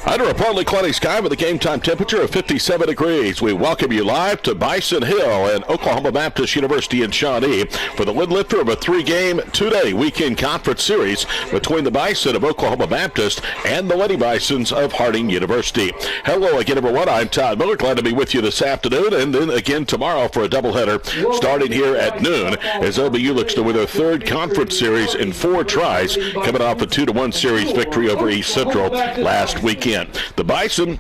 Under a partly cloudy sky with a game time temperature of 57 degrees, we welcome you live to Bison Hill and Oklahoma Baptist University in Shawnee for the lid lifter of a three-game, two-day weekend conference series between the Bison of Oklahoma Baptist and the Lady Bisons of Harding University. Hello again, everyone. I'm Todd Miller. Glad to be with you this afternoon, and then again tomorrow for a doubleheader starting here at noon as OBU looks to win their third conference series in 4 tries, coming off a 2-1 series victory over East Central last weekend. The Bison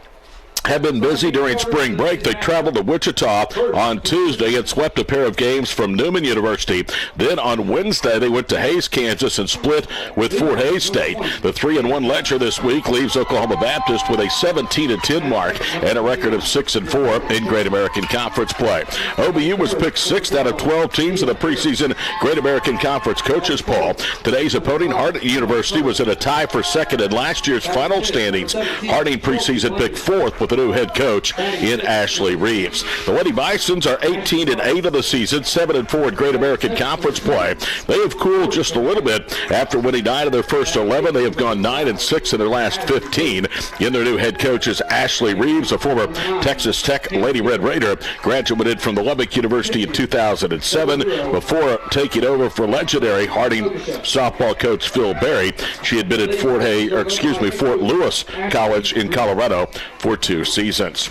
have been busy during spring break. They traveled to Wichita on Tuesday and swept a pair of games from Newman University. Then on Wednesday, they went to Hays, Kansas, and split with Fort Hays State. The 3-1 ledger this week leaves Oklahoma Baptist with a 17-10 mark and a record of 6-4 in Great American Conference play. OBU was picked 6th out of 12 teams in the preseason Great American Conference coaches poll. Today's opponent, Harding University, was in a tie for second in last year's final standings. Harding preseason picked 4th with a new head coach in Ashley Reeves. The Lady Bisons are 18-8 of the season, 7-4 in Great American Conference play. They have cooled just a little bit after winning 9 of their first 11. They have gone 9-6 in their last 15. In their new head coach is Ashley Reeves, a former Texas Tech Lady Red Raider, graduated from the Lubbock University in 2007 before taking over for legendary Harding softball coach Phil Berry. She had been at Fort Lewis College in Colorado for 2 seasons.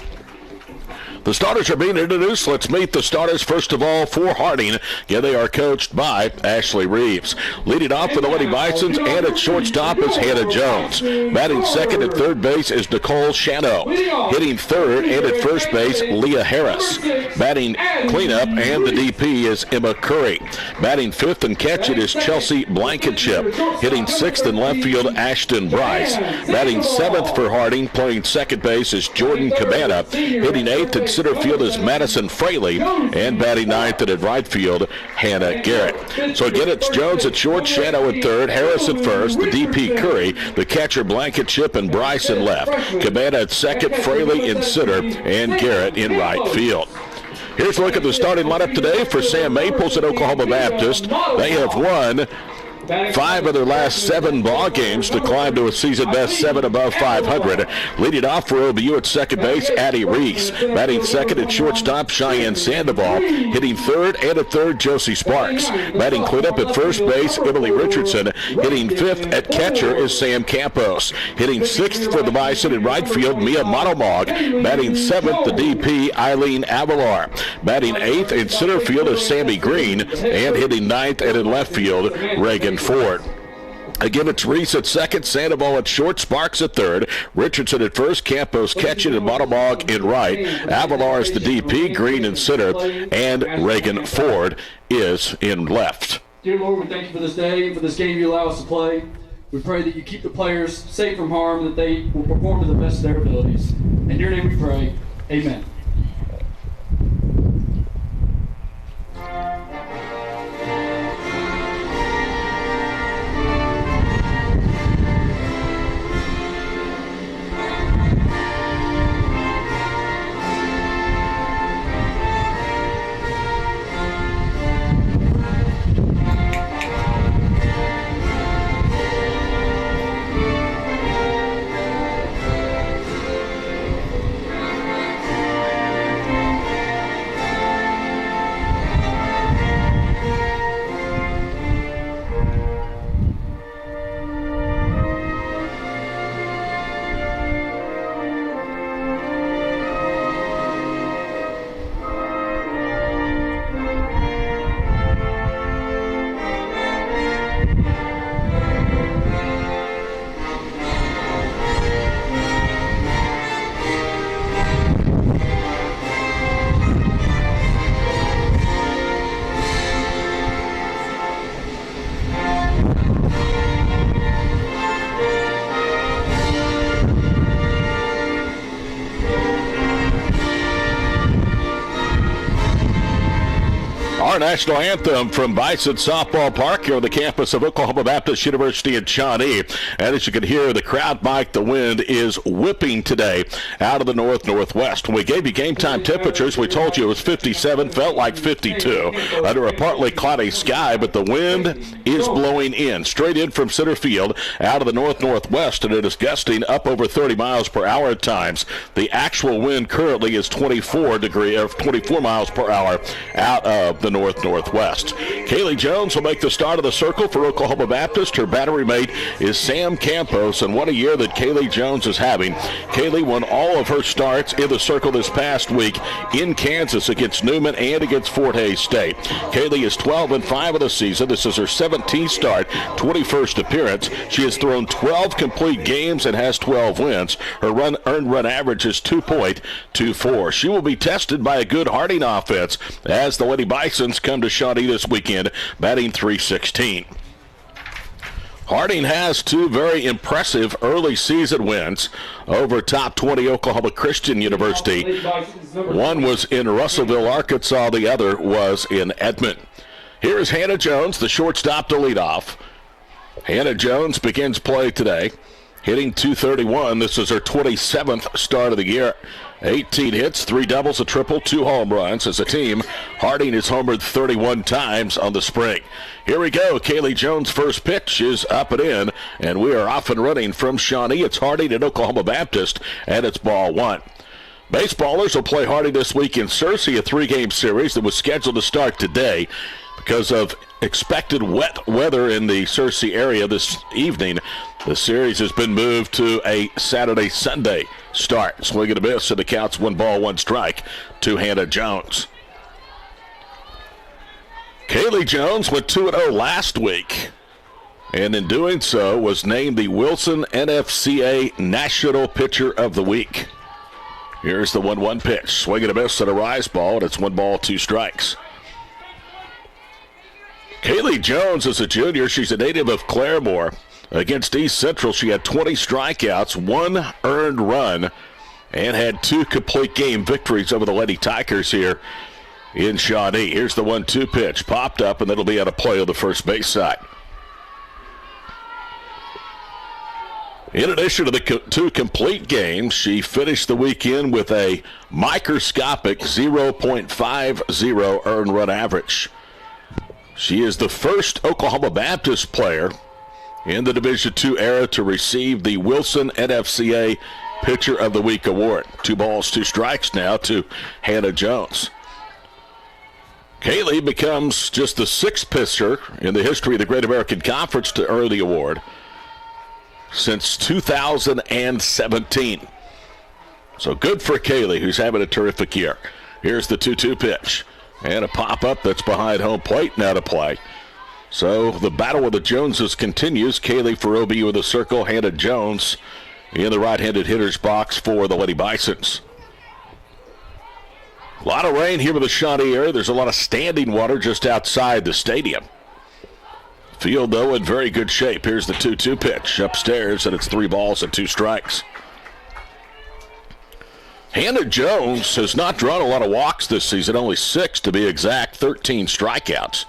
The starters are being introduced. Let's meet the starters first of all for Harding. Again, they are coached by Ashley Reeves. Leading off for the Lady Bisons and at shortstop is Hannah Jones. Batting second at third base is Nicole Shano. Hitting third and at first base, Leah Harris. Batting cleanup and the DP is Emma Curry. Batting fifth and catching is Chelsea Blankenship. Hitting sixth in left field, Ashton Bryce. Batting seventh for Harding, playing second base is Jordan Cabana. Hitting eighth and center field is Madison Fraley, and batting ninth and at right field, Hannah Garrett. So again, it's Jones at short, Shano at third, Harris at first, the DP Curry, the catcher Blankenship, and Bryce in left. Cabana at second, Fraley in center, and Garrett in right field. Here's a look at the starting lineup today for Sam Maples at Oklahoma Baptist. They have won 5 of their last 7 ball games to climb to a season best 7 above 500. Leading off for OBU at second base, Addie Reese. Batting second at shortstop, Cheyenne Sandoval. Hitting third and at third, Josie Sparks. Batting cleanup at first base, Emily Richardson. Hitting fifth at catcher is Sam Campos. Hitting sixth for the Bison in right field, Mia Monomog. Batting seventh, the DP, Eileen Avalar. Batting eighth in center field is Sammy Green. And hitting ninth and in left field, Reagan Ford. Again, it's Reese at second, Sandoval at short, Sparks at third, Richardson at first, Campos catching, and Monomog in right. Avalar is the DP, Green in center, and Reagan Ford is in left. Dear Lord, we thank you for this day, for this game you allow us to play. We pray that you keep the players safe from harm, that they will perform to the best of their abilities. In your name we pray. Amen. Our national anthem from Bison Softball Park here on the campus of Oklahoma Baptist University in Shawnee. And as you can hear, the crowd mic, the wind is whipping today out of the northwest. When we gave you game time temperatures, we told you it was 57, felt like 52 under a partly cloudy sky, but the wind is blowing in, straight in from center field out of the northwest, and it is gusting up over 30 miles per hour at times. The actual wind currently is 24 miles per hour out of the northwest. Kaylee Jones will make the start of the circle for Oklahoma Baptist. Her battery mate is Sam Campos, and what a year that Kaylee Jones is having. Kaylee won all of her starts in the circle this past week in Kansas against Newman and against Fort Hays State. Kaylee is 12-5 of the season. This is her 17th start, 21st appearance. She has thrown 12 complete games and has 12 wins. Her earned run average is 2.24. She will be tested by a good Harding offense as the Lady Bisons come to Shawnee this weekend, batting .316. Harding has two very impressive early season wins over top 20 Oklahoma Christian University. One was in Russellville, Arkansas. The other was in Edmond. Here is Hannah Jones, the shortstop, to lead off. Hannah Jones begins play today, hitting .231. This is her 27th start of the year. 18 hits, 3 doubles, a triple, 2 home runs. As a team, Harding has homered 31 times on the spring. Here we go. Kaylee Jones' first pitch is up and in, and we are off and running from Shawnee. It's Harding at Oklahoma Baptist, and it's ball one. Baseballers will play Harding this week in Searcy, a 3-game series that was scheduled to start today. Because of expected wet weather in the Searcy area this evening, the series has been moved to a Saturday-Sunday start. Swing and a miss, and the count's 1 strike to Hannah Jones. Kaylee Jones went 2-0 last week, and in doing so was named the Wilson NFCA National Pitcher of the Week. Here's the 1-1 pitch. Swing and a miss and a rise ball, and it's 1 strikes. Kaylee Jones is a junior. She's a native of Claremore. Against East Central, she had 20 strikeouts, 1 earned run, and had 2 complete game victories over the Lady Tigers here in Shawnee. Here's the 1-2 pitch. Popped up, and it'll be out of play on the first base side. In addition to the 2 complete games, she finished the weekend with a microscopic 0.50 earned run average. She is the first Oklahoma Baptist player in the Division II era to receive the Wilson NFCA Pitcher of the Week award. 2 strikes now to Hannah Jones. Kaylee becomes just the 6th pitcher in the history of the Great American Conference to earn the award since 2017. So good for Kaylee, who's having a terrific year. Here's the 2-2 pitch. And a pop-up that's behind home plate now to play. So the battle with the Joneses continues. Kaylee for OBU in the circle. Hannah Jones in the right-handed hitter's box for the Lady Bisons. A lot of rain here in the Shawnee area. There's a lot of standing water just outside the stadium. Field, though, in very good shape. Here's the 2-2 pitch upstairs, and it's 3 strikes. Hannah Jones has not drawn a lot of walks this season, only 6 to be exact, 13 strikeouts.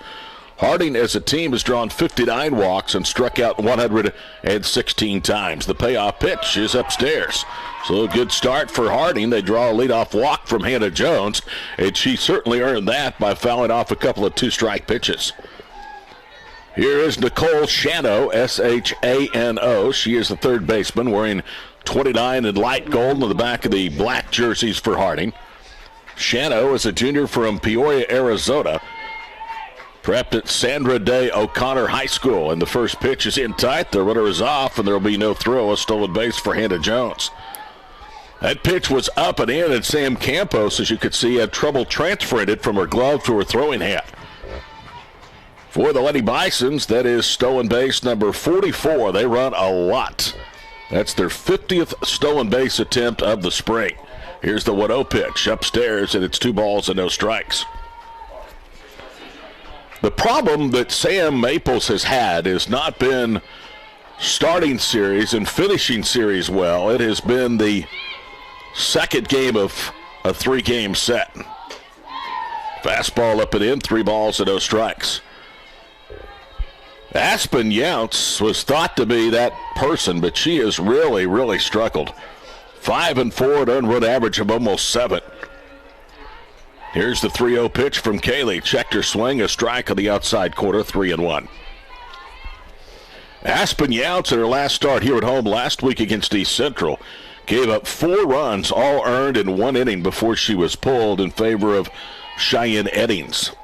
Harding as a team has drawn 59 walks and struck out 116 times. The payoff pitch is upstairs. So a good start for Harding. They draw a leadoff walk from Hannah Jones, and she certainly earned that by fouling off a couple of 2-strike pitches. Here is Nicole Shano, S-H-A-N-O. She is the 3rd baseman wearing 29 in light gold on the back of the black jerseys for Harding. Shano is a junior from Peoria, Arizona. Prepped at Sandra Day O'Connor High School, and the first pitch is in tight. The runner is off, and there will be no throw. A stolen base for Hannah Jones. That pitch was up and in, and Sam Campos, as you could see, had trouble transferring it from her glove to her throwing hand. For the Lady Bisons, that is stolen base number 44. They run a lot. That's their 50th stolen base attempt of the spring. Here's the 1-0 pitch upstairs, and it's 2 strikes. The problem that Sam Maples has had has not been starting series and finishing series well. It has been the second game of a 3-game set. Fastball up and in, 3 balls and no strikes. Aspen Younts was thought to be that person, but she has really, really struggled. 5-4, an earned run average of almost 7. Here's the 3-0 pitch from Kaylee. Checked her swing, a strike on the outside corner, 3-1. Aspen Younts in her last start here at home last week against East Central gave up 4 runs, all earned in 1 inning before she was pulled in favor of Cheyenne Eddings.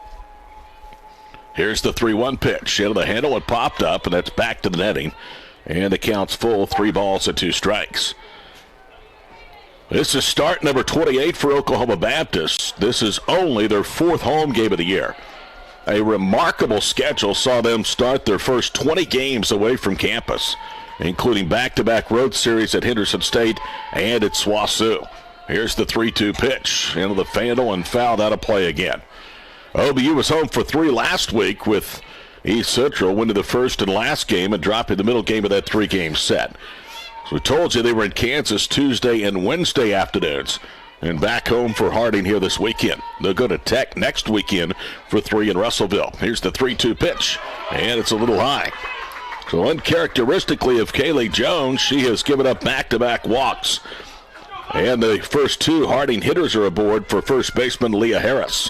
Here's the 3-1 pitch. Into the handle, it popped up, and that's back to the netting. And the count's full, 3 balls and 2 strikes. This is start number 28 for Oklahoma Baptist. This is only their 4th home game of the year. A remarkable schedule saw them start their first 20 games away from campus, including back-to-back road series at Henderson State and at SWOSU. Here's the 3-2 pitch into the handle and fouled out of play again. OBU was home for 3 last week with East Central winning the first and last game and dropping the middle game of that 3-game set. So we told you they were in Kansas Tuesday and Wednesday afternoons and back home for Harding here this weekend. They'll go to Tech next weekend for 3 in Russellville. Here's the 3-2 pitch, and it's a little high. So uncharacteristically of Kaylee Jones, she has given up back-to-back walks. And the first 2 Harding hitters are aboard for first baseman Leah Harris.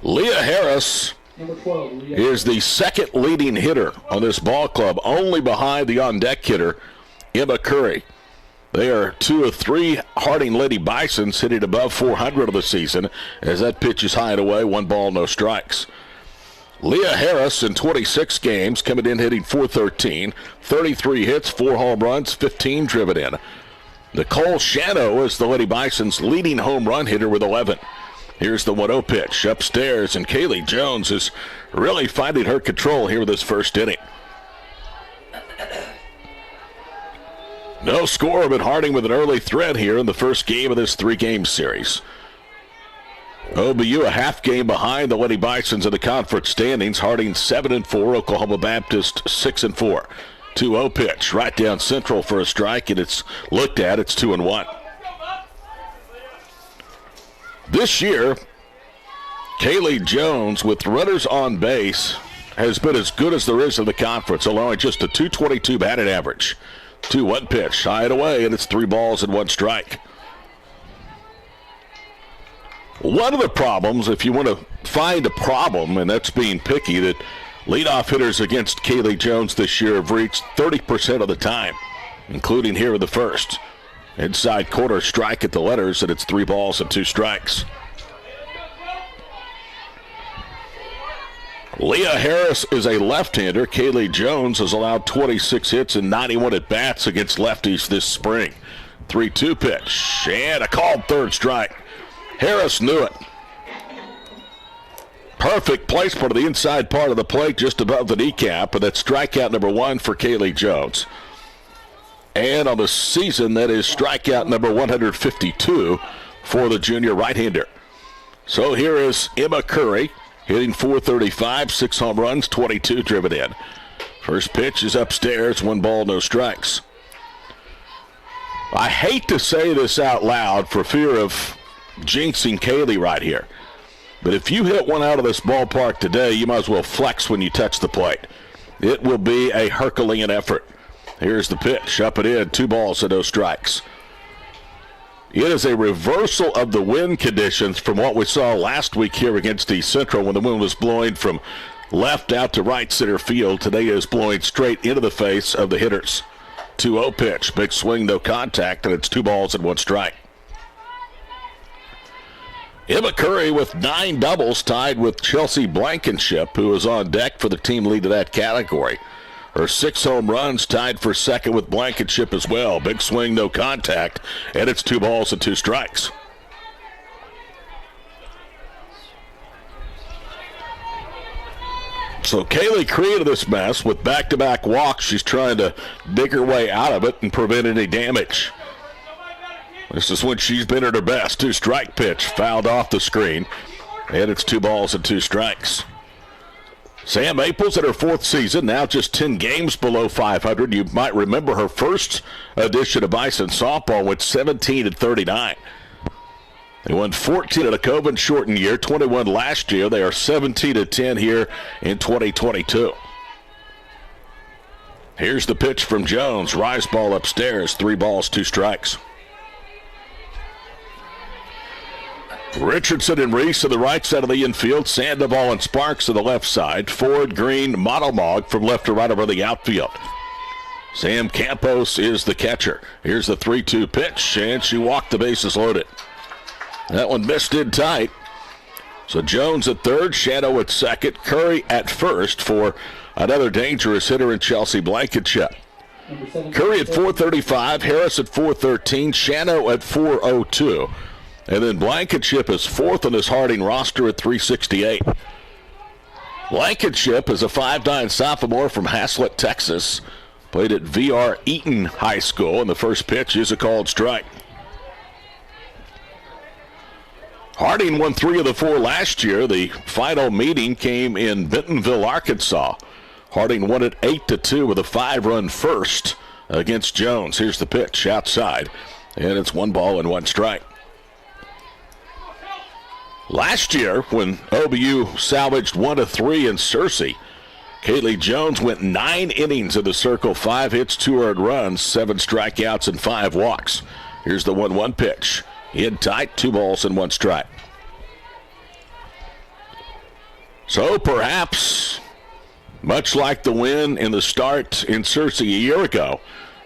Leah Harris Number 12, Leah. is the second leading hitter on this ball club, only behind the on-deck hitter, Emma Curry. They are 2 of 3 Harding Lady Bisons hitting above 400 of the season as that pitch is high and away, 1 ball, no strikes. Leah Harris in 26 games coming in hitting .413, 33 hits, 4 home runs, 15 driven in. Nicole Shano is the Lady Bison's leading home run hitter with 11. Here's the 1-0 pitch upstairs, and Kaylee Jones is really finding her control here this first inning. No score, but Harding with an early threat here in the first game of this 3-game series. OBU a half game behind the Lady Bisons in the conference standings. Harding 7-4, Oklahoma Baptist 6-4. 2-0 pitch right down central for a strike, and it's looked at. It's 2-1. This year, Kaylee Jones with runners on base has been as good as there is in the conference, allowing just a .222 batting average. 2-1 pitch, high and away, and it's 3 balls and 1 strike. One of the problems, if you want to find a problem, and that's being picky, that leadoff hitters against Kaylee Jones this year have reached 30% of the time, including here in the first. Inside corner strike at the letters, and it's 3 balls and 2 strikes. Leah Harris is a left-hander. Kaylee Jones has allowed 26 hits and 91 at-bats against lefties this spring. 3-2 pitch, and a called third strike. Harris knew it. Perfect placement of the inside part of the plate just above the kneecap, and that's strikeout number 1 for Kaylee Jones. And on the season, that is strikeout number 152 for the junior right-hander. So here is Emma Curry hitting .435, 6 home runs, 22 driven in. First pitch is upstairs, 1 ball, no strikes. I hate to say this out loud for fear of jinxing Kaylee right here, but if you hit one out of this ballpark today, you might as well flex when you touch the plate. It will be a Herculean effort. Here's the pitch, up and in, 2 balls and no strikes. It is a reversal of the wind conditions from what we saw last week here against East Central when the wind was blowing from left out to right center field. Today is blowing straight into the face of the hitters. 2-0 pitch, big swing, no contact, and it's 2 balls and 1 strike. Emma Curry with 9 doubles, tied with Chelsea Blankenship, who is on deck for the team lead of that category. Her 6 home runs tied for second with Blankenship as well. Big swing, no contact, and it's 2 balls and 2 strikes. So Kaylee created this mess with back-to-back walks. She's trying to dig her way out of it and prevent any damage. This is when she's been at her best. 2-strike pitch fouled off the screen, and it's 2 balls and 2 strikes. Sam Maples in her 4th season, now just 10 games below 500. You might remember her first edition of Bison softball went 17-39. They won 14 at a COVID-shortened year, 21 last year. They are 17-10 here in 2022. Here's the pitch from Jones. Rise ball upstairs. 3 balls, 2 strikes. Richardson and Reese to the right side of the infield. Sandoval and Sparks to the left side. Ford, Green, Monomog from left to right over the outfield. Sam Campos is the catcher. Here's the 3-2 pitch, and she walked the bases loaded. That one missed in tight. So Jones at third, Shadow at second, Curry at first for another dangerous hitter in Chelsea Blankenship. Curry at 435, Harris at 413, Shadow at 402. And then Blankenship is fourth on his Harding roster at 368. Blankenship is a 5'9" sophomore from Haslett, Texas. Played at VR Eaton High School, and the first pitch is a called strike. Harding won 3 of the 4 last year. The final meeting came in Bentonville, Arkansas. Harding won it 8-2 with a 5-run first against Jones. Here's the pitch outside, and it's 1 ball and 1 strike. Last year, when OBU salvaged 1 of 3 in Searcy, Kaylee Jones went 9 innings in the circle, 5 hits, 2 earned runs, 7 strikeouts, and 5 walks. Here's the 1-1 pitch. In tight, 2 balls and 1 strike. So perhaps, much like the win in the start in Searcy a year ago,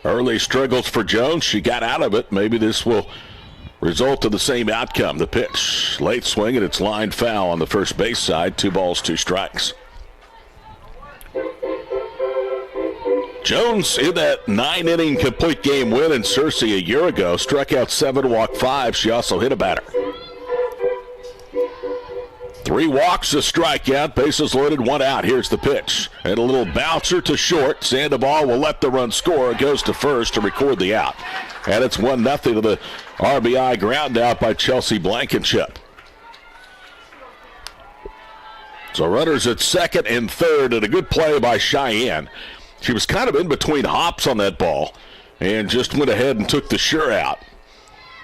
early struggles for Jones, she got out of it. Maybe this will result in the same outcome. The pitch, late swing, and it's lined foul on the first base side. 2 balls, 2 strikes. Jones, in that 9-inning complete game win in Searcy a year ago, struck out 7, walked 5. She also hit a batter. 3 walks, a strikeout, bases loaded, 1 out. Here's the pitch. And a little bouncer to short. Sandoval will let the run score. It goes to first to record the out. And it's 1-0 to the RBI ground out by Chelsea Blankenship. So runners at second and third, and a good play by Cheyenne. She was kind of in between hops on that ball and just went ahead and took the sure out.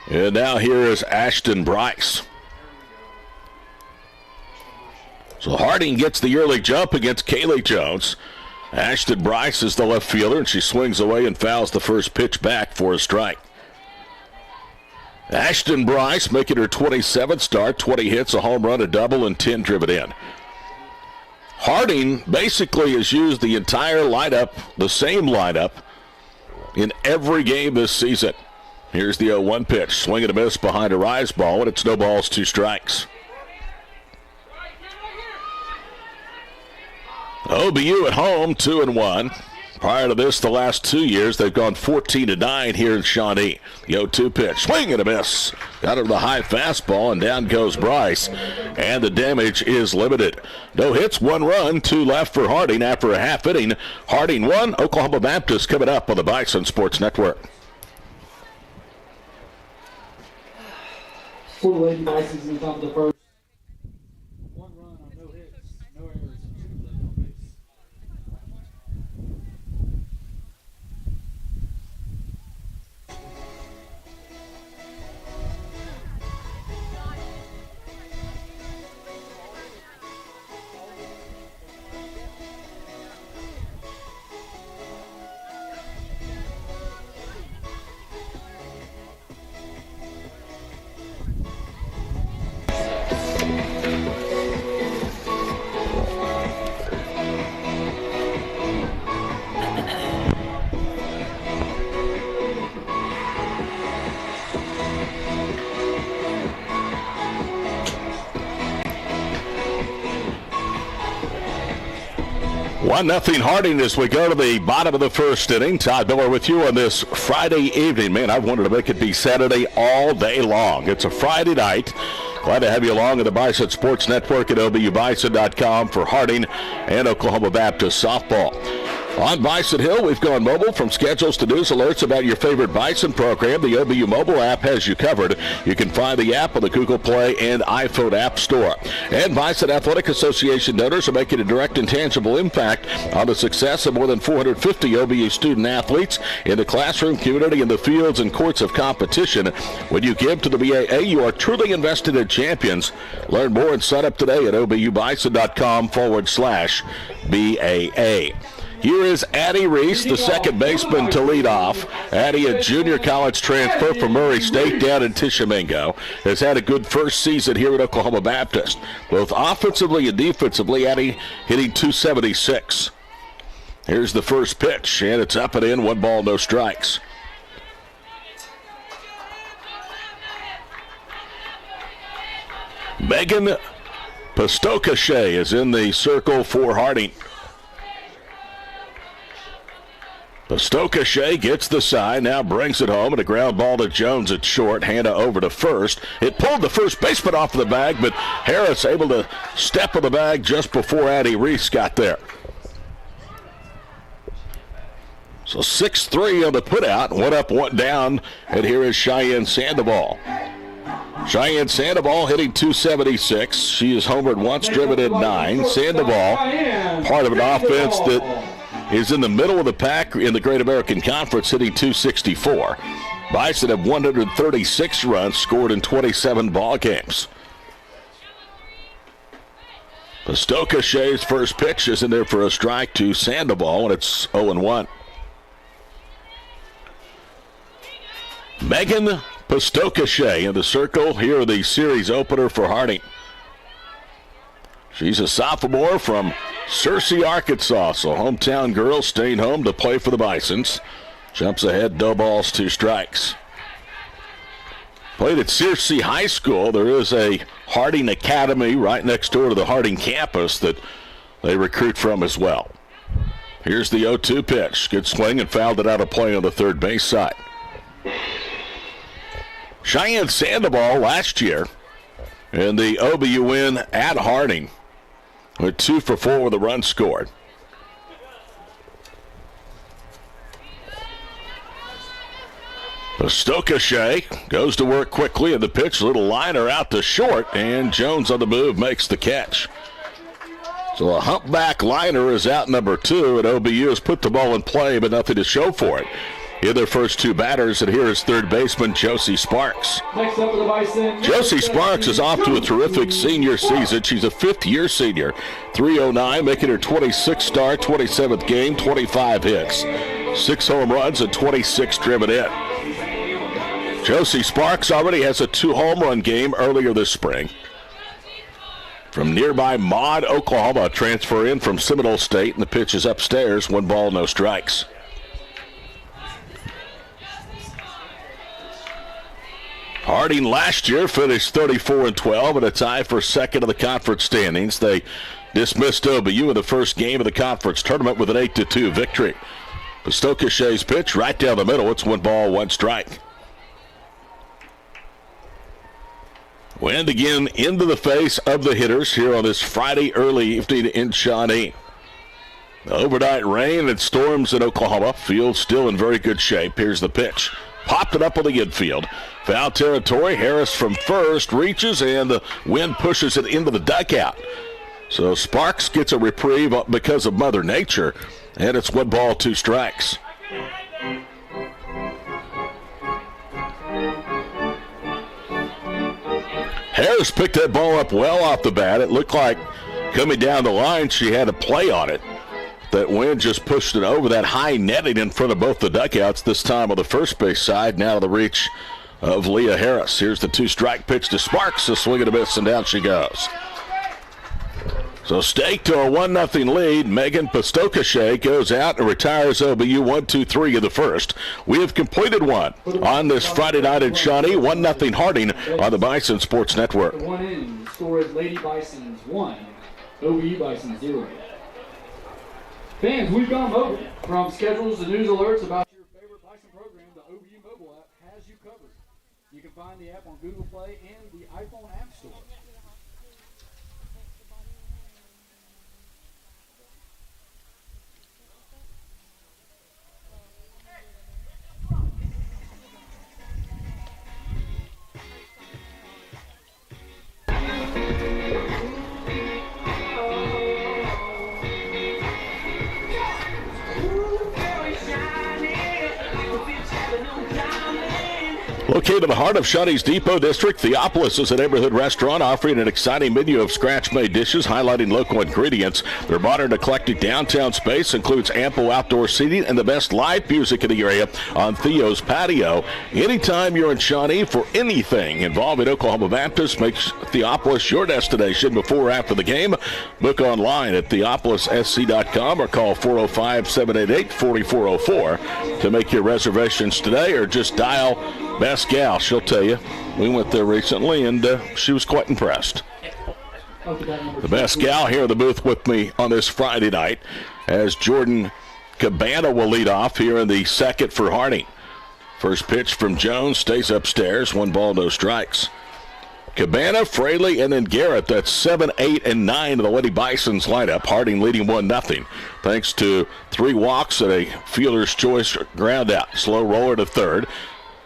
And now here is Ashton Bryce. So Harding gets the early jump against Kaylee Jones. Ashton Bryce is the left fielder, and she swings away and fouls the first pitch back for a strike. Ashton Bryce making her 27th start, 20 hits, a home run, a double, and 10 driven in. Harding basically has used the entire lineup, the same lineup, in every game this season. Here's the 0-1 pitch. Swing and a miss behind a rise ball, and it's no balls, 2 strikes. OBU at home, 2-1. Prior to this, the last 2 years, they've gone 14-9 here in Shawnee. The 0-2 pitch, swing and a miss. Got him the high fastball, and down goes Bryce. And the damage is limited. No hits, 1 run, 2 left for Harding after a half inning. Harding 1, Oklahoma Baptist coming up on the Bison Sports Network. For the Lady Bisons in the top of the first. 1 run on no hits, no errors, 2 left on base. One nothing Harding as we go to the bottom of the first inning. Todd Miller with you on this Friday evening. Man, I've wanted to make it be Saturday all day long. It's a Friday night. Glad to have you along at the Bison Sports Network at OBUBison.com for Harding and Oklahoma Baptist softball. On Bison Hill, we've gone mobile. From schedules to news alerts about your favorite Bison program, the OBU mobile app has you covered. You can find the app on the Google Play and iPhone App Store. And Bison Athletic Association donors are making a direct and tangible impact on the success of more than 450 OBU student athletes in the classroom, community, and the fields and courts of competition. When you give to the BAA, you are truly invested in champions. Learn more and sign up today at obubison.com/BAA. Here is Addie Reese, the second baseman, to lead off. Addie, a junior college transfer from Murray State down in Tishomingo, has had a good first season here at Oklahoma Baptist. Both offensively and defensively, Addie hitting .276. Here's the first pitch, and it's up and in, 1 ball, no strikes. Megan Pastokashe is in the circle for Harding. Pastokashe gets the sign, now brings it home, and a ground ball to Jones at short. Hannah over to first. It pulled the first baseman off the bag, but Harris able to step on the bag just before Addie Reese got there. So 6-3 on the putout, 1 up, 1 down, and here is Cheyenne Sandoval. Cheyenne Sandoval hitting .276. She has homered once, driven in 9. Sandoval, part of an offense that is in the middle of the pack in the Great American Conference, hitting .264. Bison have 136 runs scored in 27 ball games. Pastokashe's first pitch is in there for a strike to Sandoval, and it's 0-1. Megan Pastokashe in the circle. Here the series opener for Harding. She's a sophomore from Searcy, Arkansas, so hometown girl staying home to play for the Bisons. Jumps ahead, no balls, 2 strikes. Played at Searcy High School. There is a Harding Academy right next door to the Harding campus that they recruit from as well. Here's the 0-2 pitch. Good swing and fouled it out of play on the third base side. Cheyenne Sandoval last year in the OBU win at Harding with 2 for 4 with a run scored. Pastokashe goes to work quickly in the pitch. Little liner out to short, and Jones on the move makes the catch. So a humpback liner is out number 2, and OBU has put the ball in play, but nothing to show for it. In their first 2 batters, and here is third baseman Josie Sparks. Next up for the Bison, Josie Sparks is off to a terrific senior season. She's a 5th-year senior. .309, making her 26th start, 27th game, 25 hits. 6 home runs and 26 driven in. Josie Sparks already has a 2 home run game earlier this spring. From nearby Maud, Oklahoma, transfer in from Seminole State, and the pitch is upstairs, 1 ball, no strikes. Harding last year finished 34-12 and a tie for second in the conference standings. They dismissed OBU in the first game of the conference tournament with an 8-2 victory. Pastokashe's pitch right down the middle. It's 1 ball, 1 strike. Wind again into the face of the hitters here on this Friday early evening in Shawnee. Overnight rain and storms in Oklahoma. Field still in very good shape. Here's the pitch. Popped it up on the infield. Foul territory. Harris from first reaches, and the wind pushes it into the dugout. So Sparks gets a reprieve because of Mother Nature, and it's 1 ball, 2 strikes. Harris picked that ball up well off the bat. It looked like coming down the line she had a play on it. That wind just pushed it over that high netting in front of both the dugouts, this time on the first base side, now to the reach of Leah Harris. Here's the 2-strike pitch to Sparks, a swing and a miss, and down she goes. So staked to a 1-0 lead. Megan Pastokashe goes out and retires OBU 1-2-3 in the first. We have completed one on this Friday night in Shawnee. 1-0 Harding on the Bison Sports Network. The 1 inning, the score is Lady Bisons 1, OBU Bison 0. Fans, we've gone mobile. From schedules to news alerts about your favorite Bison program, the OBU mobile app has you covered. You can find the app on Google Play and the iPhone App Store. Located in the heart of Shawnee's Depot District, Theopolis is a neighborhood restaurant offering an exciting menu of scratch-made dishes highlighting local ingredients. Their modern eclectic downtown space includes ample outdoor seating and the best live music in the area on Theo's patio. Anytime you're in Shawnee for anything involving Oklahoma Baptist, make Theopolis your destination before or after the game. Book online at theopolissc.com or call 405-788-4404 to make your reservations today, or just dial Best Gal. She'll tell you. We went there recently, and she was quite impressed. The Best Gal here in the booth with me on this Friday night, as Jordan Cabana will lead off here in the second for Harding. First pitch from Jones, stays upstairs. 1 ball, no strikes. Cabana, Fraley, and then Garrett. That's 7, 8, and 9 of the Lady Bison's lineup. Harding leading 1-0, thanks to 3 walks and a fielder's choice ground out. Slow roller to third.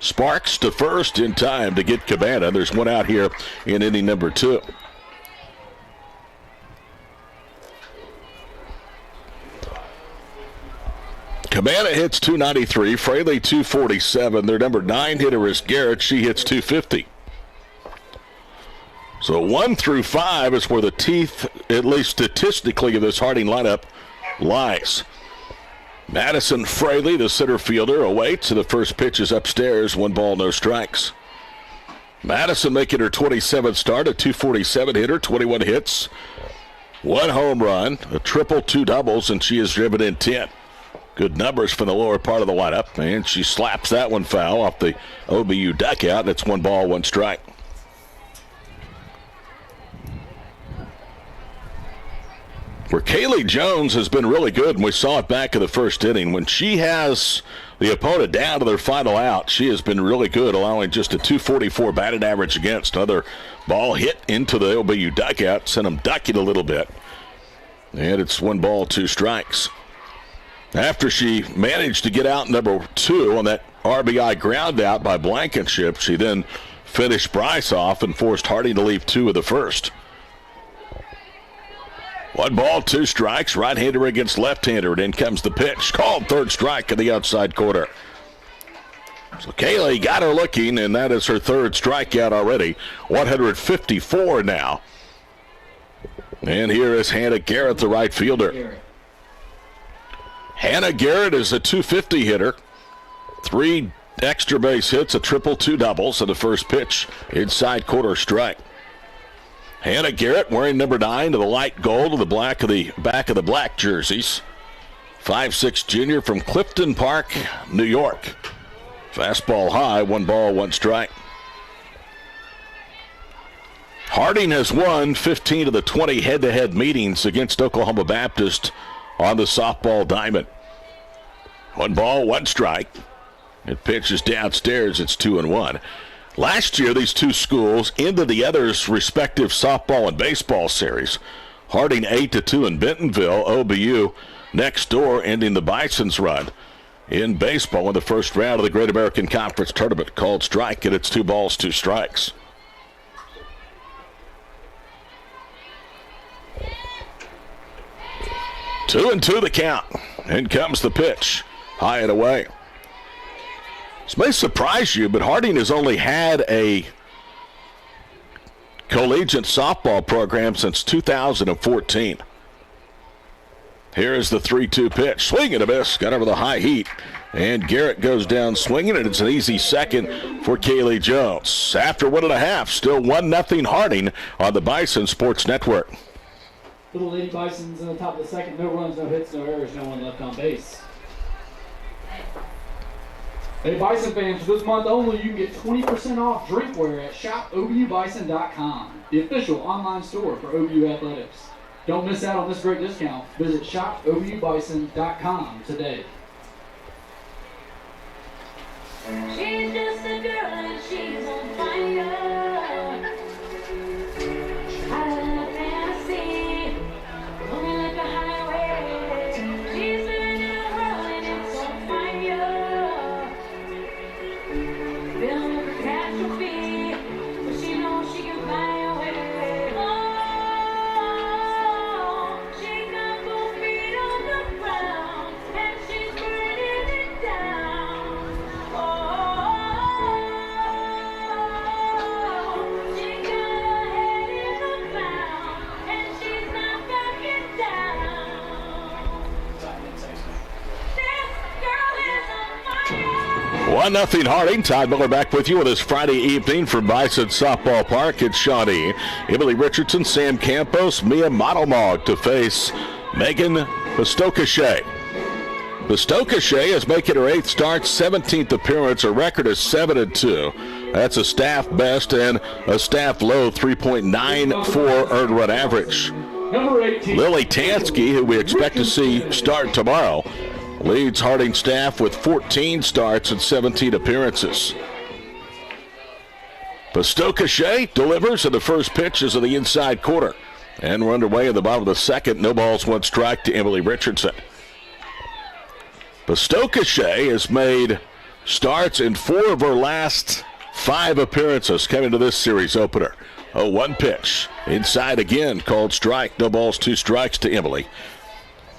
Sparks to first in time to get Cabana. There's 1 out here in inning number 2. Cabana hits 293, Fraley 247. Their number 9 hitter is Garrett. She hits 250. So 1 through 5 is where the teeth, at least statistically, of this Harding lineup lies. Madison Fraley, the center fielder, awaits, and the first pitch is upstairs. 1 ball, no strikes. Madison making her 27th start, a 247 hitter, 21 hits, 1 home run, a triple, 2 doubles, and she has driven in 10. Good numbers from the lower part of the lineup, and she slaps that one foul off the OBU duckout, and it's 1 ball, 1 strike. Where Kaylee Jones has been really good, and we saw it back in the first inning. When she has the opponent down to their final out, she has been really good, allowing just a 244 batted average against. Another ball hit into the OBU dugout, sent them ducking a little bit. And it's 1 ball, 2 strikes. After she managed to get out number 2 on that RBI ground out by Blankenship, she then finished Bryce off and forced Harding to leave 2 of the first. 1 ball, 2 strikes. Right-hander against left-hander. And in comes the pitch. Called third strike in the outside corner. So Kaylee got her looking, and that is her 3rd strikeout already. 154 now. And here is Hannah Garrett, the right fielder. Hannah Garrett is a 250 hitter. 3 extra base hits, a triple, 2 doubles, and the first pitch inside corner strike. Hannah Garrett wearing number 9 to the light gold to the black of the back of the black jerseys. 5'6" junior from Clifton Park, New York. Fastball high, 1 ball, 1 strike. Harding has won 15 of the 20 head-to-head meetings against Oklahoma Baptist on the softball diamond. 1 ball, 1 strike. It pitches downstairs. It's 2-1. Last year, these 2 schools ended the other's respective softball and baseball series. Harding 8-2 in Bentonville. OBU next door, ending the Bison's run in baseball in the first round of the Great American Conference Tournament. Called strike, and it's 2 balls, 2 strikes. Two and 2 the count. In comes the pitch. High and away. This may surprise you, but Harding has only had a collegiate softball program since 2014. Here is the 3-2 pitch. Swing and a miss. Got over the high heat. And Garrett goes down swinging, and it's an easy second for Kaylee Jones. After 1.5, still 1-0 Harding on the Bison Sports Network. Little Lady Bison's in the top of the second. No runs, no hits, no errors, no one left on base. Hey, Bison fans, for this month only, you can get 20% off drinkware at shopobubison.com, the official online store for OBU Athletics. Don't miss out on this great discount. Visit shopobubison.com today. She's just a girl and she's on fire. 1-0 Harding. Todd Miller back with you on this Friday evening from Bison Softball Park in Shawnee. Emily Richardson, Sam Campos, Mia Modelmog to face Megan Pastokashay. Pastokashay is making her 8th start, 17th appearance. Her record is 7-2. That's a staff best and a staff low 3.94 earned run average. Number 18. Lily Tansky, who we expect to see start tomorrow, leads Harding staff with 14 starts and 17 appearances. Pastokashay delivers, and the first pitch is in the inside corner. And we're underway in the bottom of the second. No balls, 1 strike to Emily Richardson. Pastokashay has made starts in 4 of her last 5 appearances coming to this series opener. 0-1 pitch. Inside again, called strike. No balls, 2 strikes to Emily.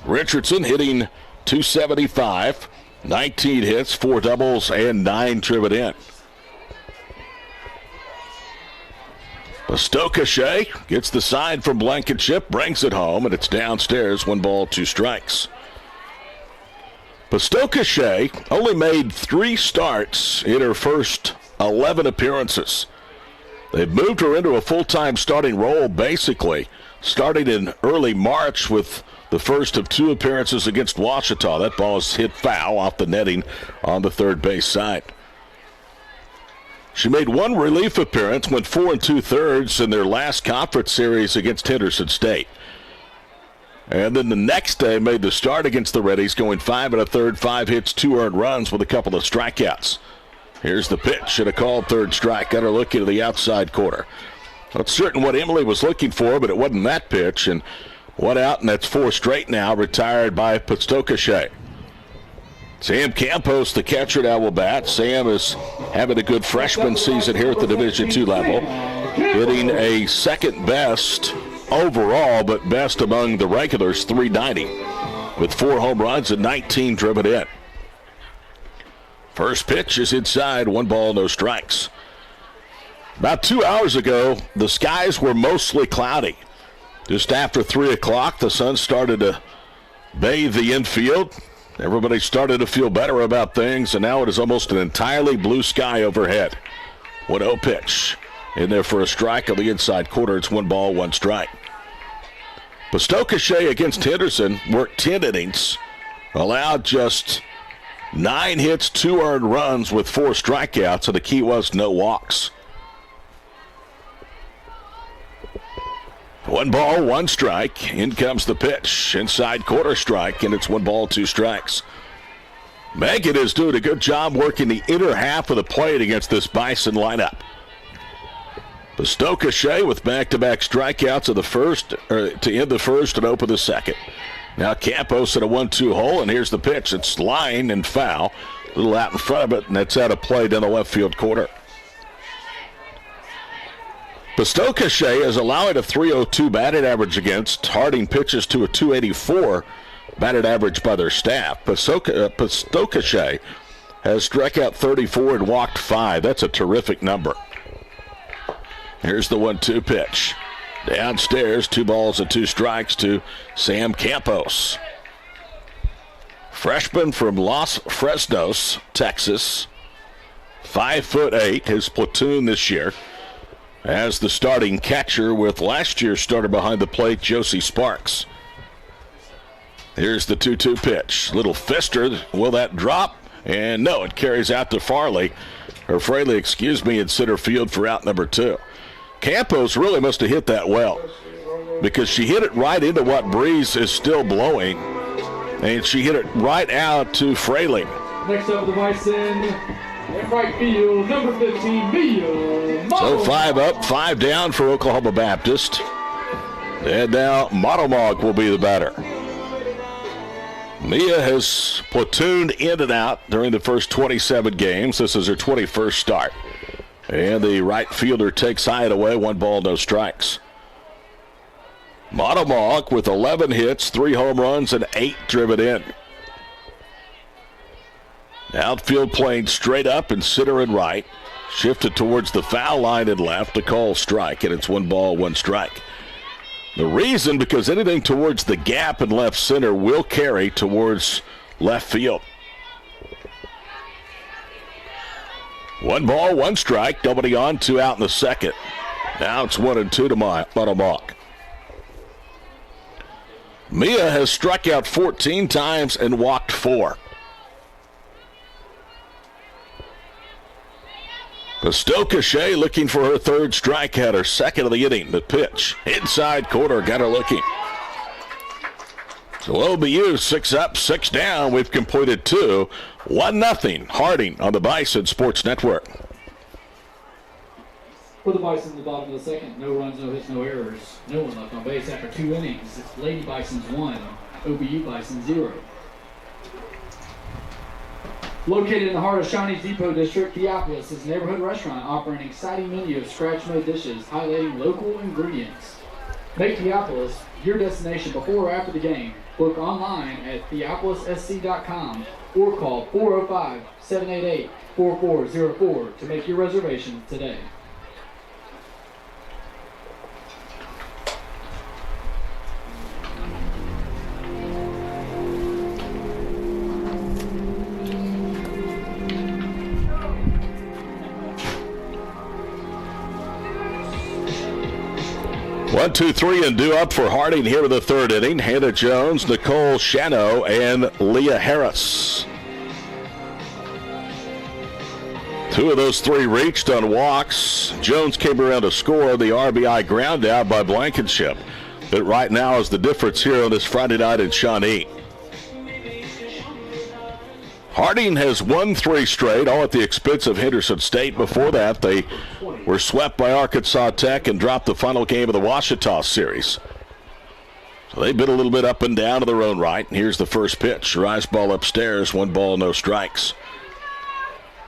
Richardson hitting .275, 19 hits, 4 doubles, and 9 driven in. Pastokashay gets the side from Blankenship, brings it home, and it's downstairs. 1 ball, 2 strikes. Pastokashay only made 3 starts in her first 11 appearances. They've moved her into a full-time starting role, basically, starting in early March with the first of 2 appearances against Ouachita. That ball is hit foul off the netting on the third base side. She made 1 relief appearance, went 4 2/3 in their last conference series against Henderson State. And then the next day made the start against the Reddies, going 5 1/3, 5 hits, 2 earned runs with a couple of strikeouts. Here's the pitch and a called third strike. Got her looking to the outside corner. Not certain what Emily was looking for, but it wasn't that pitch. And 1 out, and that's 4 straight now, retired by Pastokashay. Sam Campos, the catcher, now will bat. Sam is having a good freshman season here at the Division II level, hitting a second best overall, but best among the regulars, .390, with 4 home runs and 19 driven in. First pitch is inside, 1 ball, no strikes. About 2 hours ago, the skies were mostly cloudy. Just after 3 o'clock, the sun started to bathe the infield. Everybody started to feel better about things, and now it is almost an entirely blue sky overhead. 1-0 pitch. In there for a strike on the inside corner. It's 1 ball, 1 strike. Pastokashay against Henderson worked 10 innings, allowed just 9 hits, 2 earned runs with 4 strikeouts, and the key was no walks. 1 ball, 1 strike. In comes the pitch. Inside corner strike, and it's 1 ball, 2 strikes. Megan is doing a good job working the inner half of the plate against this Bison lineup. Pastokashay with back-to-back strikeouts of the first, to end the first and open the second. Now Campos at a 1-2 hole, and here's the pitch. It's line and foul. A little out in front of it, and that's out of play down the left field corner. Pastokashay is allowing a .302 batted average against. Harding pitches to a .284 batted average by their staff. Pastokashay has struck out 34 and walked 5. That's a terrific number. Here's the 1-2 pitch. Downstairs, 2 balls and 2 strikes to Sam Campos. Freshman from Los Fresnos, Texas. 5'8", his platoon this year, as the starting catcher with last year's starter behind the plate, Josie Sparks. Here's the 2-2 pitch. Little fister. Will that drop? And no, it carries out to Farley, or Fraley, in center field for out number 2. Campos really must have hit that well, because she hit it right into what breeze is still blowing, and she hit it right out to Fraley. Next up, the Bison, at right field, number 15, Mia. So 5 up, 5 down for Oklahoma Baptist. And now Modelmog will be the batter. Mia has platooned in and out during the first 27 games. This is her 21st start. And the right fielder takes high and away, 1 ball, no strikes. Modelmog with 11 hits, 3 home runs, and 8 driven in. Outfield playing straight up and center and right. Shifted towards the foul line and left to call strike, and it's 1 ball, 1 strike. The reason, because anything towards the gap in left center will carry towards left field. 1 ball, 1 strike. Nobody on, 2 out in the second. Now it's 1-2 to Monomock. Mia has struck out 14 times and walked 4. Pastoka Shea looking for her 3rd strikeout, her 2nd of the inning. The pitch, inside corner, got her looking. So OBU 6 up, 6 down. We've completed 2. 1-0 Harding on the Bison Sports Network. For the Bison in the bottom of the second, no runs, no hits, no errors. No one left on base after 2 innings. It's Lady Bisons 1, OBU Bison 0. Located in the heart of Shawnee's Depot District, Theopolis is a neighborhood restaurant offering an exciting menu of scratch-made dishes highlighting local ingredients. Make Theopolis your destination before or after the game. Book online at theopolissc.com or call 405-788-4404 to make your reservation today. One, two, three, and due up for Harding here in the 3rd inning. Hannah Jones, Nicole Shano, and Leah Harris. 2 of those 3 reached on walks. Jones came around to score the RBI ground out by Blankenship. That right now is the difference here on this Friday night in Shawnee. Harding has won 3 straight, all at the expense of Henderson State. Before that, they were swept by Arkansas Tech and dropped the final game of the Ouachita series. So they've been a little bit up and down to their own right. And here's the first pitch. Rise ball upstairs, 1 ball, no strikes.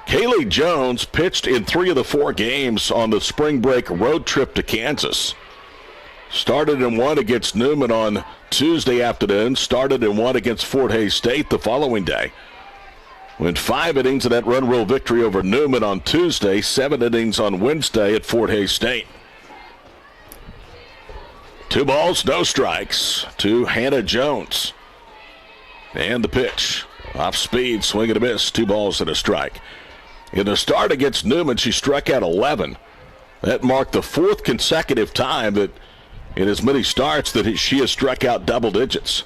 Kaylee Jones pitched in 3 of the 4 games on the spring break road trip to Kansas. Started in 1 against Newman on Tuesday afternoon. Started in 1 against Fort Hays State the following day. Went 5 innings of that run rule victory over Newman on Tuesday, 7 innings on Wednesday at Fort Hays State. 2 balls, no strikes to Hannah Jones. And the pitch. Off speed, swing and a miss, 2 balls and a strike. In the start against Newman, she struck out 11. That marked the 4th consecutive time that in as many starts that she has struck out double digits.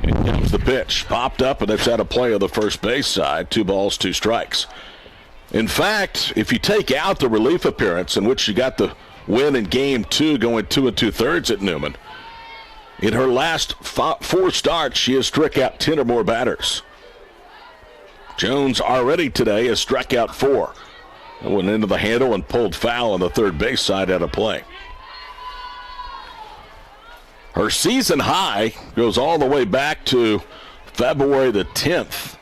Here comes the pitch. Popped up, and it's out of play on the first base side. 2 balls, 2 strikes. In fact, if you take out the relief appearance in which she got the win in Game 2 going 2 2/3 at Newman, in her last 4 starts, she has struck out 10 or more batters. Jones already today has struck out 4. And went into the handle and pulled foul on the third base side out of play. Her season high goes all the way back to February the 10th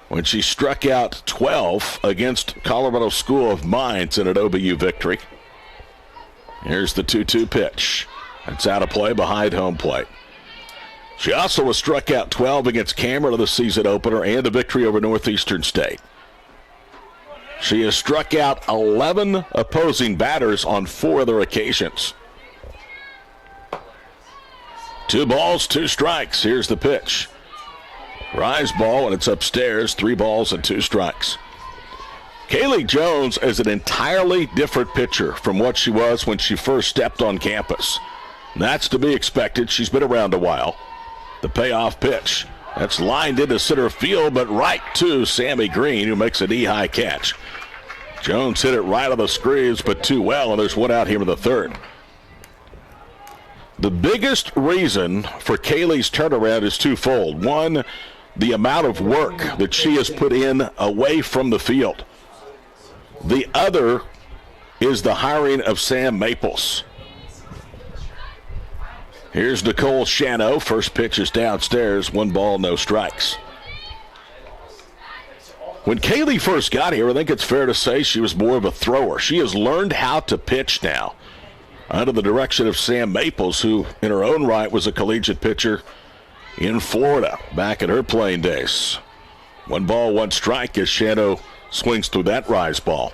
when she struck out 12 against Colorado School of Mines in an OBU victory. Here's the 2-2 pitch. It's out of play behind home plate. She also was struck out 12 against Cameron in the season opener and the victory over Northeastern State. She has struck out 11 opposing batters on 4 other occasions. 2 balls, 2 strikes. Here's the pitch. Rise ball, and it's upstairs. 3 balls and 2 strikes. Kaylee Jones is an entirely different pitcher from what she was when she first stepped on campus. That's to be expected. She's been around a while. The payoff pitch. That's lined into center field, but right to Sammy Green, who makes a knee-high catch. Jones hit it right on the screws, but too well, and there's 1 out here in the 3rd. The biggest reason for Kaylee's turnaround is twofold. 1, the amount of work that she has put in away from the field. The other is the hiring of Sam Maples. Here's Nicole Shano. First pitch is downstairs. 1 ball, no strikes. When Kaylee first got here, I think it's fair to say she was more of a thrower. She has learned how to pitch now under the direction of Sam Maples, who in her own right was a collegiate pitcher in Florida back in her playing days. 1 ball, 1 strike as Shano swings through that rise ball.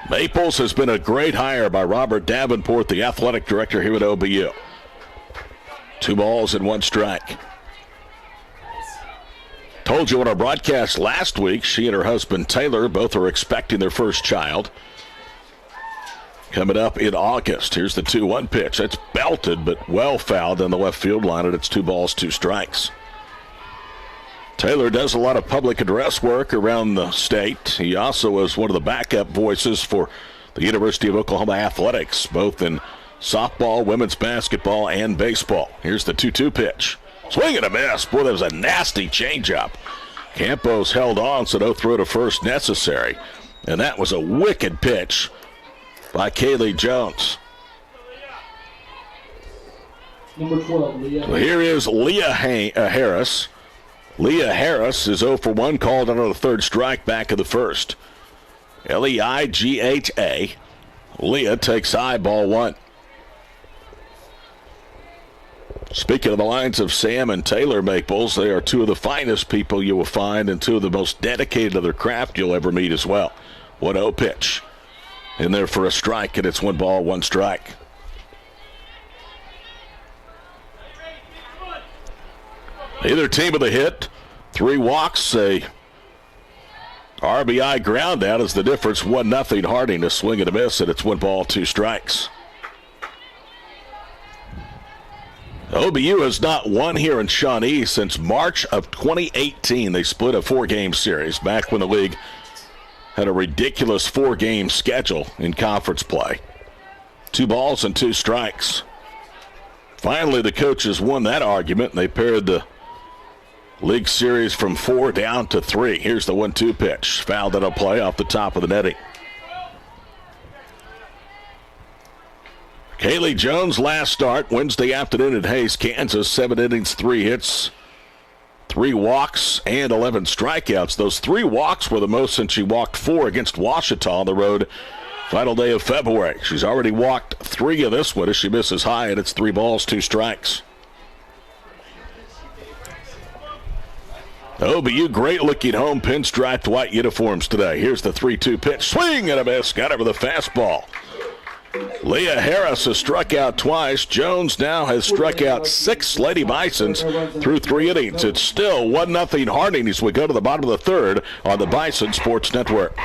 Maples has been a great hire by Robert Davenport, the athletic director here at OBU. 2 balls and 1 strike. Told you on our broadcast last week, she and her husband Taylor both are expecting their first child. Coming up in August. Here's the 2-1 pitch. It's belted, but well fouled on the left field line, and it's 2 balls, 2 strikes. Taylor does a lot of public address work around the state. He also is one of the backup voices for the University of Oklahoma Athletics, both in softball, women's basketball, and baseball. Here's the 2-2 pitch. Swing and a miss. Boy, that was a nasty changeup. Campos held on, so no throw to first necessary. And that was a wicked pitch by Kaylee Jones. Number 12, Leah. Well, here is Leah Harris. Leah Harris is 0 for 1, called under the third strike back of the first. Leigha. Leah takes high, ball 1. Speaking of the lines of Sam and Taylor Maples, they are 2 of the finest people you will find and 2 of the most dedicated to their craft you'll ever meet as well. 1-0 pitch. In there for a strike, and it's 1 ball, 1 strike. Either team with a hit. 3 walks, a RBI ground out is the difference. 1-0 Harding, a swing and a miss, and it's 1 ball, 2 strikes. OBU has not won here in Shawnee since March of 2018. They split a 4-game series back when the league had a ridiculous 4-game schedule in conference play. 2 balls and 2 strikes. Finally, the coaches won that argument, and they pared the league series from 4 down to 3. Here's the 1-2 pitch. Fouled out of play off the top of the netting. Kaylee Jones' last start Wednesday afternoon at Hays, Kansas. 7 innings, 3 hits, 3 walks, and 11 strikeouts. Those 3 walks were the most since she walked 4 against Ouachita on the road final day of February. She's already walked 3 of this one as she misses high, and it's 3 balls, 2 strikes. OBU great-looking home pinstriped white uniforms today. Here's the 3-2 pitch. Swing and a miss. Got it with a fastball. Leah Harris has struck out twice. Jones now has struck out 6 Lady Bisons through 3 innings. It's still 1-0 Harding as we go to the bottom of the third on the Bison Sports Network.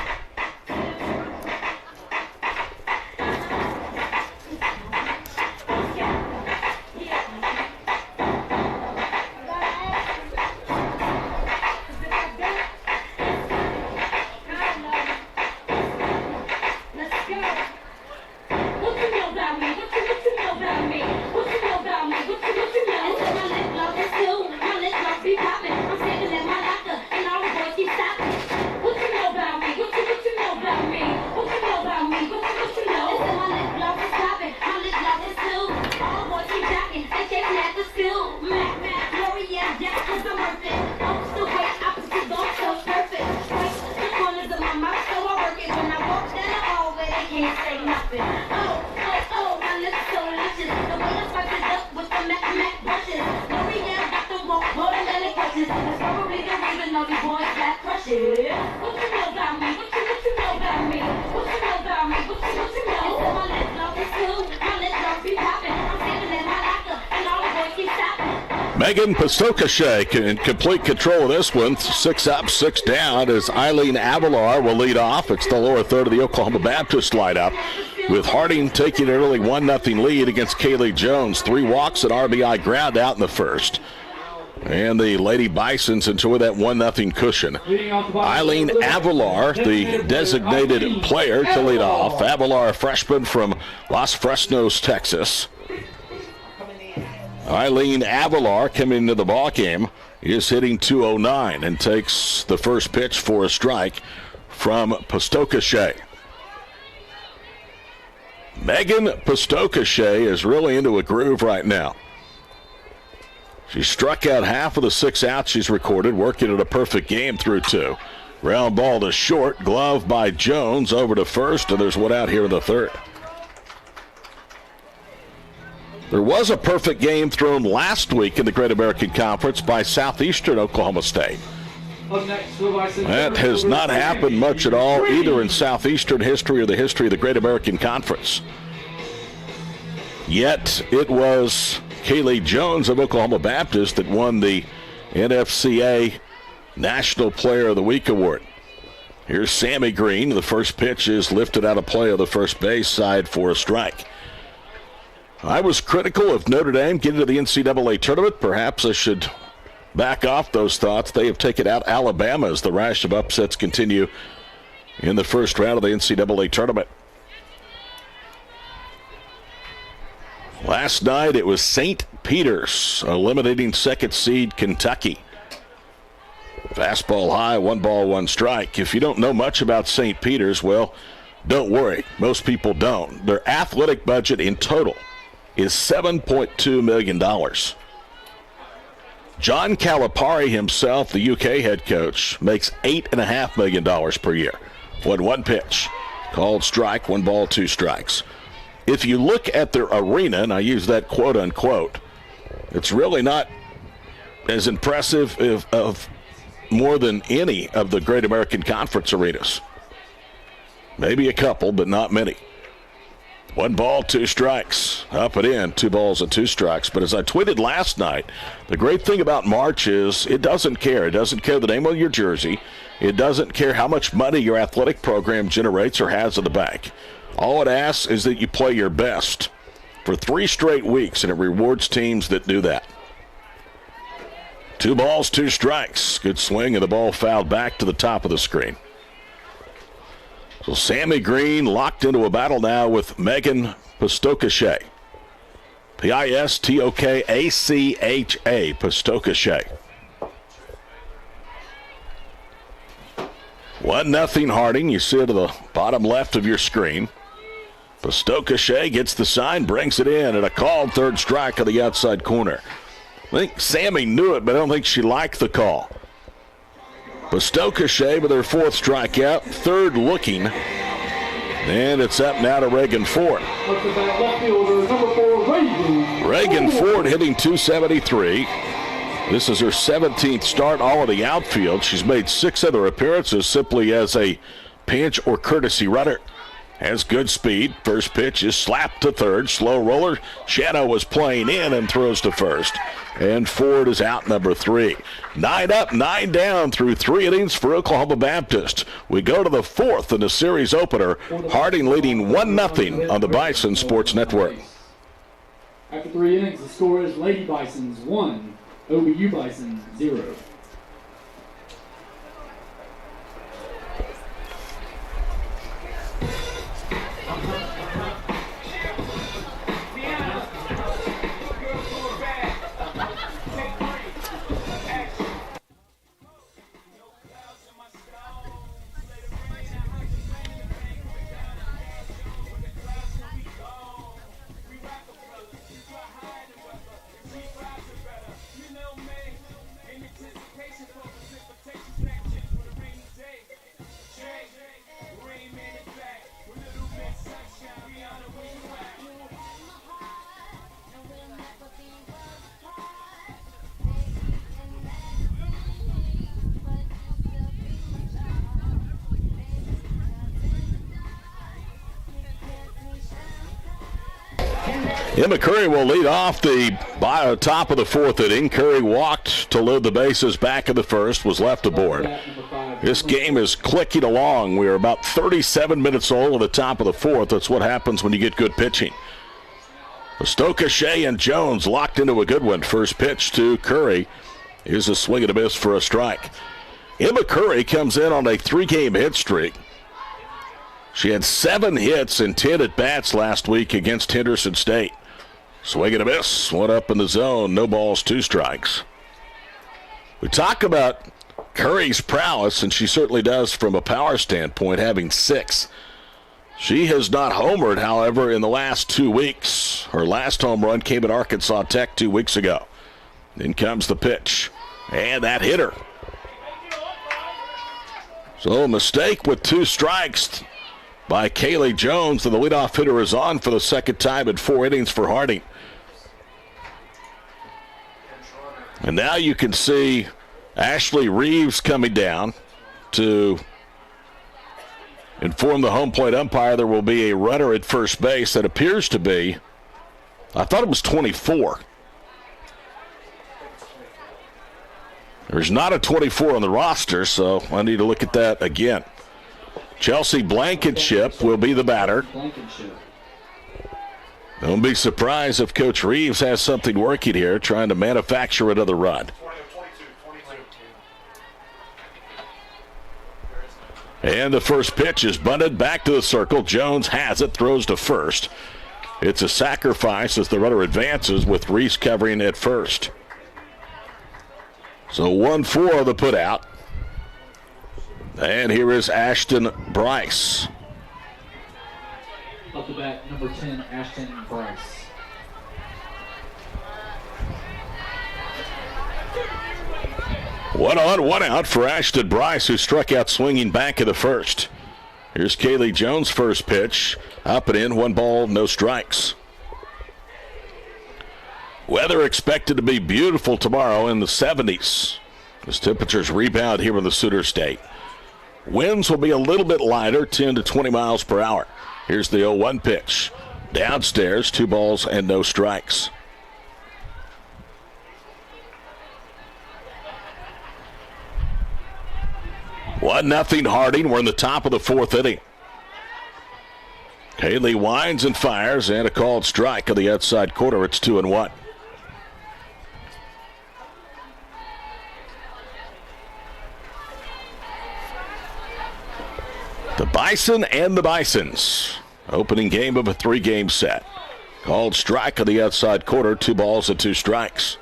Megan Pistokashe in complete control of this one. 6 up, 6 down as Eileen Avalar will lead off. It's the lower third of the Oklahoma Baptist lineup, with Harding taking an early 1-0 lead against Kaylee Jones. 3 walks and RBI ground out in the first. And the Lady Bisons enjoy that 1-0 cushion. Eileen Avalar, the designated player to lead off. Avalar, a freshman from Los Fresnos, Texas. Eileen Avalar, coming into the ballgame, is hitting .209 and takes the first pitch for a strike from Pistokashe. Megan Pistokashe is really into a groove right now. She struck out half of the 6 outs she's recorded, working at a perfect game through 2. Round ball to short, glove by Jones over to first, and there's 1 out here in the third. There was a perfect game thrown last week in the Great American Conference by Southeastern Oklahoma State. That has not happened much at all, either in Southeastern history or the history of the Great American Conference. Yet it was Kaylee Jones of Oklahoma Baptist that won the NFCA National Player of the Week award. Here's Sammy Green. The first pitch is lifted out of play on the first base side for a strike. I was critical of Notre Dame getting to the NCAA tournament. Perhaps I should back off those thoughts. They have taken out Alabama as the rash of upsets continue in the first round of the NCAA tournament. Last night it was St. Peter's eliminating second seed Kentucky. Fastball high, 1 ball, 1 strike. If you don't know much about St. Peter's, well, don't worry. Most people don't. Their athletic budget in total is $7.2 million. John Calipari himself, the UK head coach, makes $8.5 million per year. 1 pitch. Called strike, 1 ball, 2 strikes. If you look at their arena, and I use that quote unquote, it's really not as impressive of more than any of the Great American Conference arenas. Maybe a couple, but not many. 1 ball, 2 strikes. Up and in, 2 balls and 2 strikes. But as I tweeted last night, the great thing about March is it doesn't care. It doesn't care the name of your jersey. It doesn't care how much money your athletic program generates or has in the bank. All it asks is that you play your best for 3 straight weeks, and it rewards teams that do that. 2 balls, 2 strikes. Good swing, and the ball fouled back to the top of the screen. So Sammy Green locked into a battle now with Megan Pistocachet. P-I-S-T-O-K-A-C-H-A, Pistocachet. 1-0 Harding. You see it to the bottom left of your screen. Pistocachet gets the sign, brings it in, and a called third strike on the outside corner. I think Sammy knew it, but I don't think she liked the call. Pistocachet with her 4th strikeout, 3rd looking. And it's up now to Reagan Ford. Reagan Ford hitting .273. This is her 17th start, all in the outfield. She's made 6 other appearances simply as a pinch or courtesy runner. Has good speed. First pitch is slapped to third. Slow roller. Shadow was playing in and throws to first. And Ford is out, number 3. 9 up, 9 down through 3 innings for Oklahoma Baptist. We go to the 4th in the series opener. Harding leading 1-0 on the Bison Sports Network. After 3 innings, the score is Lady Bisons 1, OBU Bison 0. Emma Curry will lead off the top of the 4th inning. Curry walked to load the bases back in the 1st, was left aboard. This game is clicking along. We are about 37 minutes old at the top of the 4th. That's what happens when you get good pitching. Pistocachet and Jones locked into a good one. First pitch to Curry is a swing and a miss for a strike. Emma Curry comes in on a 3-game hit streak. She had 7 hits and 10 at-bats last week against Henderson State. Swing and a miss, 1 up in the zone, no balls, 2 strikes. We talk about Curry's prowess, and she certainly does from a power standpoint, having 6. She has not homered, however, in the last 2 weeks. Her last home run came at Arkansas Tech 2 weeks ago. Then comes the pitch, and that hit her. So a mistake with 2 strikes by Kaylee Jones, and the leadoff hitter is on for the 2nd time in 4 innings for Harding. And now you can see Ashley Reeves coming down to inform the home plate umpire there will be a runner at first base. That appears to be, I thought it was 24. There's not a 24 on the roster, so I need to look at that again. Chelsea Blankenship will be the batter. Blankenship. Don't be surprised if Coach Reeves has something working here, trying to manufacture another run. And the first pitch is bunted back to the circle. Jones has it, throws to first. It's a sacrifice as the runner advances with Reese covering at first. So 1-4 the put out. And here is Ashton Bryce. Up the bat, number 10, Ashton Bryce. One on, one out for Ashton Bryce, who struck out swinging back in the first. Here's Kaylee Jones' first pitch. Up and in, 1 ball, no strikes. Weather expected to be beautiful tomorrow in the 70s. As temperatures rebound here in the Sooner State. Winds will be a little bit lighter, 10 to 20 miles per hour. Here's the 0-1 pitch. Downstairs, 2 balls and no strikes. One nothing Harding. We're in the top of the 4th inning. Haley winds and fires, and a called strike on the outside corner. It's 2-1. The Bison and the Bisons. Opening game of a 3-game set. Called strike on the outside corner. 2 balls and 2 strikes.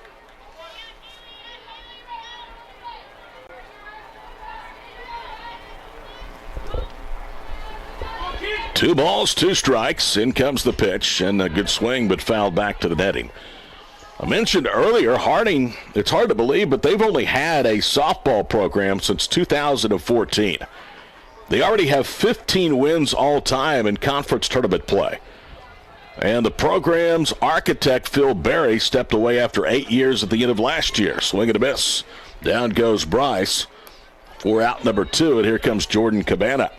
Two balls, 2 strikes. In comes the pitch, and a good swing, but fouled back to the netting. I mentioned earlier, Harding, it's hard to believe, but they've only had a softball program since 2014. They already have 15 wins all time in conference tournament play. And the program's architect, Phil Berry, stepped away after 8 years at the end of last year. Swing and a miss. Down goes Bryce for out number 2, and here comes Jordan Cabana.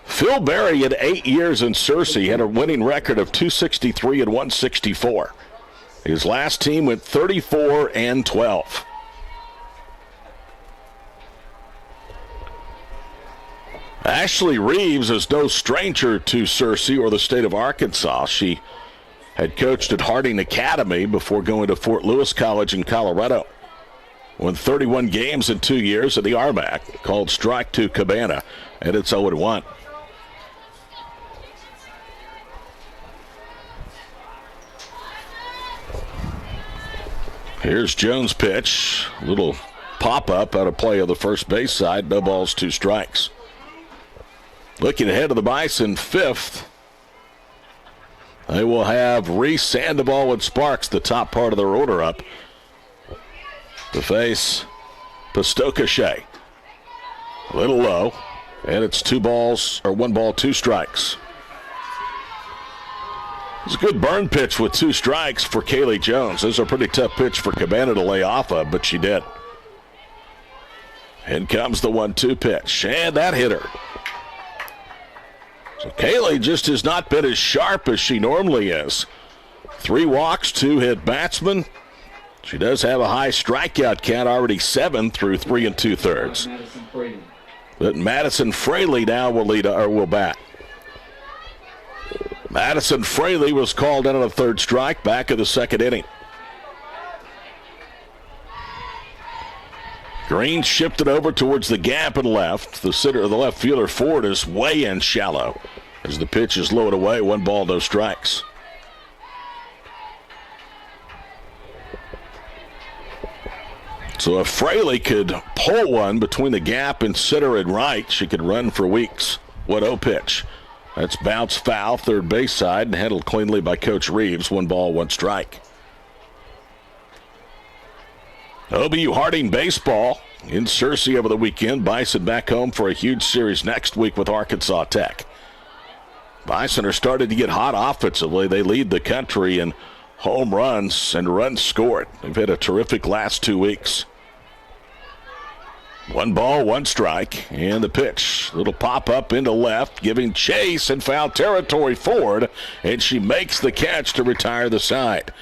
Phil Berry, in 8 years in Searcy, had a winning record of 263 and 164. His last team went 34 and 12. Ashley Reeves is no stranger to Searcy or the state of Arkansas. She had coached at Harding Academy before going to Fort Lewis College in Colorado. Won 31 games in 2 years at the RMAC. Called strike to Cabana, and it's 0-1. Here's Jones' pitch. Little pop-up out of play on the first base side. No balls, 2 strikes. Looking ahead to the Bison, 5th. They will have Reese, Sandoval, and Sparks, the top part of their order up. To face Pastoka Shea. A little low. And it's 1 ball, 2 strikes. It's a good burn pitch with 2 strikes for Kaylee Jones. This is a pretty tough pitch for Cabana to lay off of, but she did. In comes the 1-2 pitch, and that hit her. So Kaylee just has not been as sharp as she normally is. 3 walks, 2 hit batsmen. She does have a high strikeout count, already 7 through 3 2/3. But Madison Fraley now will bat. Madison Fraley was called out on a 3rd strike back in the 2nd inning. Green shifted over towards the gap and left. The left fielder Ford is way in shallow as the pitch is lowered away. 1 ball, no strikes. So if Fraley could pull one between the gap and center and right, she could run for weeks. 1-0 pitch. That's bounce foul, 3rd base side, and handled cleanly by Coach Reeves. 1 ball, 1 strike. OBU Harding baseball in Searcy over the weekend. Bison back home for a huge series next week with Arkansas Tech. Bison are starting to get hot offensively. They lead the country in home runs and runs scored. They've had a terrific last 2 weeks. 1 ball, 1 strike, and the pitch. Little pop up into left, giving chase in foul territory. Ford, and she makes the catch to retire the side.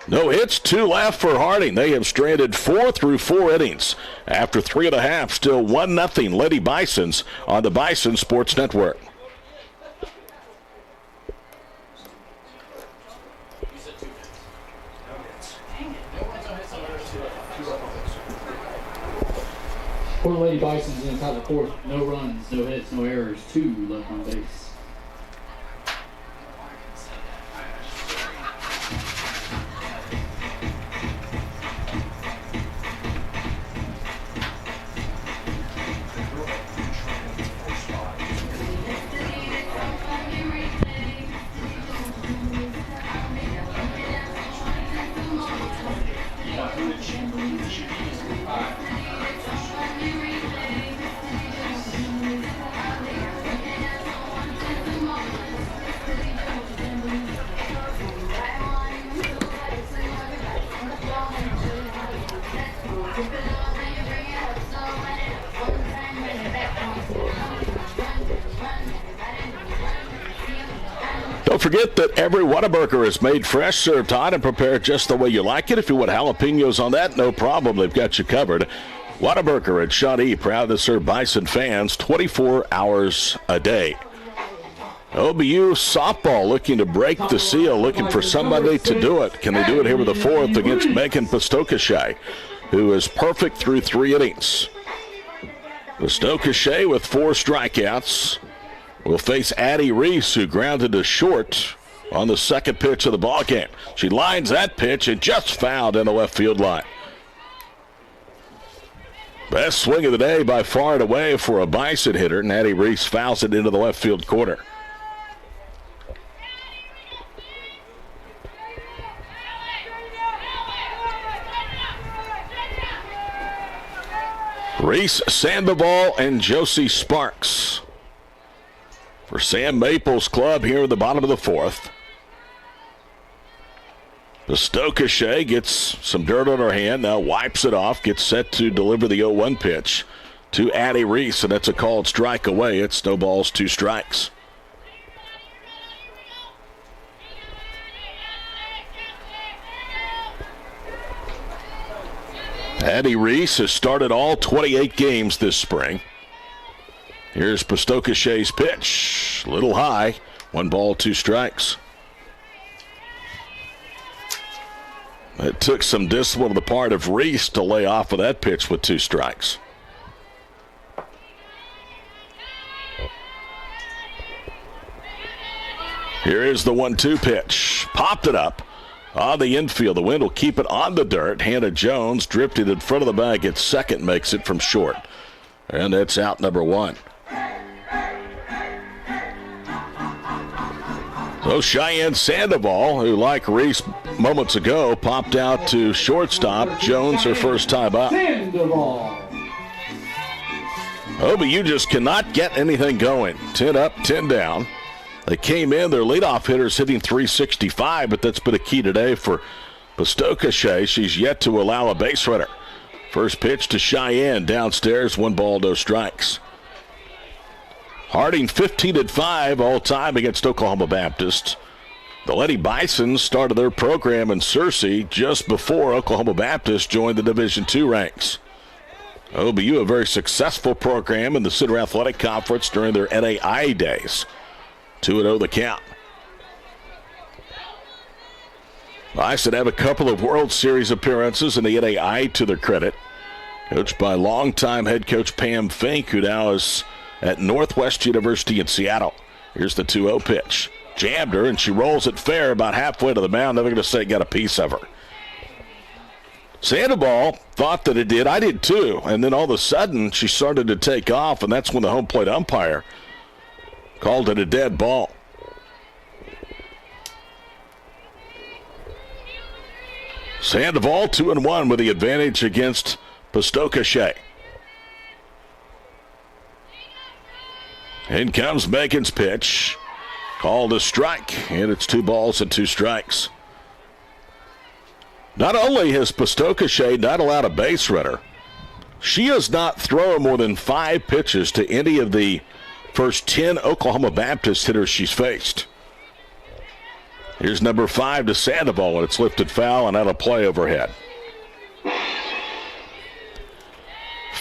No hits, 2 left for Harding. They have stranded 4 through 4 innings. After 3.5, still 1-0 Lady Bisons on the Bison Sports Network. For the Lady Bisons inside the fourth, no runs, no hits, no errors, 2 left on base. Don't forget that every Whataburger is made fresh, served hot, and prepared just the way you like it. If you want jalapenos on that, no problem. They've got you covered. Whataburger at Shawnee, proud to serve Bison fans 24 hours a day. OBU softball looking to break the seal, looking for somebody to do it. Can they do it here with the fourth against Megan Pistokashay, who is perfect through 3 innings? Pistokashay with 4 strikeouts will face Addie Reese, who grounded to short on the second pitch of the ball game. She lines that pitch and just fouled in the left field line. Best swing of the day by far and away for a Bison hitter, and Addie Reese fouls it into the left field corner. Reese Sandoval and Josie Sparks for Sam Maples' club here at the bottom of the fourth. Pistokashay gets some dirt on her hand, now wipes it off, gets set to deliver the 0-1 pitch to Addie Reese, and that's a called strike away. It snowballs 2 strikes. Addie Reese has started all 28 games this spring. Here's Pistokashay's pitch. A little high. 1 ball, 2 strikes. It took some discipline on the part of Reese to lay off of that pitch with 2 strikes. Here is the 1-2 pitch. Popped it up on the infield. The wind will keep it on the dirt. Hannah Jones drifted in front of the bag at second, makes it from short. And that's out number 1. So Cheyenne Sandoval, who like Reese moments ago, popped out to shortstop. Jones her first time up. Sandoval. OBU just cannot get anything going. 10 up, 10 down. They came in, their leadoff hitter's hitting .365, but that's been a key today for Pistokashay. She's yet to allow a base runner. First pitch to Cheyenne, downstairs, 1 ball, no strikes. Harding 15-5 all time against Oklahoma Baptist. The Lady Bisons started their program in Searcy just before Oklahoma Baptist joined the Division II ranks. OBU, a very successful program in the Center Athletic Conference during their NAIA days. 2-0 the count. Bison have a couple of World Series appearances in the NAIA to their credit. Coached by longtime head coach Pam Fink, who now is at Northwest University in Seattle. Here's the 2-0 pitch. Jammed her, and she rolls it fair about halfway to the mound. Never going to say it got a piece of her. Sandoval thought that it did. I did too. And then all of a sudden, she started to take off, and that's when the home plate umpire called it a dead ball. Sandoval 2-1 with the advantage against Pistokashay. In comes Megan's pitch. Called a strike, and it's 2 balls and 2 strikes. Not only has Pistokashay not allowed a base runner, she has not thrown more than 5 pitches to any of the first 10 Oklahoma Baptist hitters she's faced. Here's number 5 to Sandoval, and it's lifted foul and out of play overhead.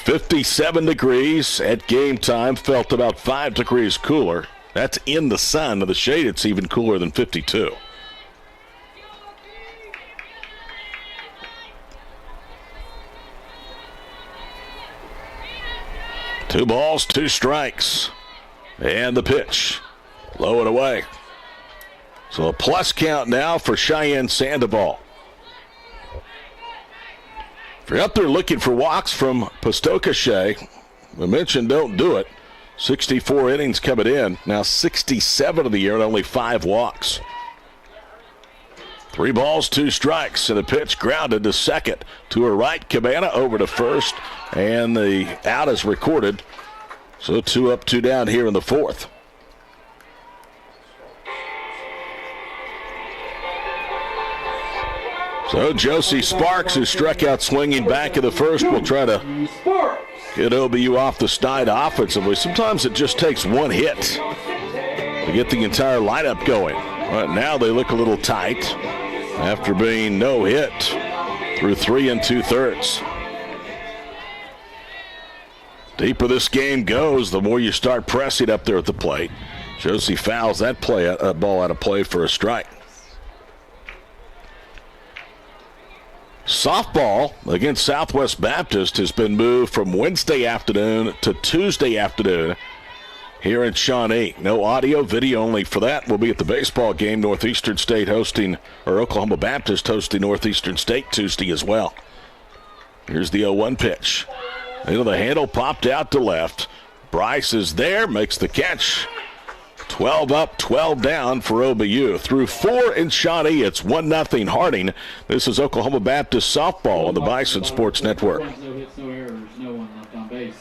57 degrees at game time, felt about 5 degrees cooler. That's in the sun. In the shade, it's even cooler than 52. Two balls, two strikes. And the pitch. Low and away. So a plus count now for Cheyenne Sandoval. If you're up there looking for walks from Pastokeshe, we mentioned don't do it. 64 innings coming in. Now 67 of the year and only 5 walks. 3 balls, 2 strikes, and a pitch grounded to second. To her right, Cabana over to first, and the out is recorded. So 2 up, 2 down here in the 4th. So Josie Sparks, who struck out swinging back in the first, will try to get OBU off the snide offensively. Sometimes it just takes one hit to get the entire lineup going. Right now they look a little tight after being no hit through 3 2/3. Deeper this game goes, the more you start pressing up there at the plate. Josie fouls that ball out of play for a strike. Softball against Southwest Baptist has been moved from Wednesday afternoon to Tuesday afternoon here in Shawnee. No audio, video only for that. We'll be at the baseball game. Northeastern State hosting, or Oklahoma Baptist hosting Northeastern State Tuesday as well. Here's the 0-1 pitch. The handle popped out to left. Bryce is there, makes the catch. 12 up, 12 down for OBU. Through 4 in Shawnee, it's 1-0 Harding. This is Oklahoma Baptist softball on the Bison Sports Network. No hits, no errors, no one left on base.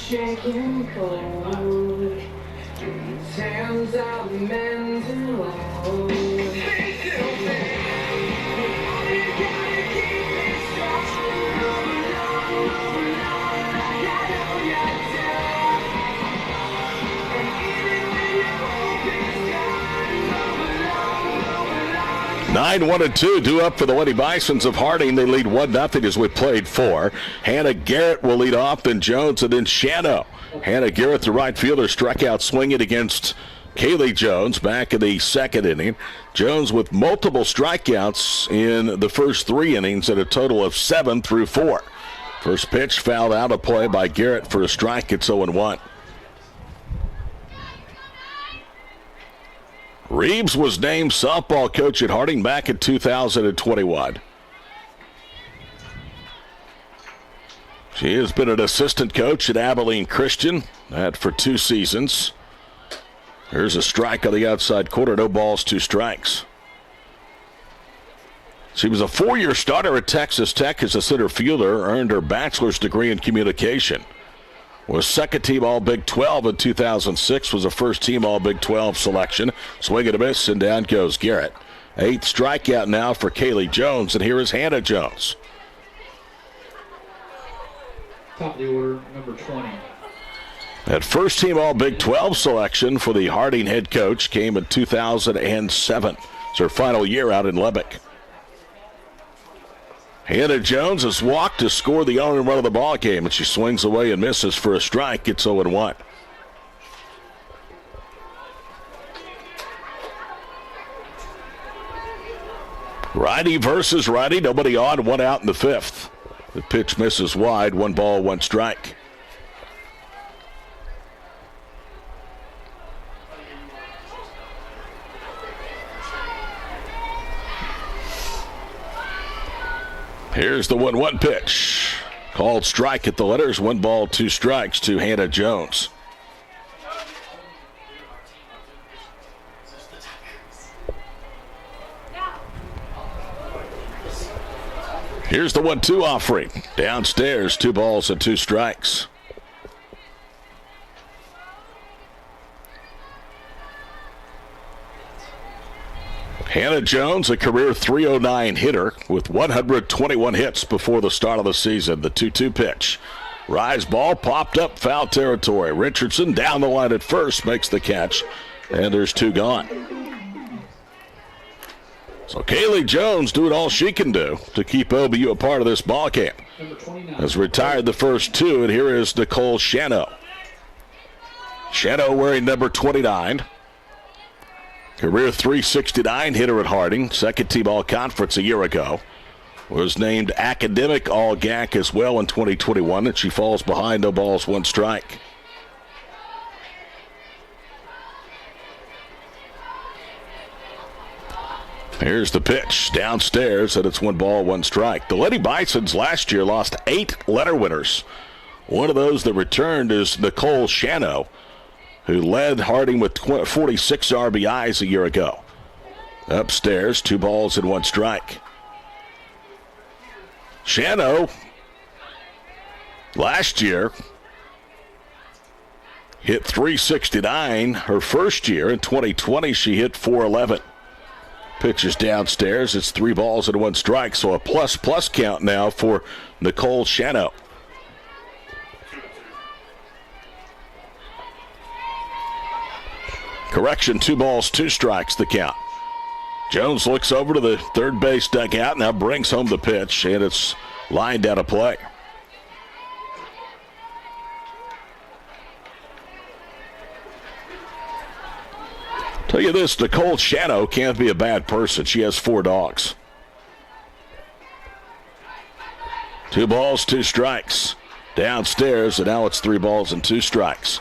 Shaking cold, hands are meant to hold. Nine, 1-2, due up for the Lady Bisons of Harding. They lead 1-0 as we played 4. Hannah Garrett will lead off, then Jones, and then Shano. Hannah Garrett, the right fielder, struck out swinging against Kaylee Jones back in the 2nd inning. Jones with multiple strikeouts in the first 3 innings at a total of 7 through 4. First pitch fouled out of play by Garrett for a strike. It's 0-1. Reeves was named softball coach at Harding back in 2021. She has been an assistant coach at Abilene Christian, that for 2 seasons. Here's a strike on the outside corner, no balls, 2 strikes. She was a 4-year starter at Texas Tech as a center fielder, earned her bachelor's degree in communication. Was second-team All-Big 12 in 2006, was a first-team All-Big 12 selection. Swing and a miss, and down goes Garrett. 8th strikeout now for Kaylee Jones, and here is Hannah Jones. Top of the order, number 20. That first-team All-Big 12 selection for the Harding head coach came in 2007. It's her final year out in Lubbock. Hannah Jones has walked to score the only run of the ball game, and she swings away and misses for a strike. It's 0-1. Righty versus righty. Nobody on, 1 out in the 5th. The pitch misses wide. 1 ball, 1 strike. Here's the 1-1 pitch. Called strike at the letters. 1 ball, 2 strikes to Hannah Jones. Here's the 1-2 offering. Downstairs, 2 balls and 2 strikes. Hannah Jones, a career .309 hitter with 121 hits before the start of the season. The 2-2 pitch. Rise ball popped up, foul territory. Richardson down the line at first, makes the catch, and there's 2 gone. So Kaylee Jones doing all she can do to keep OBU a part of this ball game. Has retired the first 2, and here is Nicole Shano. Shano wearing number 29. Career .369 hitter at Harding. Second team all-conference a year ago. Was named academic all-GAC as well in 2021, and she falls behind 0 balls, 1 strike. Here's the pitch downstairs, and it's 1 ball, 1 strike. The Lady Bisons last year lost 8 letter winners. One of those that returned is Nicole Shano, who led Harding with 46 RBIs a year ago. Upstairs, 2 balls and 1 strike. Shano, last year, hit .369. Her first year in 2020, she hit .411. Pitches downstairs, it's 3 balls and 1 strike, so a plus count now for Nicole Shano. Correction, 2 balls, 2 strikes, the count. Jones looks over to the third base dugout, now brings home the pitch, and it's lined out of play. Tell you this, Nicole Shano can't be a bad person. She has 4 dogs. 2 balls, 2 strikes. Downstairs, and now it's 3 balls and 2 strikes.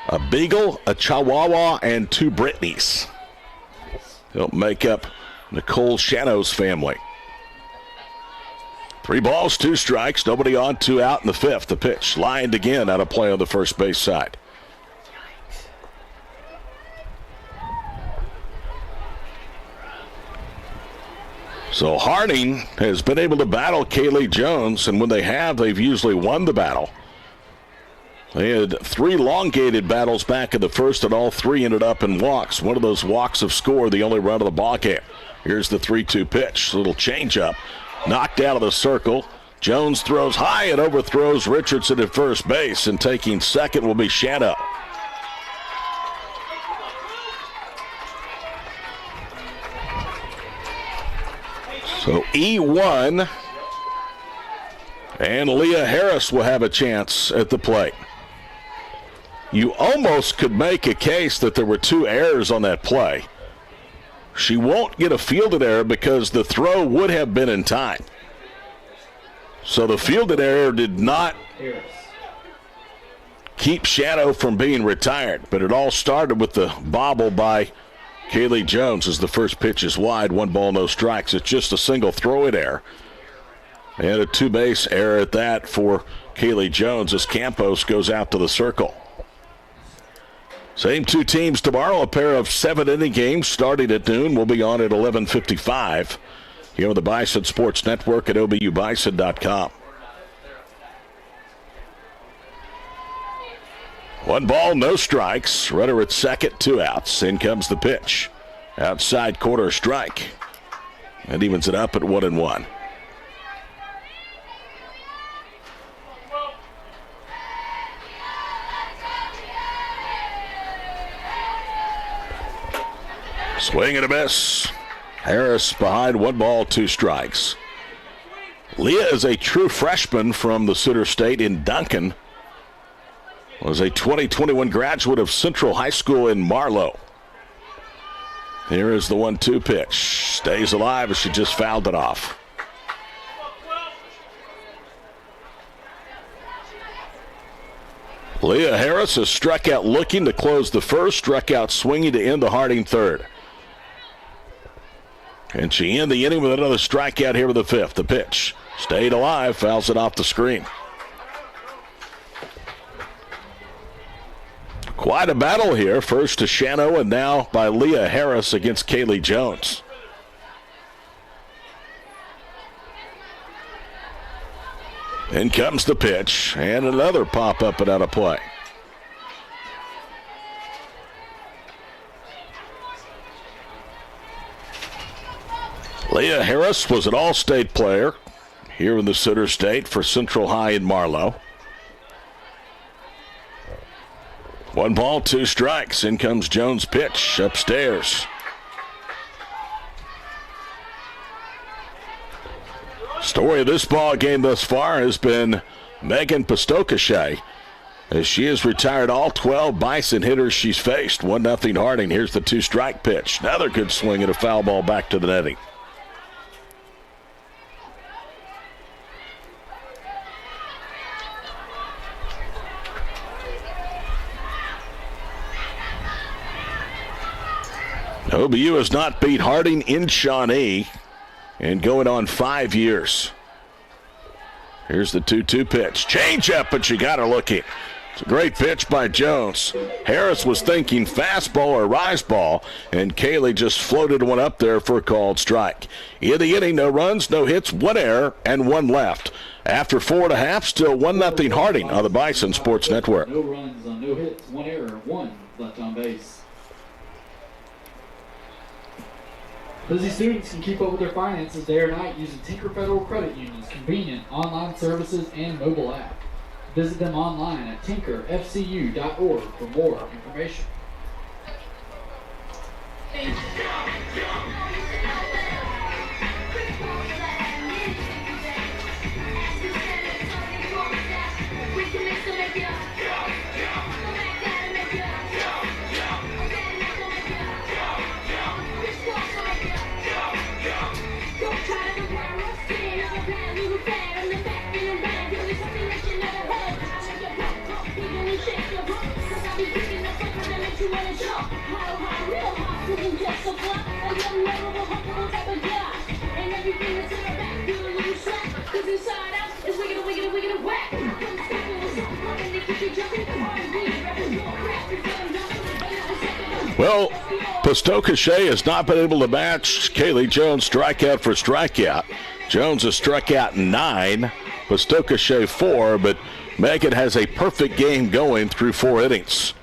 A Beagle, a Chihuahua, and 2 Britneys. They'll make up Nicole Shano's family. 3 balls, 2 strikes. Nobody on, 2 out in the 5th. The pitch lined again out of play on the first base side. So Harding has been able to battle Kaylee Jones, and when they have, they've usually won the battle. They had 3 elongated battles back in the first, and all 3 ended up in walks. One of those walks have scored the only run of the ball game. Here's the 3-2 pitch. Little changeup. Knocked out of the circle. Jones throws high and overthrows Richardson at first base, and taking second will be Shano. So E1 and Leah Harris will have a chance at the plate. You almost could make a case that there were 2 errors on that play. She won't get a fielded error because the throw would have been in time. So the fielded error did not keep Shano from being retired, but it all started with the bobble by Kaylee Jones as the first pitch is wide. 1 ball, no strikes. It's just a single throw-in error. And a 2-base error at that for Kaylee Jones as Campos goes out to the circle. Same 2 teams tomorrow, a pair of 7-inning games starting at noon. We'll be on at 11:55 here on the Bison Sports Network at OBUBison.com. 1 ball, no strikes. Runner at second, 2 outs. In comes the pitch. Outside corner strike. And evens it up at 1-1. Swing and a miss. Harris behind, 1 ball, 2 strikes. Leah is a true freshman from the Center State in Duncan. Was a 2021 graduate of Central High School in Marlow. Here is the 1-2 pitch. Stays alive as she just fouled it off. Leah Harris has struck out looking to close the first, struck out swinging to end the Harding third. And she ended the inning with another strikeout here with the fifth. The pitch stayed alive, fouls it off the screen. Quite a battle here. First to Shano and now by Leah Harris against Kaylee Jones. In comes the pitch and another pop up and out of play. Leah Harris was an all-state player here in the Center State for Central High in Marlow. 1 ball, 2 strikes. In comes Jones' pitch upstairs. Story of this ball game thus far has been Megan Pistokashay, as she has retired all 12 Bison hitters she's faced. 1-0 Harding. Here's the 2-strike pitch. Another good swing and a foul ball back to the netting. OBU has not beat Harding in Shawnee and going on 5 years. Here's the 2-2 pitch. Change up, but she got her looking. It's a great pitch by Jones. Harris was thinking fastball or rise ball, and Kaylee just floated one up there for a called strike. In the inning, no runs, no hits, 1 error, and 1 left. After 4.5, still 1-0 Harding on the Bison Sports Network. No runs on no hits, 1 error, 1 left on base. Busy students can keep up with their finances day or night using Tinker Federal Credit Union's convenient online services and mobile app. Visit them online at tinkerfcu.org for more information. Well, Pistokashay has not been able to match Kaylee Jones strikeout for strikeout. Jones has struck out 9, Pistokashay 4, but Megan has a perfect game going through 4 innings.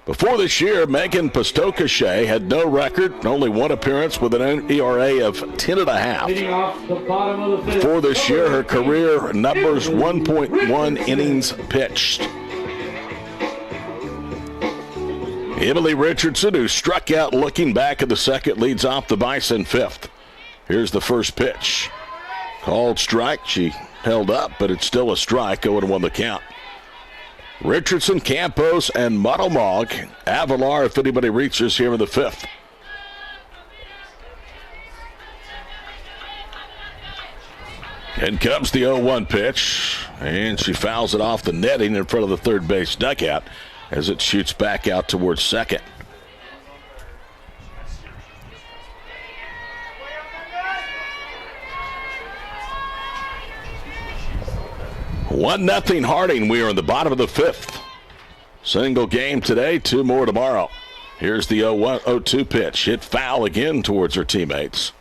Before this year, Megan Pistokashay had no record, only 1 appearance with an ERA of 10.5. Leading off the bottom of the fifth. Before this year, her career numbers 1.1 innings pitched. Emily Richardson, who struck out looking back at the second, leads off the Bison 5th. Here's the first pitch. Called strike. She held up, but it's still a strike. 0-1 the count. Richardson, Campos, and Muddlemog. Avalar, if anybody reaches here in the 5th. In comes the 0-1 pitch, and she fouls it off the netting in front of the third base dugout as it shoots back out towards second. One nothing Harding. We are in the bottom of the 5th. Single game today, 2 more tomorrow. Here's the 0-2 pitch. Hit foul again towards her teammates.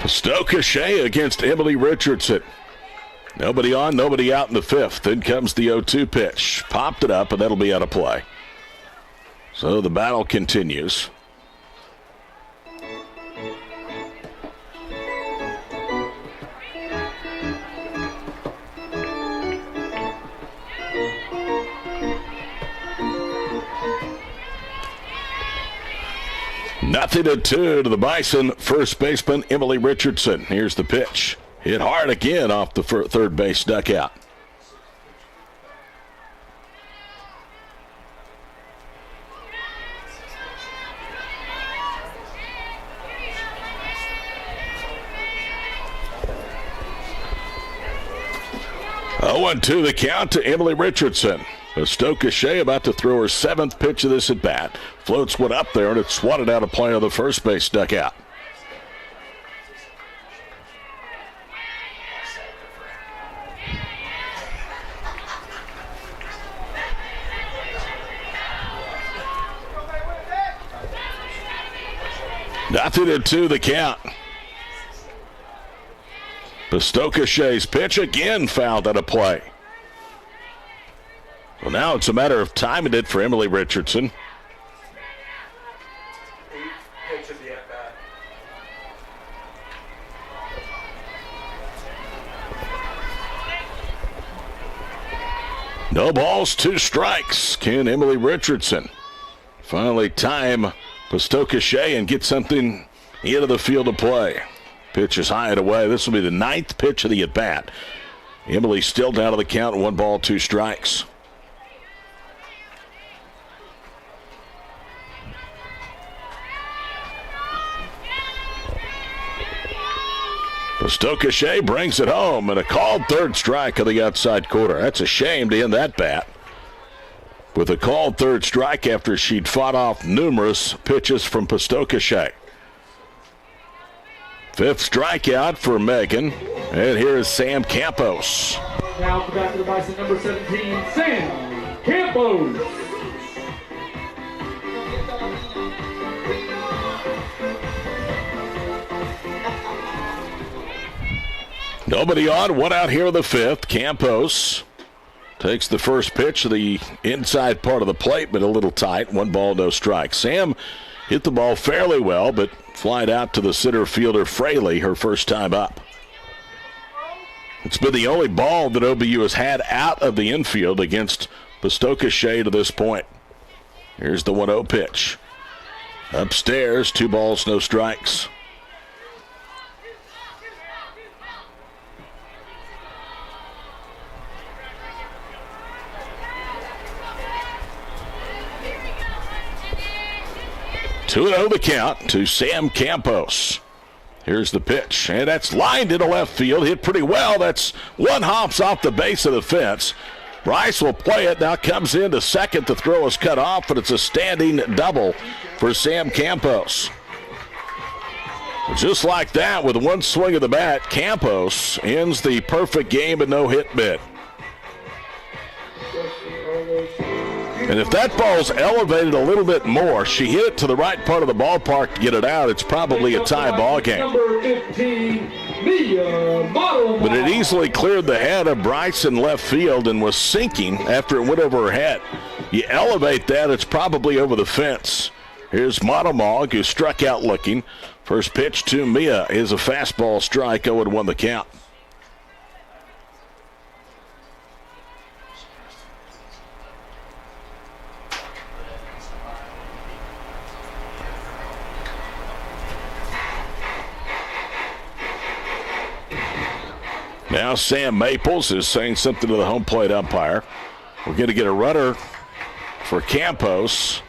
Pistokashay against Emily Richardson. Nobody on, nobody out in the 5th. Then comes the 0-2 pitch. Popped it up, and that'll be out of play. So the battle continues. Nothing to 2 to the Bison first baseman Emily Richardson. Here's the pitch. Hit hard again off the third base dugout. 0-2 the count to Emily Richardson. Stoka Shea about to throw her 7th pitch of this at bat. Floats one up there, and it's swatted out of play on the first base dugout. Nothing to 2 the count. Stoka Shea's pitch again fouled out of play. Well, now it's a matter of timing it for Emily Richardson. No balls, 2 strikes. Can Emily Richardson finally time Stoka Shea and get something into the field of play? Pitch is high and away. This will be the 9th pitch of the at-bat. Emily still down to the count, 1 ball, 2 strikes. Stoka Shea brings it home, and a called 3rd strike on the outside corner. That's a shame to end that bat. With a called 3rd strike after she'd fought off numerous pitches from Stoka Shea. 5th strikeout for Megan. And here is Sam Campos. Now back to the Bison, number 17, Sam Campos. Nobody on, 1 out here in the 5th. Campos takes the first pitch of the inside part of the plate, but a little tight. 1 ball, no strike. Sam hit the ball fairly well, but flied out to the center fielder Fraley her first time up. It's been the only ball that OBU has had out of the infield against Stoka Shea to this point. Here's the 1-0 pitch. Upstairs, 2 balls, no strikes. Two 2-0 the count to Sam Campos. Here's the pitch, and that's lined into left field. Hit pretty well. That's 1 hops off the base of the fence. Bryce will play it. Now comes into second. The throw is cut off, but it's a standing double for Sam Campos. Just like that, with 1 swing of the bat, Campos ends the perfect game and no-hit bid. And if that ball's elevated a little bit more, she hit it to the right part of the ballpark to get it out, it's probably a tie ball game. Number 15, Mia Model. But it easily cleared the head of Bryce in left field and was sinking after it went over her head. You elevate that, it's probably over the fence. Here's Monomog, who struck out looking. First pitch to Mia is a fastball strike, 0-1 the count. Now Sam Maples is saying something to the home plate umpire. We're going to get a runner for Campos.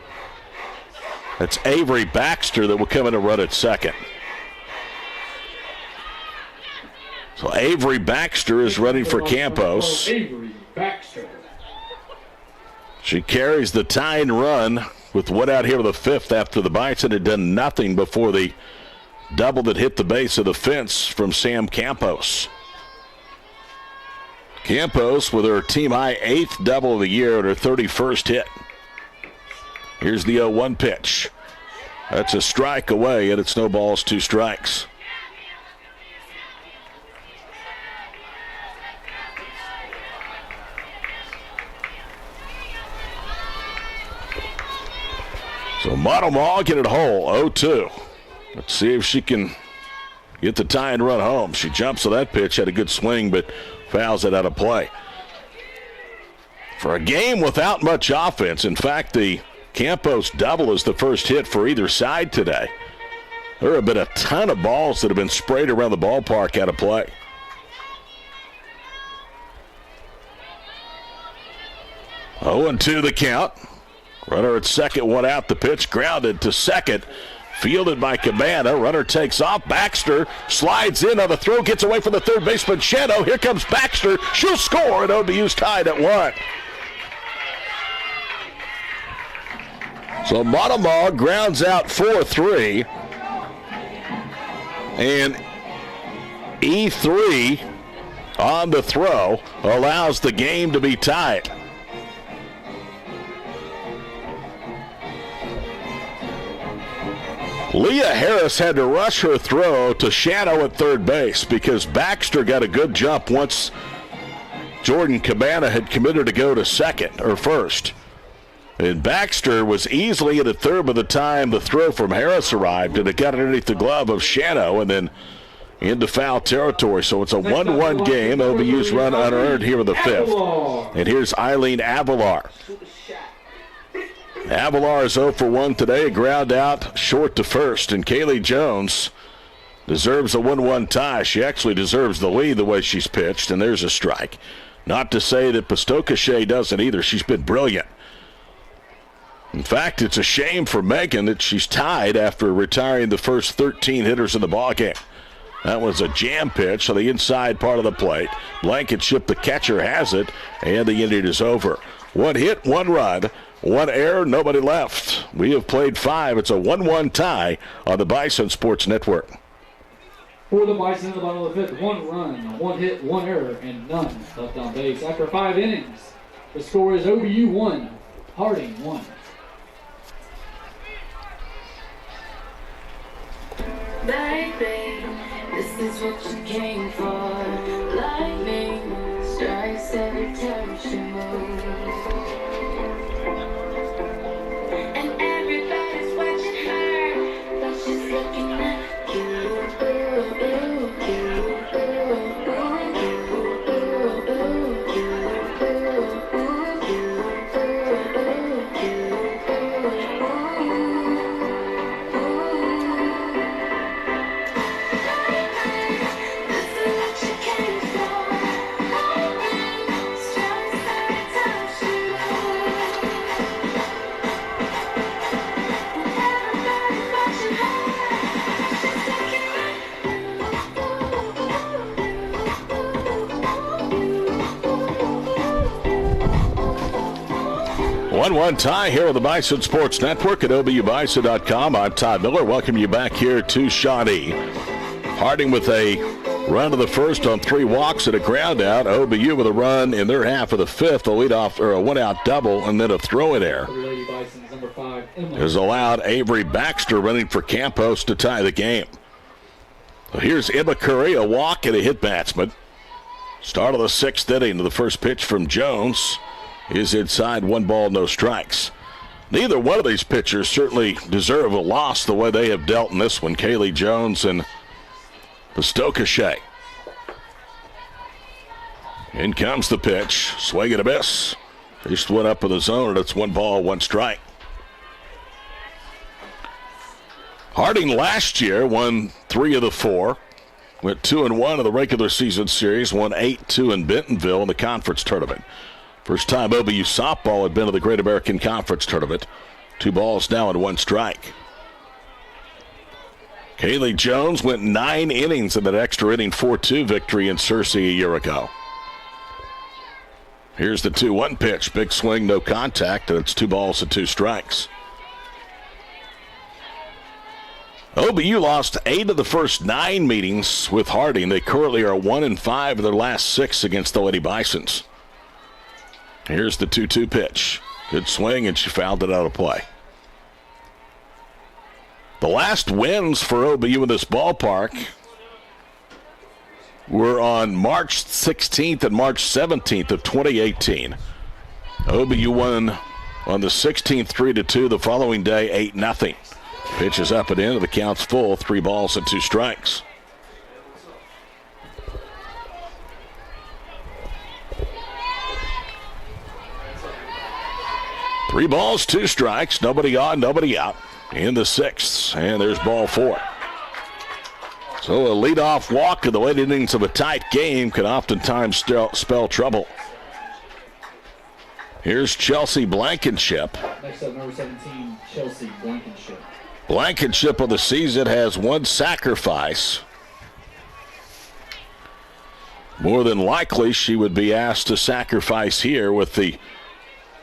That's Avery Baxter that will come in and run at second. So Avery Baxter is running for Campos. Avery Baxter. She carries the tying run with 1 out here to the 5th after the Bison had done nothing before the double that hit the base of the fence from Sam Campos. Campos with her team-high 8th double of the year and her 31st hit. Here's the 0-1 pitch. That's a strike away, and it's no balls, 2 strikes. So Monomog in it whole, 0-2. Let's see if she can get the tie and run home. She jumps to that pitch, had a good swing, but fouls it out of play. For a game without much offense, in fact, the Campos double is the first hit for either side today. There have been a ton of balls that have been sprayed around the ballpark out of play. Oh, 0-2 the count. Runner at second, 1 out. The pitch grounded to second. Fielded by Cabana. Runner takes off. Baxter slides in on the throw. Gets away from the third baseman, Shadow. Here comes Baxter. She'll score, and OBU's tied at 1. So Monomoy grounds out 4-3. And E3 on the throw allows the game to be tied. Leah Harris had to rush her throw to Shadow at third base because Baxter got a good jump once Jordan Cabana had committed to go to second or first. And Baxter was easily at third by the time the throw from Harris arrived, and it got underneath the glove of Shadow and then into foul territory. So it's a 1-1 game. OBU's run unearned here in the 5th. And here's Eileen Avalar. Avalar is 0 for 1 today, ground out short to first, and Kaylee Jones deserves a 1-1 tie. She actually deserves the lead the way she's pitched, and there's a strike. Not to say that Pastokashe doesn't either. She's been brilliant. In fact, it's a shame for Megan that she's tied after retiring the first 13 hitters in the ballgame. That was a jam pitch on the inside part of the plate. Blankenship, the catcher, has it, and the inning is over. 1 hit, 1 run. 1 error, nobody left. We have played 5. It's a 1-1 tie on the Bison Sports Network. For the Bison in the bottom of the 5th, 1 run, 1 hit, 1 error, and none left on base. After 5 innings, the score is OBU 1, Harding 1. Baby, this is what you came for. Lightning strikes every time she moves. And everybody's watching her, but she's looking at you. One tie here on the Bison Sports Network at OBUBison.com. I'm Todd Miller. Welcome you back here to Shawnee. Harding with a run to the first on 3 walks and a ground out. OBU with a run in their half of the 5th, a leadoff or a 1-out double, and then a throw in air. Lady Bison's number 5, Emily. Has allowed Avery Baxter running for Campos to tie the game. So here's Emma Curry, a walk and a hit batsman. Start of the 6th inning to the first pitch from Jones is inside, 1 ball, no strikes. Neither one of these pitchers certainly deserve a loss the way they have dealt in this one. Kaylee Jones and Pastokashe. In comes the pitch. Swing and a miss. First one up in the zone, and it's 1 ball, 1 strike. Harding last year won 3 of the 4. Went 2-1 in the regular season series. Won 8-2 in Bentonville in the conference tournament. First time OBU softball had been to the Great American Conference Tournament. 2 balls now and 1 strike. Kaylee Jones went 9 innings in that extra inning 4-2 victory in Searcy a year ago. Here's the 2-1 pitch. Big swing, no contact, and it's 2 balls and 2 strikes. OBU lost 8 of the first 9 meetings with Harding. They currently are 1-5 in their last 6 against the Lady Bisons. Here's the 2-2 pitch. Good swing, and she fouled it out of play. The last wins for OBU in this ballpark were on March 16th and March 17th of 2018. OBU won on the 16th 3-2. The following day, 8-0. Pitch is up and in, and the count's full. 3 balls and 2 strikes. Three balls, 2 strikes, nobody on, nobody out in the 6th, and there's ball 4. So a leadoff walk in the late innings of a tight game can oftentimes spell trouble. Here's Chelsea Blankenship. Next up, number 17, Chelsea Blankenship. Blankenship of the season has one sacrifice. More than likely, she would be asked to sacrifice here with the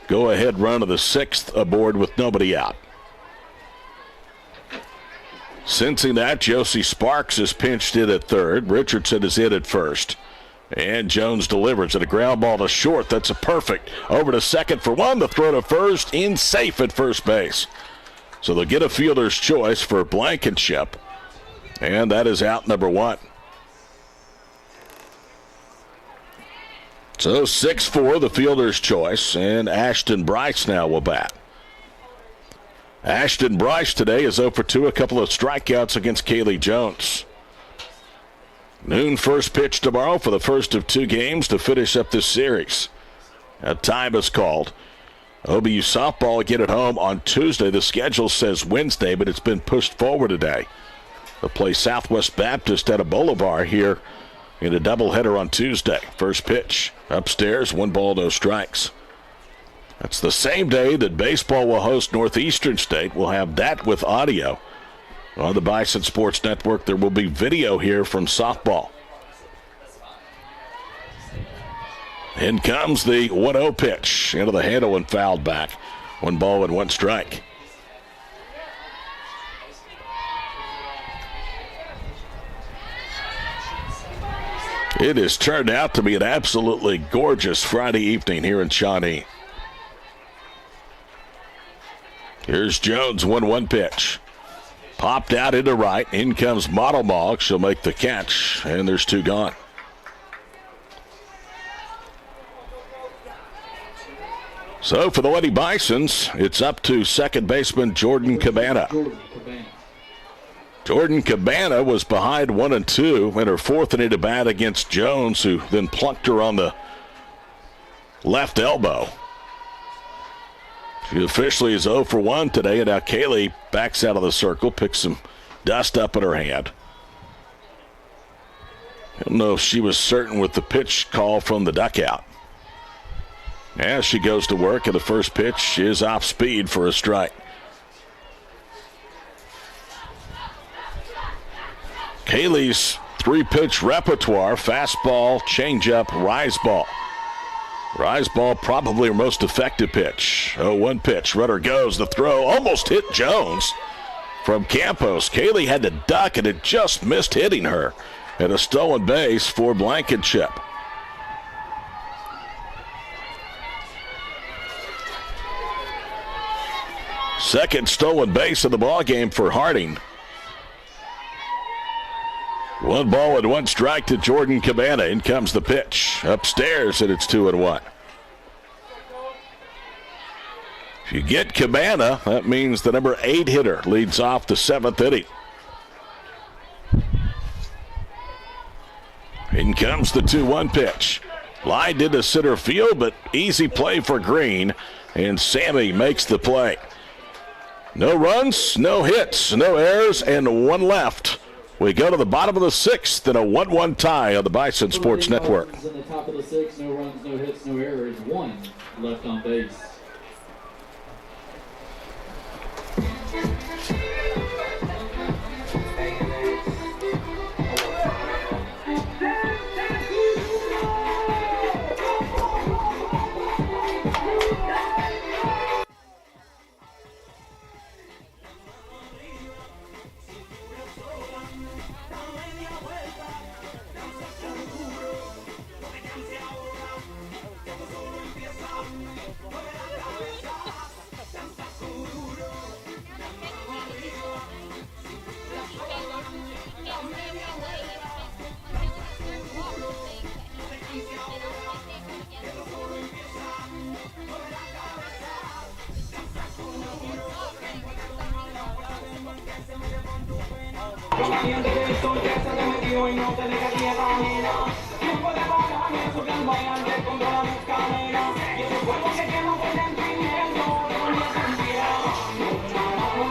go-ahead run of the 6th aboard with nobody out. Sensing that, Josie Sparks is pinched in at third. Richardson is in at first. And Jones delivers it. A ground ball to short. That's a perfect. Over to second for one. The throw to first. In safe at first base. So they'll get a fielder's choice for Blankenship. And that is out number one. So 6-4, the fielder's choice. And Ashton Bryce now will bat. Ashton Bryce today is 0 for 2, a couple of strikeouts against Kaylee Jones. Noon first pitch tomorrow for the first of 2 games to finish up this series. A time is called. OBU softball get at home on Tuesday. The schedule says Wednesday, but it's been pushed forward today. They'll play Southwest Baptist at a Bolivar here in a doubleheader on Tuesday. First pitch upstairs, 1 ball, no strikes. That's the same day that baseball will host Northeastern State. We'll have that with audio. On the Bison Sports Network, there will be video here from softball. In comes the 1-0 pitch into the handle and fouled back. 1 ball and 1 strike. It has turned out to be an absolutely gorgeous Friday evening here in Shawnee. Here's Jones, 1-1 pitch. Popped out into right. In comes Modelmog. She'll make the catch, and there's 2 gone. So for the Lady Bisons, it's up to second baseman Jordan Cabana. Jordan Cabana was behind 1-2 in her 4th inning to bat against Jones, who then plunked her on the left elbow. She officially is 0 for 1 today, and now Kaylee backs out of the circle, picks some dust up in her hand. I don't know if she was certain with the pitch call from the dugout. As she goes to work, and the first pitch is off speed for a strike. Kaylee's 3-pitch repertoire: fastball, changeup, rise ball. Rise ball, probably her most effective pitch. 0-1 pitch. Runner goes. The throw almost hit Jones from Campos. Kaylee had to duck, and it just missed hitting her. And a stolen base for Blankenship. Second stolen base of the ballgame for Harding. 1 ball and 1 strike to Jordan Cabana. In comes the pitch. Upstairs, and it's 2-1. If you get Cabana, that means the number 8 hitter leads off the 7th inning. In comes the 2-1 pitch. Line into center field, but easy play for Green, and Sammy makes the play. No runs, no hits, no errors, and 1 left. We go to the bottom of the 6th in a 1-1 tie on the Bison Sports Network. In the top of the 6th, no runs, no hits, no errors, 1 left on base.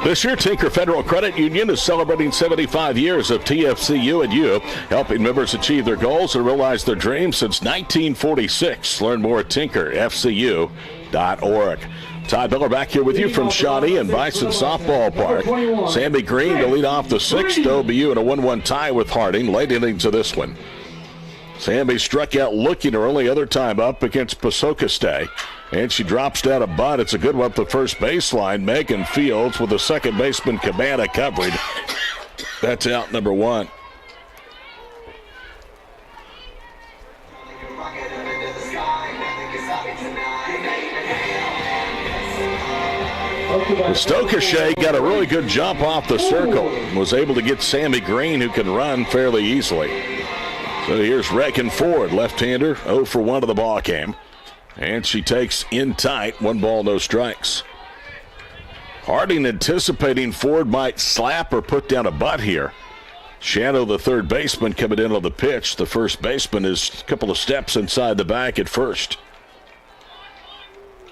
This year, Tinker Federal Credit Union is celebrating 75 years of TFCU and you, helping members achieve their goals and realize their dreams since 1946. Learn more at tinkerfcu.org. Todd Miller back here with you from Shawnee and Bison Softball Park. Sammy Green to lead off the sixth. OBU in a 1-1 tie with Harding. Late innings of this one. Sammy struck out looking her only other time up against Pasokastay. And she drops down a bunt. It's a good one up the first baseline. Megan Fields with the second baseman Cabana covered. That's out number one. Stokeshay got a really good jump off the circle. Was able to get Sammy Green, who can run fairly easily. So here's Regan Ford, left-hander, 0 for 1 of the ball game. And she takes in tight, 1 ball, no strikes. Harding anticipating Ford might slap or put down a butt here. Shadow, the third baseman, coming in on the pitch. The first baseman is a couple of steps inside the bag at first.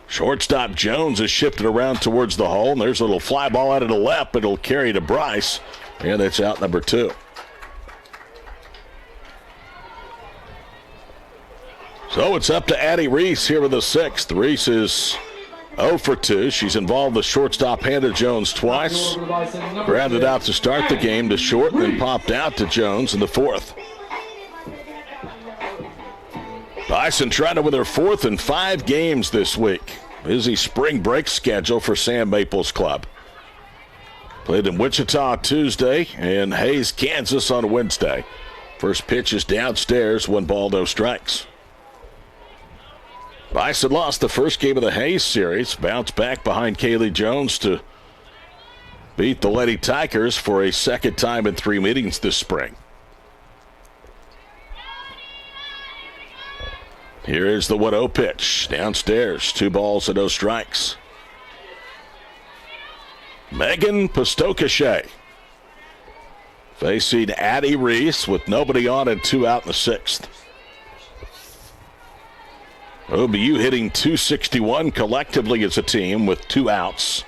Shortstop Jones is shifted around towards the hole, and there's a little fly ball out of the left, but it'll carry to Bryce, and it's out number 2. So it's up to Addie Reese here with the sixth. Reese is 0 for 2. She's involved with shortstop Hannah Jones twice. Grounded out to start the game to short, and then popped out to Jones in the fourth. Bison trying to win their 4th in 5 games this week. Busy spring break schedule for Sam Maples Club. Played in Wichita Tuesday and Hayes, Kansas on Wednesday. First pitch is downstairs, 1 ball, no strikes. Bison lost the first game of the Hayes series. Bounced back behind Kaylee Jones to beat the Lady Tigers for a second time in 3 meetings this spring. Here is the 1-0 pitch. Downstairs, 2 balls and no strikes. Megan Pastokashay facing Addie Reese with nobody on and 2 out in the 6th. OBU hitting .261 collectively as a team with 2 outs.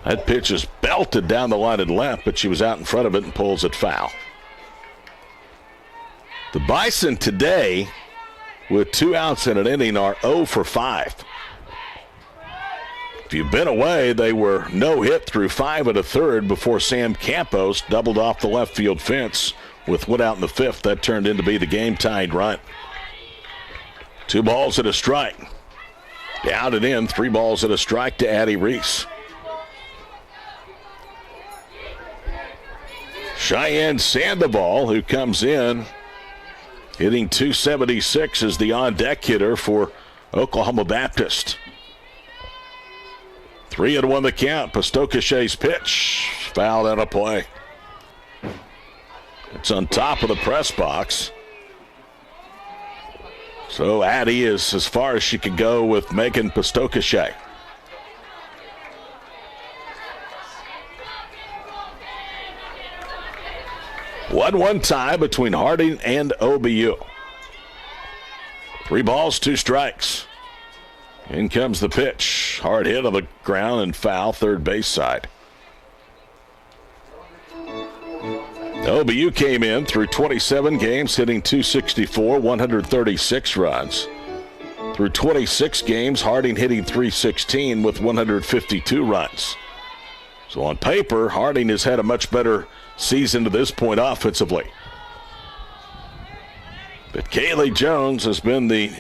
That pitch is belted down the line and left, but she was out in front of it and pulls it foul. The Bison today, with 2 outs in an inning, are 0 for 5. If you've been away, they were no hit through 5 1/3 before Sam Campos doubled off the left field fence with 1 out in the 5th. That turned into be the game-tied run. 2 balls and a strike. Down and in, 3 balls and a strike to Addie Reese. Cheyenne Sandoval, who comes in hitting .276, is the on-deck hitter for Oklahoma Baptist. 3-1 the count. Pastokashay's pitch. Fouled out of play. It's on top of the press box. So Addie is as far as she could go with Megan Pastokashay. One tie between Harding and OBU. 3 balls, 2 strikes. In comes the pitch. Hard hit on the ground and foul, third base side. OBU came in through 27 games, hitting .264, 136 runs. Through 26 games, Harding hitting .316 with 152 runs. So on paper, Harding has had a much better season to this point offensively. But Kaylee Jones has been the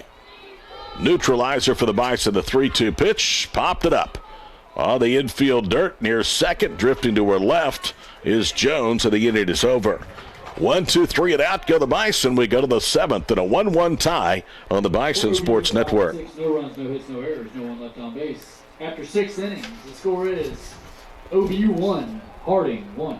neutralizer for the Bison. The 3-2 pitch, popped it up. On the infield dirt near second, drifting to her left is Jones, and the inning is over. 1, 2, 3 and out go the Bison. We go to the 7th in a 1-1 tie on the Bison Sports Network. 6, no runs, no hits, no errors, no one left on base. After 6 innings, the score is OBU 1, Harding 1.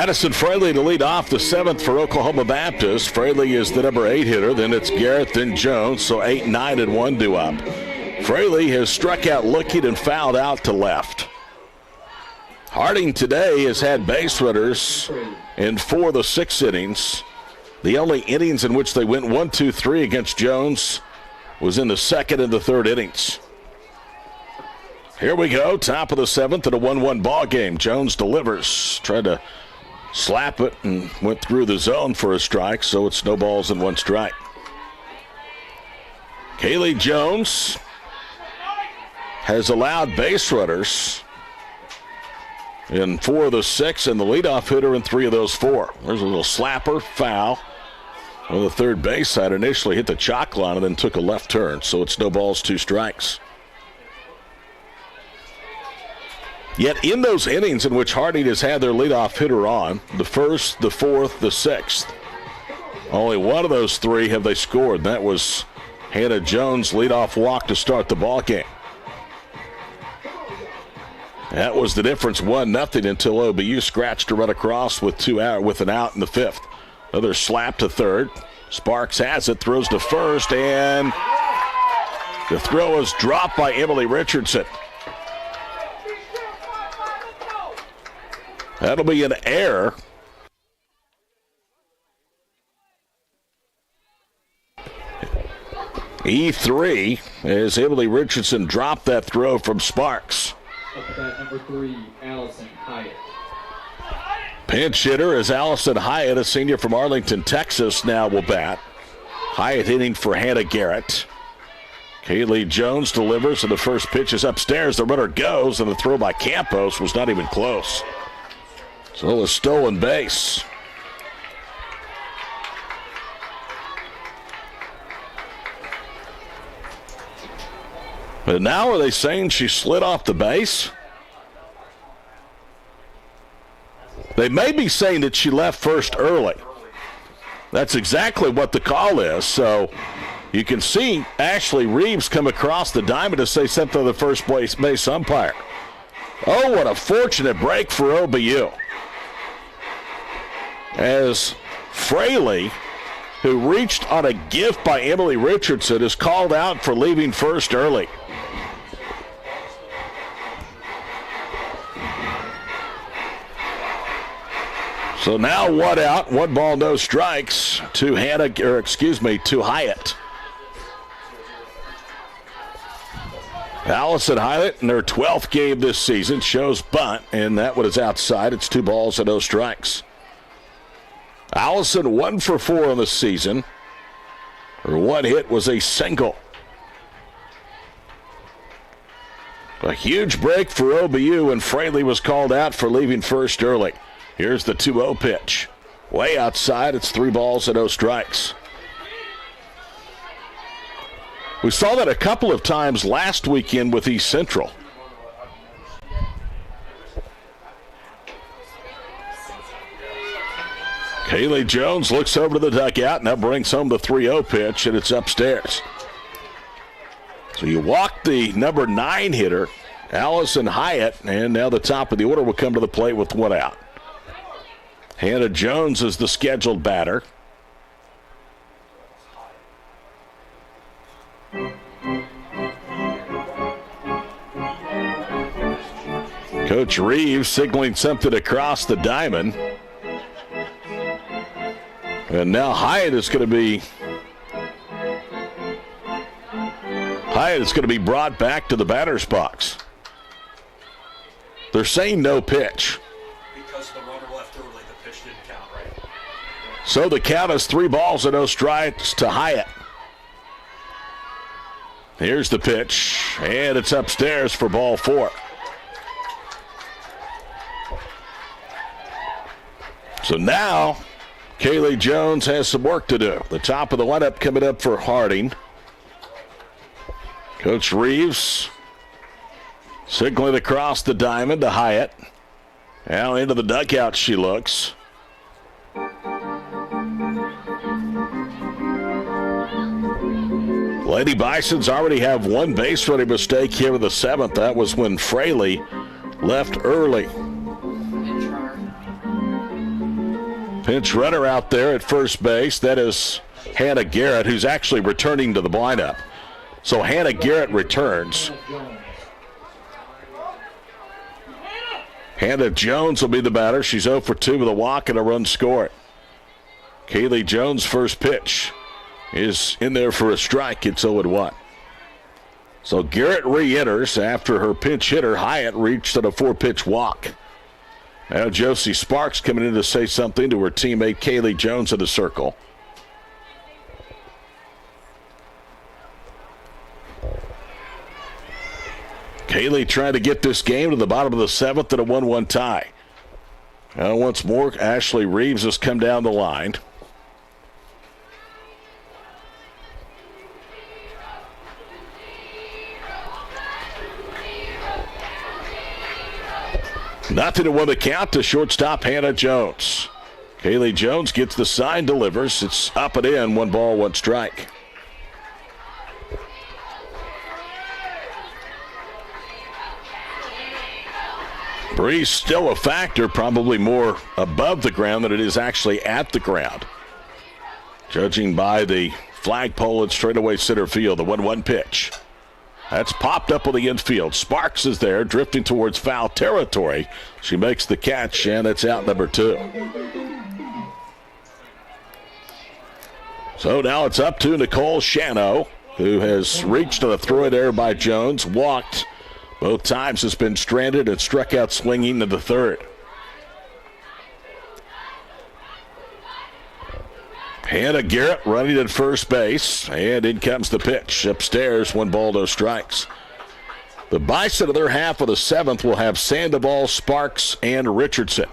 Addison Fraley to lead off the 7th for Oklahoma Baptist. Fraley is the number 8 hitter. Then it's Garrett, then Jones. So 8, 9, and 1 due up. Fraley has struck out looking and fouled out to left. Harding today has had base runners in 4 of the 6 innings. The only innings in which they went 1, 2, 3 against Jones was in the 2nd and the 3rd innings. Here we go, top of the 7th at a 1-1 ball game. Jones delivers, tried to slap it and went through the zone for a strike, so it's no balls and 1 strike. Kaylee Jones has allowed base runners in 4 of the 6, and the leadoff hitter in 3 of those 4. There's a little slapper, foul. On the third base side, initially hit the chalk line and then took a left turn, so it's no balls, 2 strikes. Yet in those innings in which Harding has had their leadoff hitter on, the 1st, the 4th, the 6th, only one of those 3 have they scored, and that was Hannah Jones' leadoff walk to start the ball game. That was the difference, 1-0 until OBU scratched to run across with an out in the 5th. Another slap to third. Sparks has it, throws to first, and the throw is dropped by Emily Richardson. That'll be an error. E3 as Emily Richardson dropped that throw from Sparks. Up at bat number 3, Allison Hyatt. Pinch hitter is Allison Hyatt, a senior from Arlington, Texas, now will bat. Hyatt hitting for Hannah Garrett. Kaylee Jones delivers, and the first pitch is upstairs. The runner goes, and the throw by Campos was not even close. So a stolen base. But now are they saying she slid off the base? They may be saying that she left first early. That's exactly what the call is. So you can see Ashley Reeves come across the diamond to say something to the first base umpire. Oh, what a fortunate break for OBU. As Fraley, who reached on a gift by Emily Richardson, is called out for leaving first early. So now 1 out, 1 ball, no strikes to Hyatt. Allison Hyatt in her 12th game this season shows bunt, and that one is outside. It's 2 balls and no strikes. Allison 1 for 4 on the season. Her 1 hit was a single. A huge break for OBU, and Fraley was called out for leaving first early. Here's the 2-0 pitch. Way outside, it's 3 balls and no strikes. We saw that a couple of times last weekend with East Central. Kaylee Jones looks over to the dugout, now brings home the 3-0 pitch, and it's upstairs. So you walk the number 9 hitter, Allison Hyatt, and now the top of the order will come to the plate with 1 out. Hannah Jones is the scheduled batter. Coach Reeves signaling something across the diamond. And now Hyatt is going to be brought back to the batter's box. They're saying no pitch. Because the runner left early, the pitch didn't count, right? So the count is 3 balls and no strikes to Hyatt. Here's the pitch, and it's upstairs for ball 4. So now Kaylee Jones has some work to do. The top of the lineup coming up for Harding. Coach Reeves signaling across the diamond to Hyatt. Now into the dugout she looks. Lady Bisons already have 1 base running mistake here in the 7th. That was when Fraley left early. Pinch runner out there at first base. That is Hannah Garrett, who's actually returning to the lineup. So Hannah Garrett returns. Hannah Jones will be the batter. She's 0 for 2 with a walk and a run scored. Kaylee Jones' first pitch is in there for a strike. It's 0-1. So Garrett re-enters after her pinch hitter, Hyatt, reached on a 4-pitch walk. Now Josie Sparks coming in to say something to her teammate Kaylee Jones in the circle. Kaylee trying to get this game to the bottom of the 7th at a 1-1 tie. Now once more, Ashley Reeves has come down the line. Nothing to win the count to shortstop Hannah Jones. Kaylee Jones gets the sign, delivers. It's up and in, 1 ball, 1 strike. Breeze still a factor, probably more above the ground than it is actually at the ground. Judging by the flagpole at straightaway center field, the 1-1 pitch. That's popped up on the infield. Sparks is there, drifting towards foul territory. She makes the catch, and it's out number 2. So now it's up to Nicole Shano, who has reached on a throw there by Jones, walked both times, has been stranded and struck out swinging in the 3rd. Hannah Garrett running at first base, and in comes the pitch. Upstairs, 1 ball, no strikes. The Bison of their half of the 7th will have Sandoval, Sparks, and Richardson.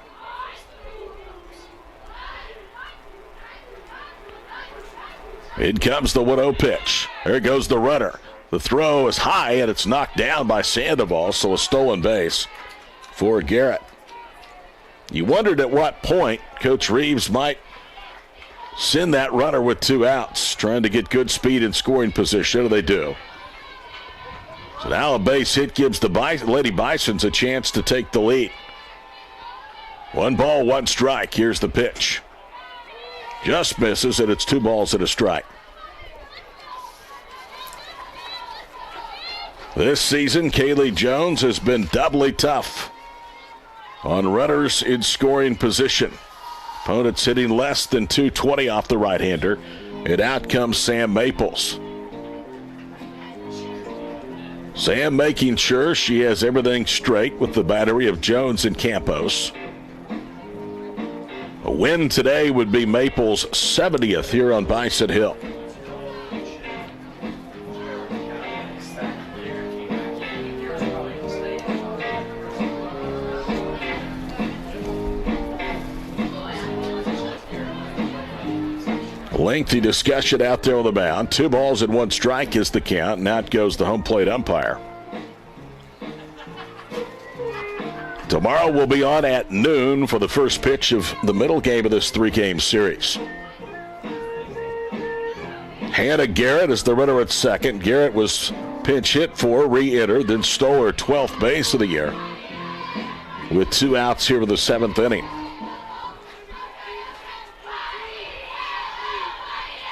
In comes the 1-0 pitch. There goes the runner. The throw is high, and it's knocked down by Sandoval, so a stolen base for Garrett. You wondered at what point Coach Reeves might send that runner with 2 outs, trying to get good speed and scoring position, and they do. So now a base hit gives the Lady Bisons a chance to take the lead. 1 ball, 1 strike. Here's the pitch. Just misses, and it's 2 balls and a strike. This season, Kaylee Jones has been doubly tough on runners in scoring position. Opponents hitting less than 220 off the right-hander, and out comes Sam Maples. Sam making sure she has everything straight with the battery of Jones and Campos. A win today would be Maples' 70th here on Bison Hill. Lengthy discussion out there on the mound. 2 balls and 1 strike is the count, and out goes the home plate umpire. Tomorrow we'll be on at noon for the first pitch of the middle game of this 3-game series. Hannah Garrett is the runner at second. Garrett was pinch hit for, re-entered, then stole her 12th base of the year with 2 outs here in the 7th inning.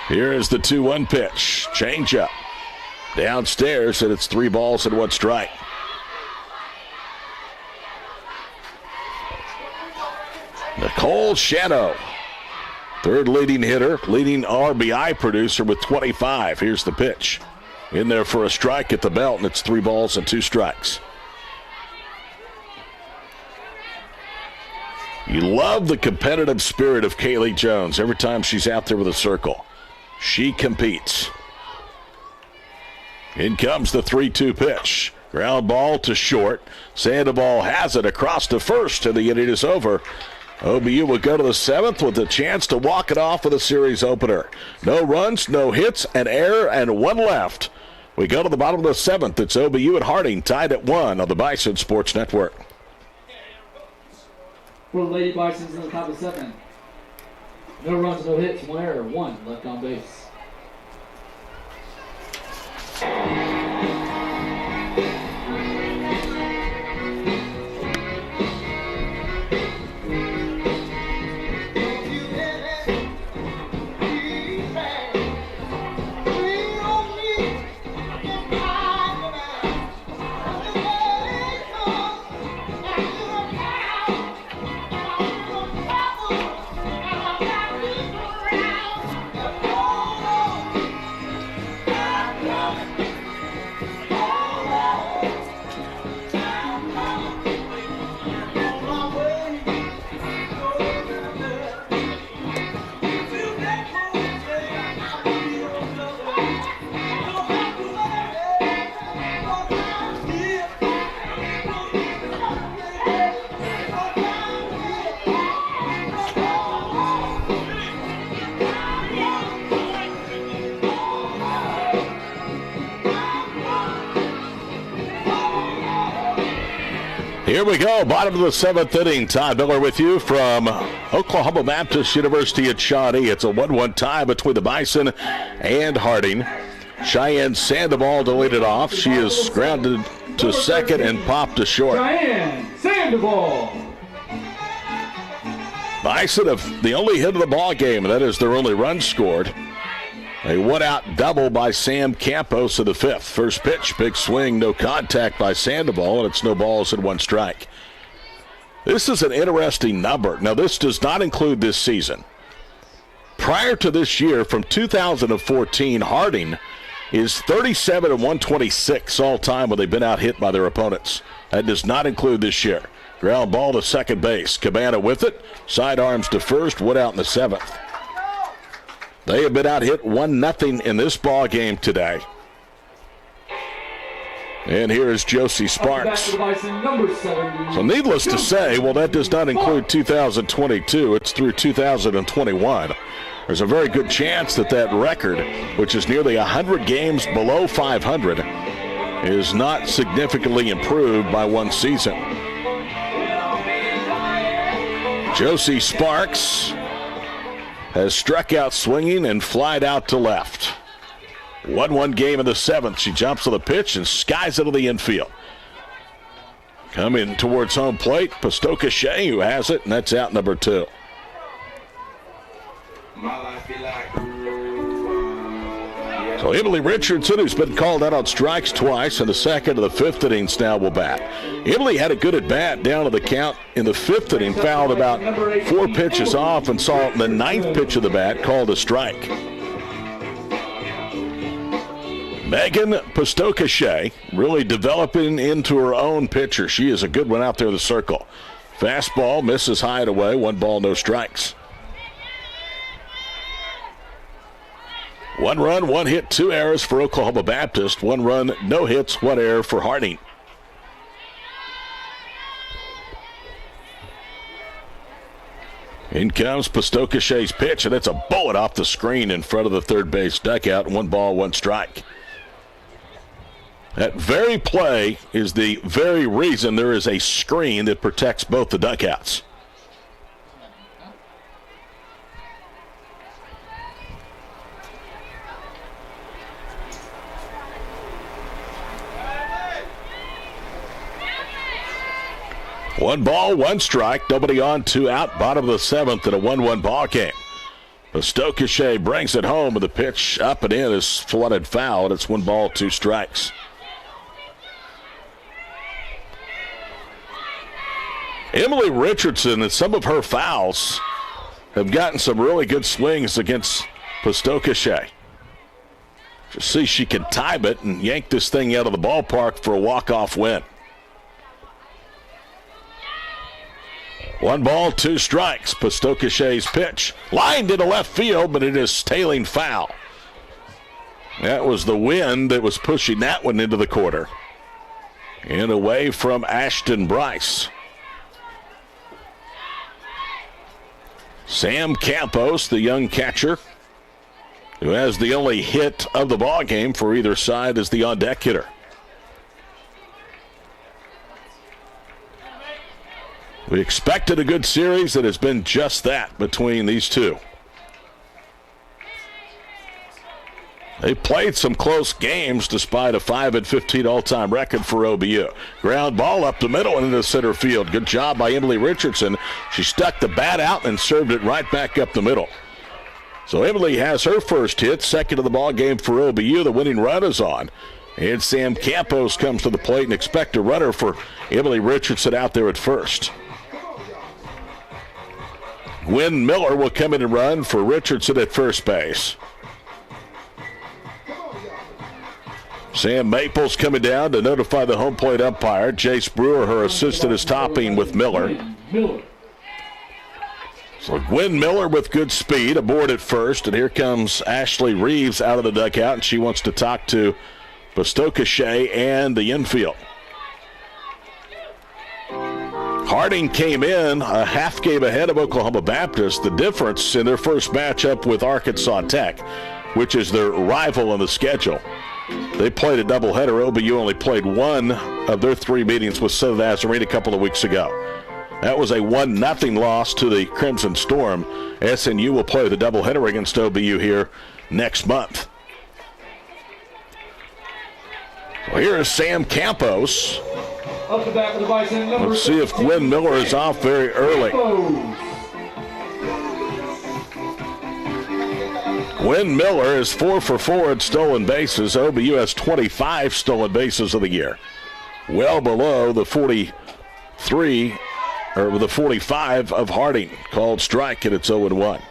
Here is the 2-1 pitch. Change up. Downstairs, and it's 3 balls and 1 strike. Nicole Shano, 3rd leading hitter, leading RBI producer with 25. Here's the pitch. In there for a strike at the belt, and it's 3 balls and 2 strikes. You love the competitive spirit of Kaylee Jones every time she's out there with a circle. She competes. In comes the 3-2 pitch. Ground ball to short. Sandoval has it across to first, and the inning is over. OBU will go to the 7th with a chance to walk it off with a series opener. No runs, no hits, an error, and 1 left. We go to the bottom of the 7th. It's OBU at Harding, tied at 1 on the Bison Sports Network. For the Lady Bisons in the top of the 7th. No runs, no hits, 1 error, 1 left on base. Here we go, bottom of the 7th inning. Todd Miller with you from Oklahoma Baptist University at Shawnee. It's a 1-1 tie between the Bison and Harding. Cheyenne Sandoval to lead it off. She is grounded to second and popped to short. Cheyenne Sandoval. Bison have the only hit of the ball game, and that is their only run scored. A one-out double by Sam Campos in the 5th. First pitch, big swing, no contact by Sandoval, and it's no balls and 1 strike. This is an interesting number. Now, this does not include this season. Prior to this year, from 2014, Harding is 37 and 126 all time when they've been out hit by their opponents. That does not include this year. Ground ball to second base. Cabana with it. Sidearms to first. Wood out in the 7th. They have been out hit 1-0 in this ball game today. And here is Josie Sparks. So needless to say, well, that does not include 2022. It's through 2021. There's a very good chance that that record, which is nearly 100 games below 500, is not significantly improved by one season. Josie Sparks has struck out swinging and flied out to left. 1-1 game in the 7th. She jumps on the pitch and skies it to the infield. Coming towards home plate, Pastoka Shea, who has it, and that's out number 2. So Emily Richardson, who's been called out on strikes twice in the 2nd of the 5th innings, now will bat. Emily had a good at bat down to the count in the 5th inning, fouled about 4 pitches off and saw the 9th pitch of the bat called a strike. Megan Pastoka Shea really developing into her own pitcher. She is a good one out there in the circle. Fastball misses high and away, 1 ball, no strikes. 1 run, 1 hit, 2 errors for Oklahoma Baptist. 1 run, no hits, 1 error for Harding. In comes Pastoka Shea's pitch, and it's a bullet off the screen in front of the third base dugout. 1 ball, 1 strike. That very play is the very reason there is a screen that protects both the dugouts. One ball, 1 strike, nobody on, 2 out, bottom of the 7th in a 1-1 ball game. Pastoka Shea brings it home with the pitch up and in is flooded foul, and it's 1 ball, 2 strikes. Emily Richardson and some of her fouls have gotten some really good swings against Pastoka Shea. Just see she can time it and yank this thing out of the ballpark for a walk-off win. 1 ball, 2 strikes. Pastoka Shea's pitch. Lined into left field, but it is tailing foul. That was the wind that was pushing that one into the corner. And away from Ashton Bryce. Sam Campos, the young catcher, who has the only hit of the ball game for either side, is the on-deck hitter. We expected a good series. It has been just that between these two. They played some close games despite a 5-15 all-time record for OBU. Ground ball up the middle and into center field. Good job by Emily Richardson. She stuck the bat out and served it right back up the middle. So Emily has her first hit, second of the ball game for OBU. The winning run is on. And Sam Campos comes to the plate and expect a runner for Emily Richardson out there at first. Gwen Miller will come in and run for Richardson at first base. Sam Maples coming down to notify the home plate umpire. Jace Brewer, her assistant, is topping with Miller. So Gwen Miller with good speed aboard at first, and here comes Ashley Reeves out of the dugout, and she wants to talk to Pastoka Shea and the infield. Harding came in a half game ahead of Oklahoma Baptist. The difference in their first matchup with Arkansas Tech, which is their rival on the schedule. They played a doubleheader. OBU only played one of their 3 meetings with Southern Nazarene a couple of weeks ago. That was a 1-0 loss to the Crimson Storm. SNU will play the doubleheader against OBU here next month. Well, here is Sam Campos. Up the back of the Bison, number Let's see if Glenn Miller is off very early. Glenn Miller is 4 for 4 at stolen bases. OBU has 25 stolen bases of the year. Well below the 43 or the 45 of Harding. Called strike, and it's 0-1.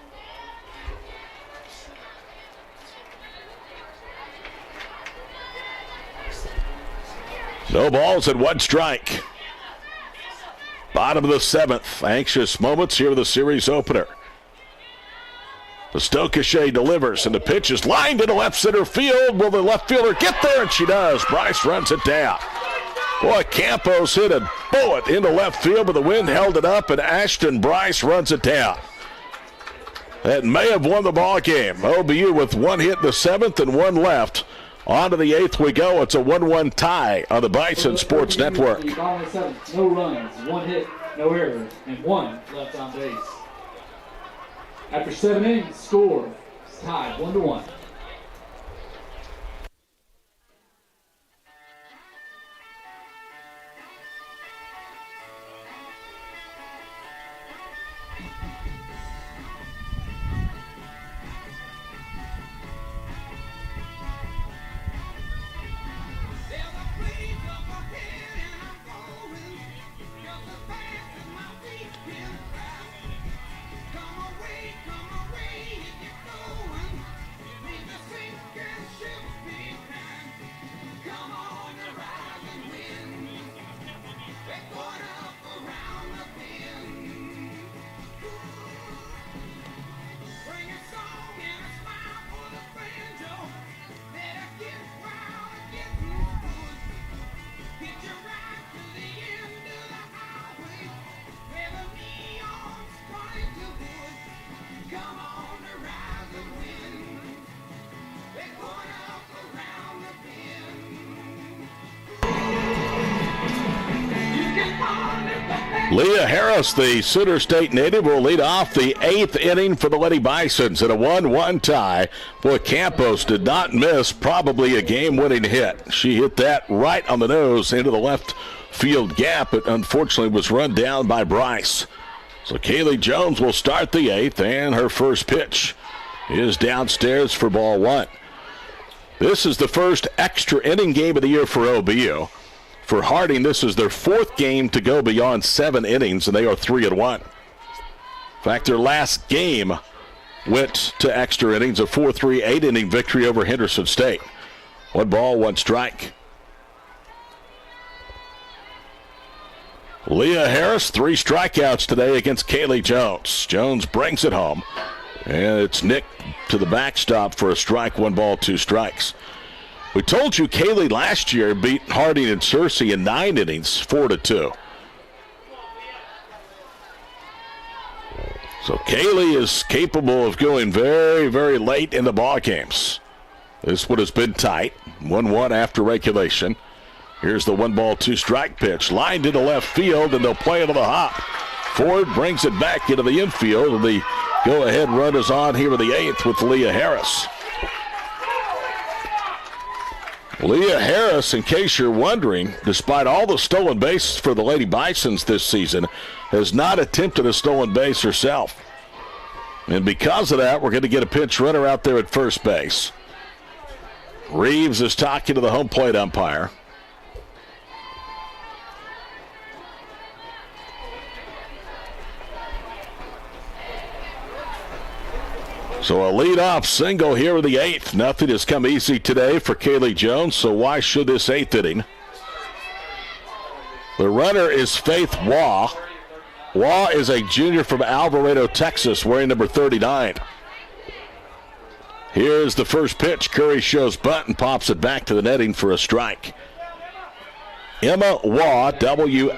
No balls and 1 strike. Bottom of the 7th. Anxious moments here with the series opener. The Stokeshay delivers, and the pitch is lined into left center field. Will the left fielder get there? And she does. Bryce runs it down. Boy, Campos hit a bullet into left field, but the wind held it up, and Ashton Bryce runs it down. That may have won the ball game. OBU with 1 hit in the 7th and 1 left. On to the 8th we go. It's a 1-1 tie on the Bison Sports Network. Bottom of the 7th, no runs, 1 hit, no errors, and 1 left on base. After 7 innings, score is tied 1-1. Leah Harris, the Center State native, will lead off the 8th inning for the Lady Bisons in a 1-1 tie. Boy, Campos did not miss probably a game-winning hit. She hit that right on the nose into the left field gap. It unfortunately was run down by Bryce. So Kaylee Jones will start the 8th, and her first pitch is downstairs for ball 1. This is the first extra inning game of the year for OBU. For Harding, this is their 4th game to go beyond 7 innings, and they are 3-1. In fact, their last game went to extra innings, a 4-3 8-inning victory over Henderson State. 1 ball, 1 strike. Leah Harris, 3 strikeouts today against Kaylee Jones. Jones brings it home, and it's nicked to the backstop for a strike, 1 ball, 2 strikes. We told you Kaylee last year beat Harding and Searcy in 9 innings, 4-2. So Kaylee is capable of going very, very late in the ball games. This one has been tight, 1-1 after regulation. Here's the 1 ball, 2 strike pitch, lined into left field, and they'll play it to the hop. Ford brings it back into the infield, and the go-ahead run is on here in the 8th with Leah Harris. Leah Harris, in case you're wondering, despite all the stolen bases for the Lady Bisons this season, has not attempted a stolen base herself. And because of that, we're going to get a pinch runner out there at first base. Reeves is talking to the home plate umpire. So a leadoff single here in the 8th. Nothing has come easy today for Kaylee Jones, so why should this 8th inning? The runner is Faith Waugh. Waugh is a junior from Alvarado, Texas, wearing number 39. Here's the first pitch. Curry shows bunt and pops it back to the netting for a strike. Emma Waugh, W-A-U-G-H,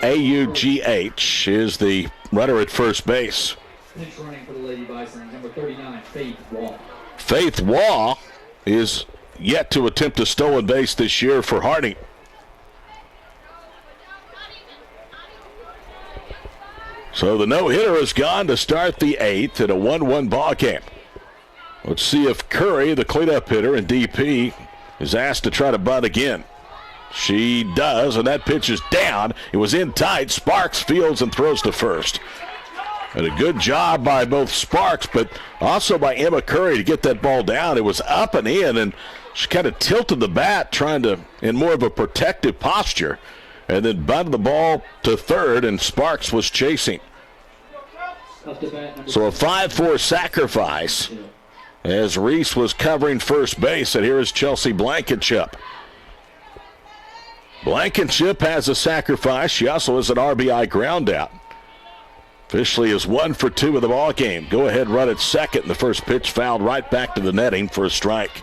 is the runner at first base. Pinch running for the Lady Bison, number 39, Faith Waugh. Faith Waugh is yet to attempt a stolen base this year for Harding. So the no-hitter is gone to start the 8th in a 1-1 ball game. Let's see if Curry, the cleanup hitter in DP, is asked to try to bunt again. She does, and that pitch is down. It was in tight. Sparks fields and throws to first. And a good job by both Sparks, but also by Emma Curry to get that ball down. It was up and in, and she kind of tilted the bat, trying to, in more of a protective posture, and then bunted the ball to third, and Sparks was chasing. So a 5-4 sacrifice as Reese was covering first base, and here is Chelsea Blankenship. Blankenship has a sacrifice. She also has an RBI ground out. Officially is 1 for 2 in the ball game. Go ahead, run at second. The first pitch fouled right back to the netting for a strike.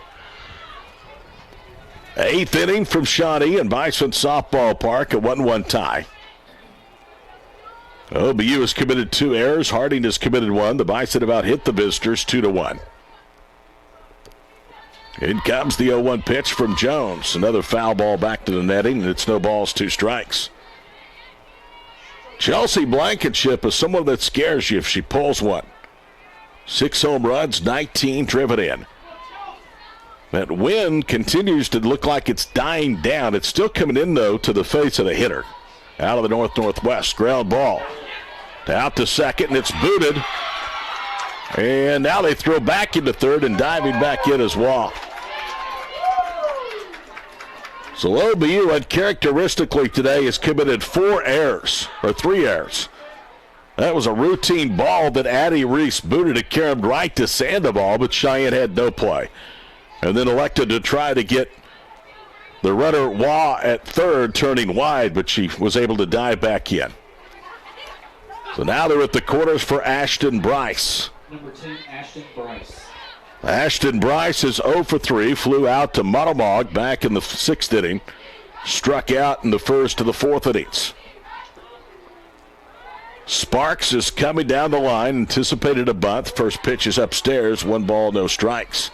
8th inning from Shawnee and Bison Softball Park, a 1-1 tie. OBU has committed 2 errors. Harding has committed 1. The Bison about hit the visitors 2-1. In comes the 0-1 pitch from Jones. Another foul ball back to the netting, and it's no balls, 2 strikes. Chelsea Blankenship is someone that scares you if she pulls one. 6 home runs, 19 driven in. That wind continues to look like it's dying down. It's still coming in, though, to the face of the hitter. Out of the north-northwest. Ground ball. Out to second, and it's booted. And now they throw back into third and diving back in as well. So OBU uncharacteristically today has committed 3 errors. That was a routine ball that Addie Reese booted. It carried right to Sandoval, but Cheyenne had no play. And then elected to try to get the runner Waugh at third, turning wide, but she was able to dive back in. So now they're at the quarters for Ashton Bryce. Number 10, Ashton Bryce. Ashton Bryce is 0 for 3, flew out to Monomog back in the 6th inning, struck out in the 1st to the 4th innings. Sparks is coming down the line, anticipated a bunt. First pitch is upstairs, 1 ball, no strikes.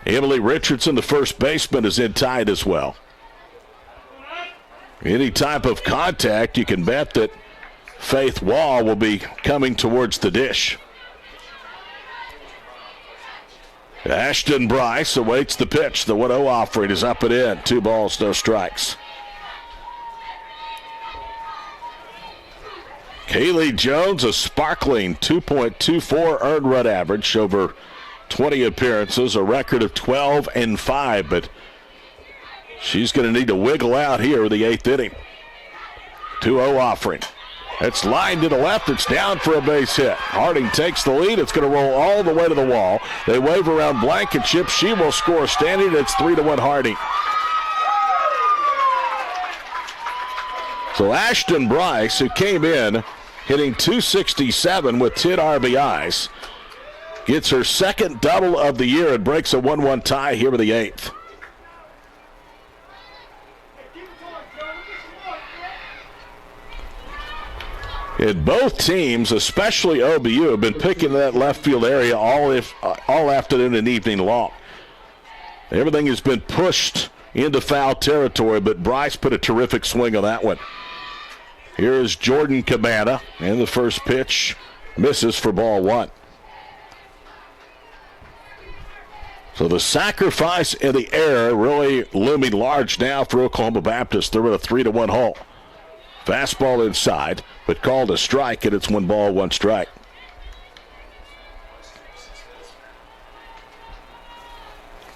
Emily Richardson, the first baseman, is in tight as well. Any type of contact, you can bet that Faith Waugh will be coming towards the dish. Ashton Bryce awaits the pitch. The 1-0 offering is up and in. 2 balls, no strikes. Kaylee Jones, a sparkling 2.24 earned run average over 20 appearances, a record of 12-5, but she's going to need to wiggle out here in the 8th inning. 2-0 offering. It's lined to the left. It's down for a base hit. Harding takes the lead. It's going to roll all the way to the wall. They wave around Blankenship. She will score standing. It's 3-1 Harding. So Ashton Bryce, who came in hitting .267 with 10 RBIs, gets her 2nd double of the year and breaks a 1-1 tie here in the 8th. And both teams, especially OBU, have been picking that left field area all afternoon and evening long. Everything has been pushed into foul territory, but Bryce put a terrific swing on that one. Here is Jordan Cabana, and the first pitch misses for ball 1. So the sacrifice in the air really looming large now for Oklahoma Baptist. They're in a 3-1 hole. Fastball inside, but called a strike, and it's 1 ball, 1 strike.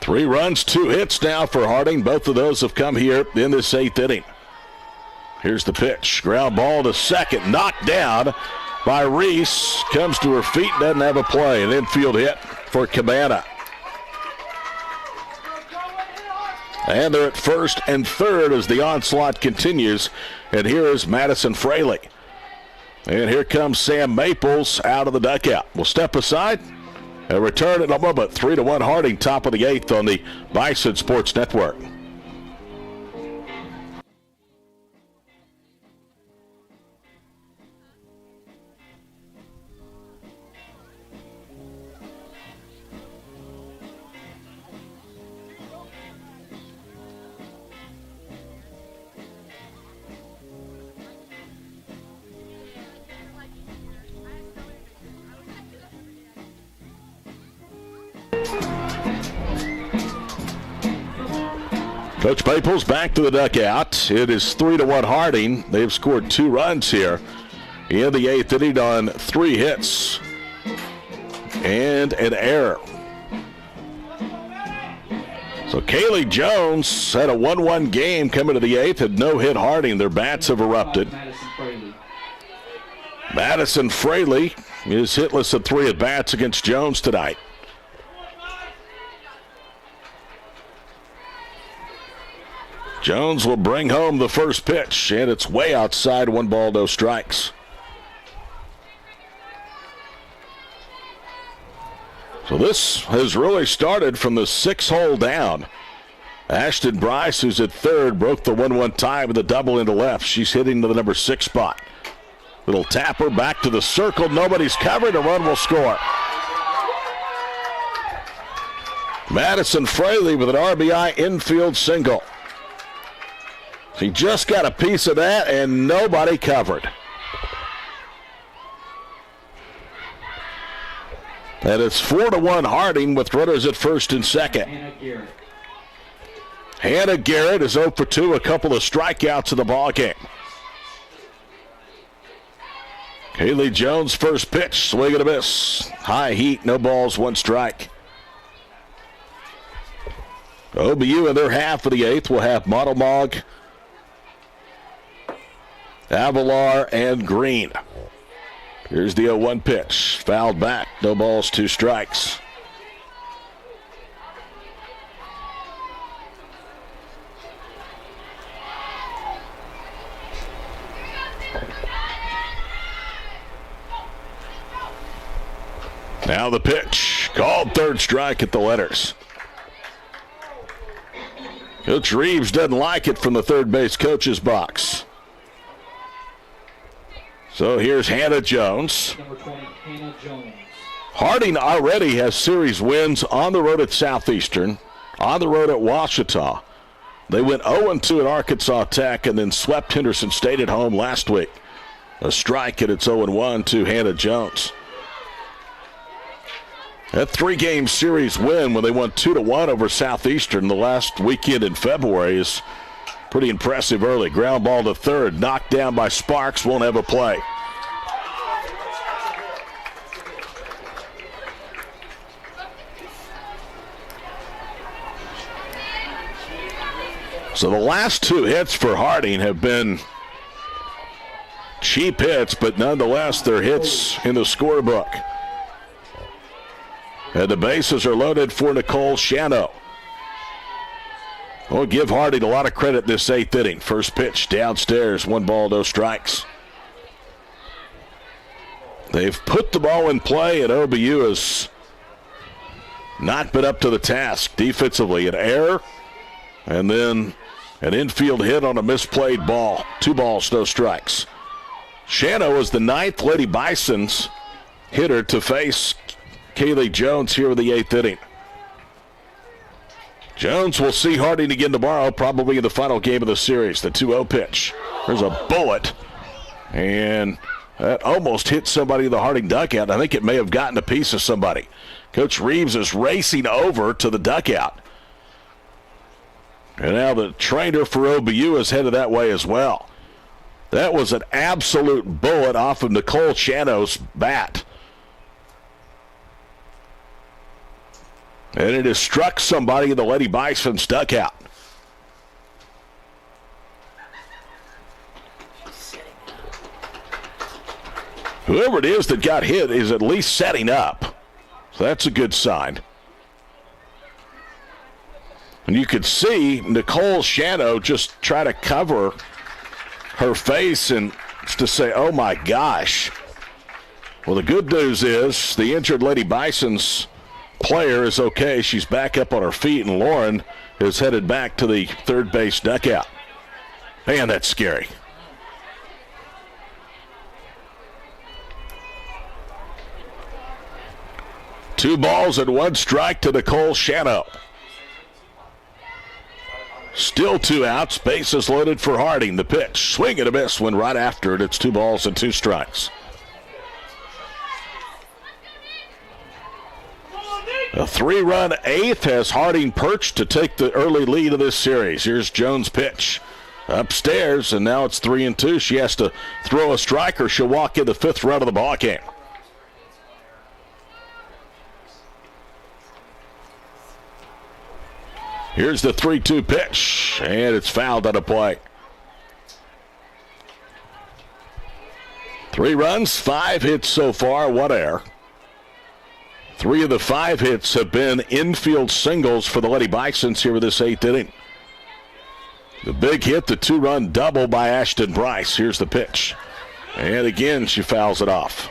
Three runs, 2 hits now for Harding. Both of those have come here in this 8th inning. Here's the pitch. Ground ball to second. Knocked down by Reese. Comes to her feet, doesn't have a play. An infield hit for Cabana. And they're at first and third as the onslaught continues. And here is Madison Fraley. And here comes Sam Maples out of the dugout. We'll step aside and return in a moment. 3-1 Harding, top of the 8th on the Bison Sports Network. Coach Maples back to the dugout. It is 3-1 Harding. They've scored 2 runs here in the 8th inning on 3 hits and an error. So Kaylee Jones had a 1-1 game coming to the 8th, had no hit Harding. Their bats have erupted. Madison Fraley is hitless at 3 at-bats against Jones tonight. Jones will bring home the first pitch, and it's way outside. 1 ball, no strikes. So this has really started from the 6-hole down. Ashton Bryce, who's at third, broke the 1-1 tie with a double into left. She's hitting to the number 6 spot. Little tapper back to the circle. Nobody's covered. A run will score. Madison Fraley with an RBI infield single. He just got a piece of that, and nobody covered. And it's 4-1 Harding with runners at first and second. Hannah Garrett is 0 for 2, a couple of strikeouts in the ballgame. Kaylee Jones, first pitch, swing and a miss. High heat, no balls, 1 strike. OBU in their half of the 8th will have Monomog, Avalar, and Green. Here's the 0-1 pitch. Fouled back. No balls, 2 strikes. Now the pitch. Called third strike at the letters. Coach Reeves doesn't like it from the third base coach's box. So here's Hannah Jones. Number 20, Hannah Jones. Harding already has series wins on the road at Southeastern, on the road at Ouachita. They went 0-2 at Arkansas Tech and then swept Henderson State at home last week. A strike, and it's 0-1 to Hannah Jones. That 3-game series win when they won 2-1 over Southeastern the last weekend in February is pretty impressive early. Ground ball to third, knocked down by Sparks, won't have a play. So the last 2 hits for Harding have been cheap hits, but nonetheless they're hits in the scorebook. And the bases are loaded for Nicole Shano. We'll give Harding a lot of credit this 8th inning. First pitch downstairs, 1 ball, no strikes. They've put the ball in play, and OBU has not been up to the task defensively. An error, and then an infield hit on a misplayed ball. 2 balls, no strikes. Shano is the 9th Lady Bison's hitter to face Kaylee Jones here in the 8th inning. Jones will see Harding again tomorrow, probably in the final game of the series. The 2-0 pitch. There's a bullet, and that almost hit somebody in the Harding dugout. I think it may have gotten a piece of somebody. Coach Reeves is racing over to the dugout. And now the trainer for OBU is headed that way as well. That was an absolute bullet off of Nicole Shano's bat. And it has struck somebody in the Lady Bison's dugout. Whoever it is that got hit is at least setting up. So that's a good sign. And you could see Nicole Shano just try to cover her face and to say, oh my gosh. Well, the good news is the injured Lady Bison's player is okay. She's back up on her feet, and Lauren is headed back to the third base dugout. Man, that's scary. Two balls and 1 strike to Nicole Shano. Still 2 outs. Bases loaded for Harding. The pitch. Swing and a miss. Went right after it. It's 2 balls and 2 strikes. A 3-run eighth has Harding perched to take the early lead of this series. Here's Jones' pitch. Upstairs, and now it's 3-2. She has to throw a strike or she'll walk in the 5th run of the ball game. Here's the 3-2 pitch, and it's fouled out of play. 3 runs, 5 hits so far, 1 error. 3 of the 5 hits have been infield singles for the Lady Bisons here with this 8th inning. The big hit, the 2-run double by Ashton Bryce. Here's the pitch. And again, she fouls it off.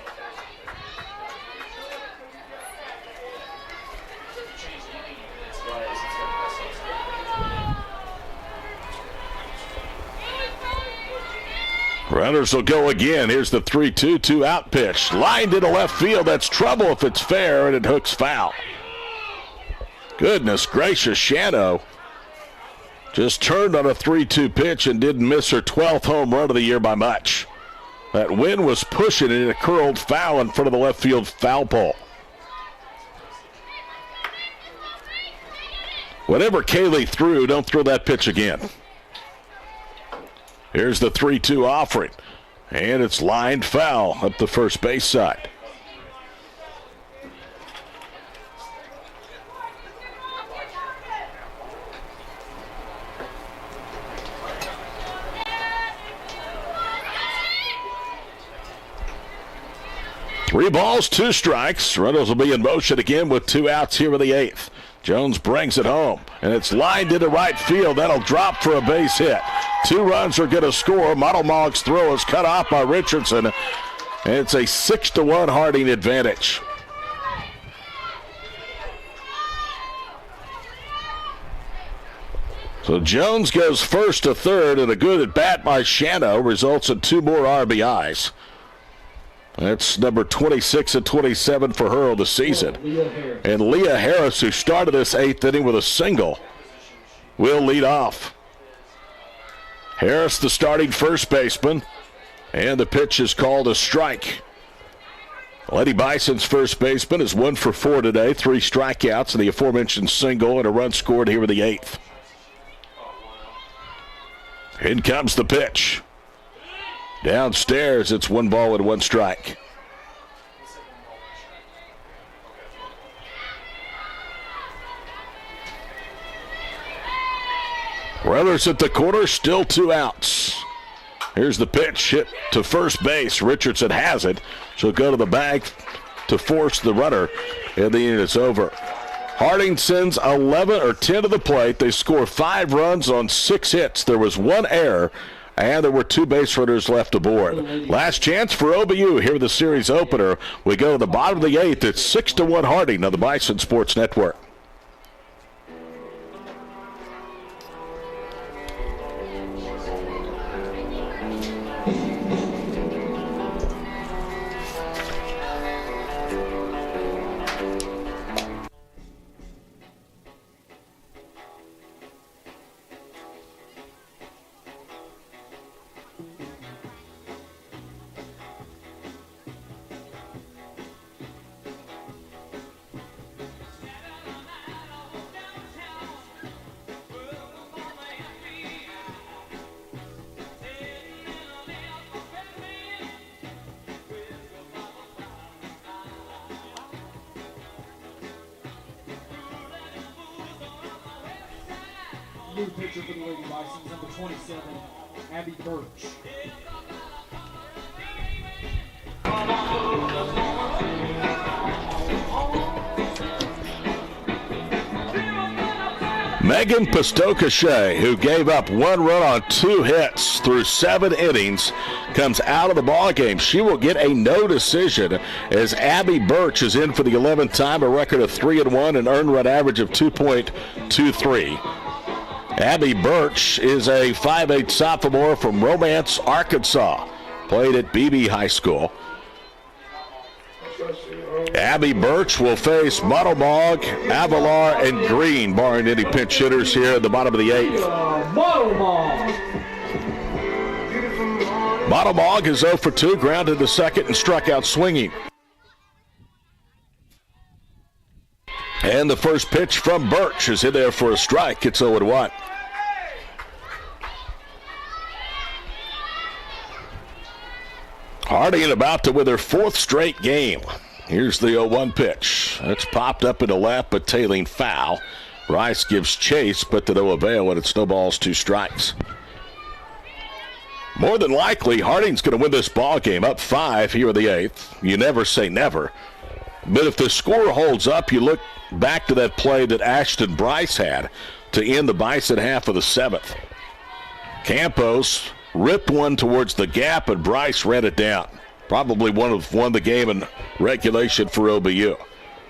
Runners will go again. Here's the 3-2, 2-out pitch. Lined into left field. That's trouble if it's fair, and it hooks foul. Goodness gracious, Shano just turned on a 3-2 pitch and didn't miss her 12th home run of the year by much. That wind was pushing it, and it curled foul in front of the left field foul pole. Whatever Kaylee threw, don't throw that pitch again. Here's the 3-2 offering, and it's lined foul up the first base side. Three balls, 2 strikes. Runners will be in motion again with 2 outs here in the 8th. Jones brings it home, and it's lined into right field. That'll drop for a base hit. 2 runs are going to score. Model-Mog's throw is cut off by Richardson, and it's a 6-1 Harding advantage. So Jones goes first to third, and a good at bat by Shano results in 2 more RBIs. That's number 26 and 27 for her on the season. And Leah Harris, who started this 8th inning with a single, will lead off. Harris, the starting first baseman, and the pitch is called a strike. Lady Bison's first baseman is 1 for 4 today, 3 strikeouts, and the aforementioned single and a run scored here in the 8th. In comes the pitch. Downstairs, it's 1 ball and 1 strike. Runners at the corner, still 2 outs. Here's the pitch, hit to first base. Richardson has it. She'll go to the bag to force the runner, and the inning is over. Harding sends 11 or 10 to the plate. They score 5 runs on 6 hits. There was 1 error, and there were 2 base runners left aboard. Last chance for OBU here in the series opener. We go to the bottom of the 8th. It's 6-1 Harding on the Bison Sports Network. New pitcher for the Lady Bisons, number 27, Abby Birch. Megan Pistocachet, who gave up 1 run on 2 hits through 7 innings, comes out of the ballgame. She will get a no decision as Abby Birch is in for the 11th time, a record of 3-1, an earned run average of 2.23. Abby Birch is a 5'8" sophomore from Romance, Arkansas. Played at Beebe High School. Abby Birch will face Model-Mog, Avalar, and Green, barring any pinch hitters here at the bottom of the 8th. Model-Mog is 0 for 2, grounded to second and struck out swinging. And the first pitch from Birch is in there for a strike. It's 0-1. Harding about to win their 4th straight game. Here's the 0-1 pitch. That's popped up into left, but tailing foul. Rice gives chase, but to no avail, and it snowballs 2 strikes. More than likely, Harding's going to win this ball game up 5 here in the 8th. You never say never. But if the score holds up, you look back to that play that Ashton Bryce had to end the Bison half of the 7th. Campos ripped one towards the gap, and Bryce ran it down. Probably won the game in regulation for OBU.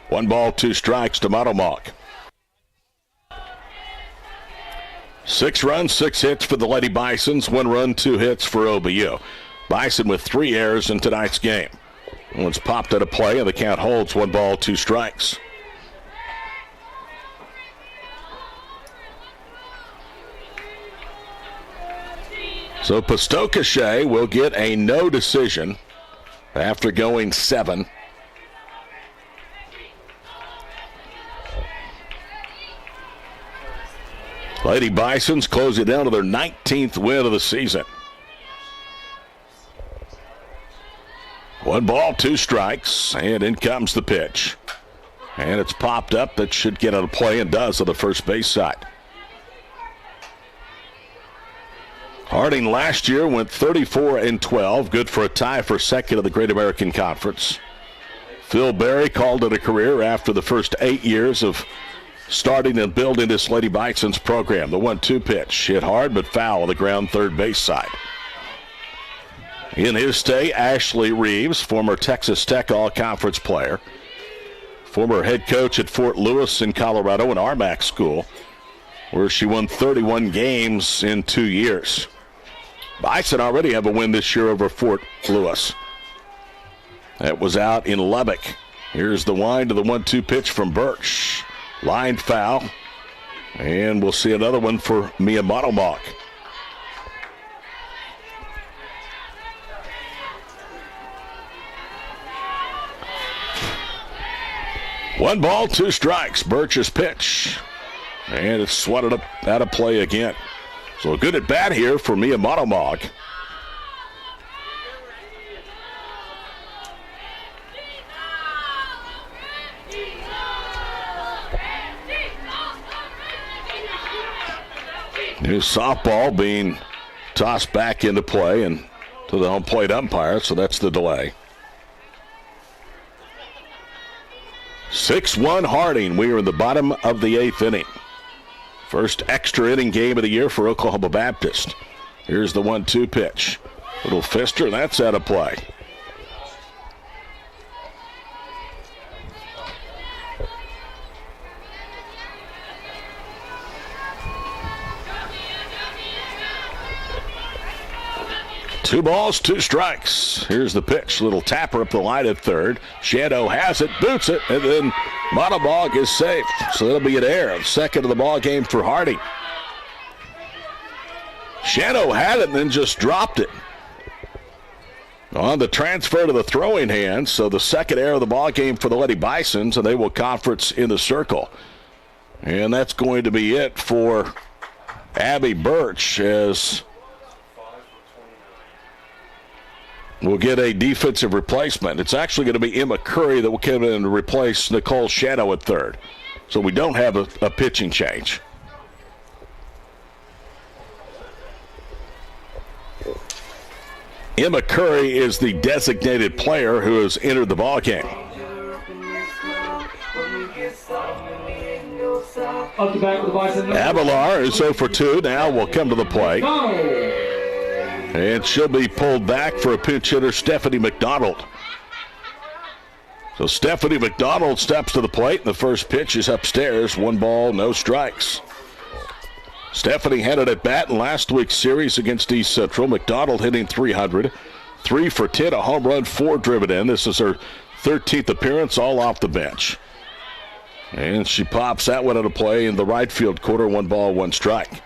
1 ball, 2 strikes to Monomog. 6 runs, 6 hits for the Lady Bisons. 1 run, 2 hits for OBU. Bison with 3 errors in tonight's game. One's popped out of play, and the count holds. 1 ball, 2 strikes. So Pastokeshe will get a no decision after going 7. Lady Bisons closing down to their 19th win of the season. 1 ball, 2 strikes, and in comes the pitch. And it's popped up. That should get out of play, and does on the first base side. Harding last year went 34-12, good for a tie for second of the Great American Conference. Phil Berry called it a career after the first 8 years of starting and building this Lady Bisons program. The 1-2 pitch hit hard but foul on the ground third base side. In his stay, Ashley Reeves, former Texas Tech All-Conference player, former head coach at Fort Lewis in Colorado and RMAC school, where she won 31 games in 2 years. Bison already have a win this year over Fort Lewis. That was out in Lubbock. Here's the wind of the 1-2 pitch from Birch. Line foul. And we'll see another one for Mia Monomog. One ball, 2 strikes. Birch's pitch. And it's swatted up out of play again. So a good at bat here for Mia Monomog. New softball being tossed back into play and to the home plate umpire, so that's the delay. 6-1 Harding. We are in the bottom of the 8th inning. First extra inning game of the year for Oklahoma Baptist. Here's the 1-2 pitch. Little fister, that's out of play. Two balls, 2 strikes. Here's the pitch. Little tapper up the line at third. Shadow has it, boots it, and then Monomog is safe. So that'll be an error. Second of the ball game for Harding. Shadow had it and then just dropped it on the transfer to the throwing hand. So the second error of the ball game for the Lady Bisons, and they will conference in the circle. And that's going to be it for Abby Birch, as we'll get a defensive replacement. It's actually going to be Emma Curry that will come in and replace Nicole Shadow at third. So we don't have a pitching change. Emma Curry is the designated player who has entered the ballgame. Up the back with the Bison. Abelar is 0 for 2. Now will come to the plate. And she'll be pulled back for a pinch hitter, Stephanie McDonald. So Stephanie McDonald steps to the plate, and the first pitch is upstairs. 1 ball, no strikes. Stephanie had it at bat in last week's series against East Central. McDonald hitting .300, 3 for 10, a home run, 4 driven in. This is her 13th appearance, all off the bench. And she pops that one out of play in the right field corner. 1 ball, 1 strike.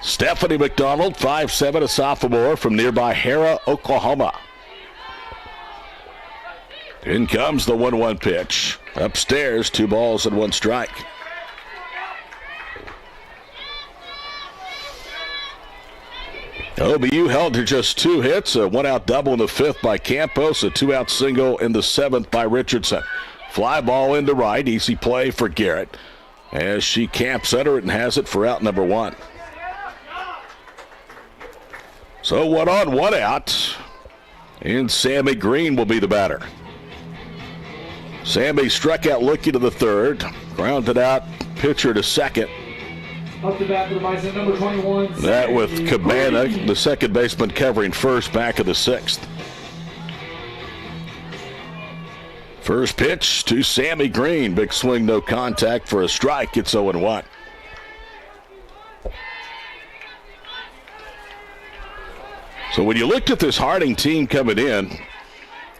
Stephanie McDonald, 5'7", a sophomore from nearby Hera, Oklahoma. In comes the 1-1 pitch. Upstairs, 2 balls and 1 strike. OBU held to just 2 hits, a 1-out double in the 5th by Campos, a 2-out single in the 7th by Richardson. Fly ball into right, easy play for Garrett as she camps under it and has it for out number 1. So 1 on, 1 out, and Sammy Green will be the batter. Sammy struck out looking to the 3rd, grounded out, pitcher to 2nd. Up to bat for the Bison, number 21. That with Cabana, the second baseman, covering first, back of the 6th. First pitch to Sammy Green. Big swing, no contact for a strike. It's 0-1. So when you looked at this Harding team coming in,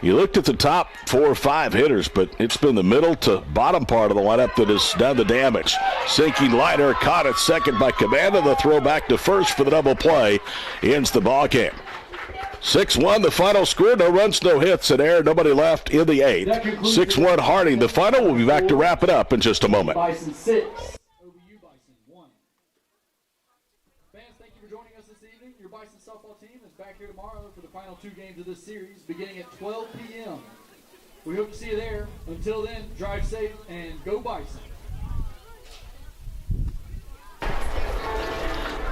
you looked at the top 4 or 5 hitters, but it's been the middle to bottom part of the lineup that has done the damage. Sinking liner caught at second by Cabana. The throw back to first for the double play ends the ball game. 6-1 the final score. No runs, no hits, and error. Nobody left in the 8th. 6-1 Harding. The final. We'll be back to wrap it up in just a moment. Bison 6, OBU Bison 1. Fans, thank you for joining us this evening. Your Bison softball team is back here tomorrow for the final 2 games of this series, beginning at 12 p.m. We hope to see you there. Until then, drive safe and go Bison.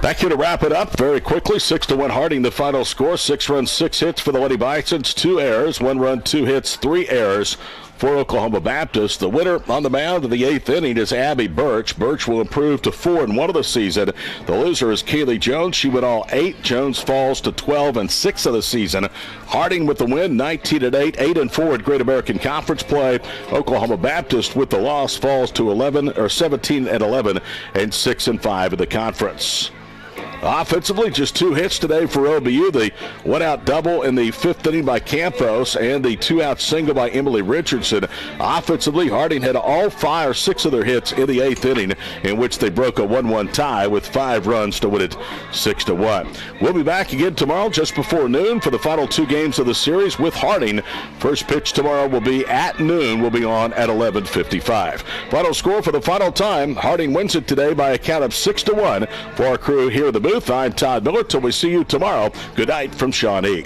Back here to wrap it up very quickly. 6-1 Harding, the final score. 6 runs, 6 hits for the Lady Bisons. 2 errors, 1 run, 2 hits, 3 errors for Oklahoma Baptist. The winner on the mound in the 8th inning is Abby Birch. Birch will improve to 4-1 of the season. The loser is Kaylee Jones. She went all 8. Jones falls to 12-6 of the season. Harding with the win, 19-8, 8-4 at Great American Conference play. Oklahoma Baptist with the loss falls to 17-11 and 6-5 in the conference. Offensively, just 2 hits today for OBU. The 1-out double in the 5th inning by Campos and the 2-out single by Emily Richardson. Offensively, Harding had all 5 or 6 of their hits in the 8th inning, in which they broke a 1-1 tie with 5 runs to win it 6-1. We'll be back again tomorrow just before noon for the final 2 games of the series with Harding. First pitch tomorrow will be at noon. We'll be on at 11:55. Final score for the final time. Harding wins it today by a count of 6-1. For our crew here at the booth, I'm Todd Miller. Till we see you tomorrow, good night from Shawnee.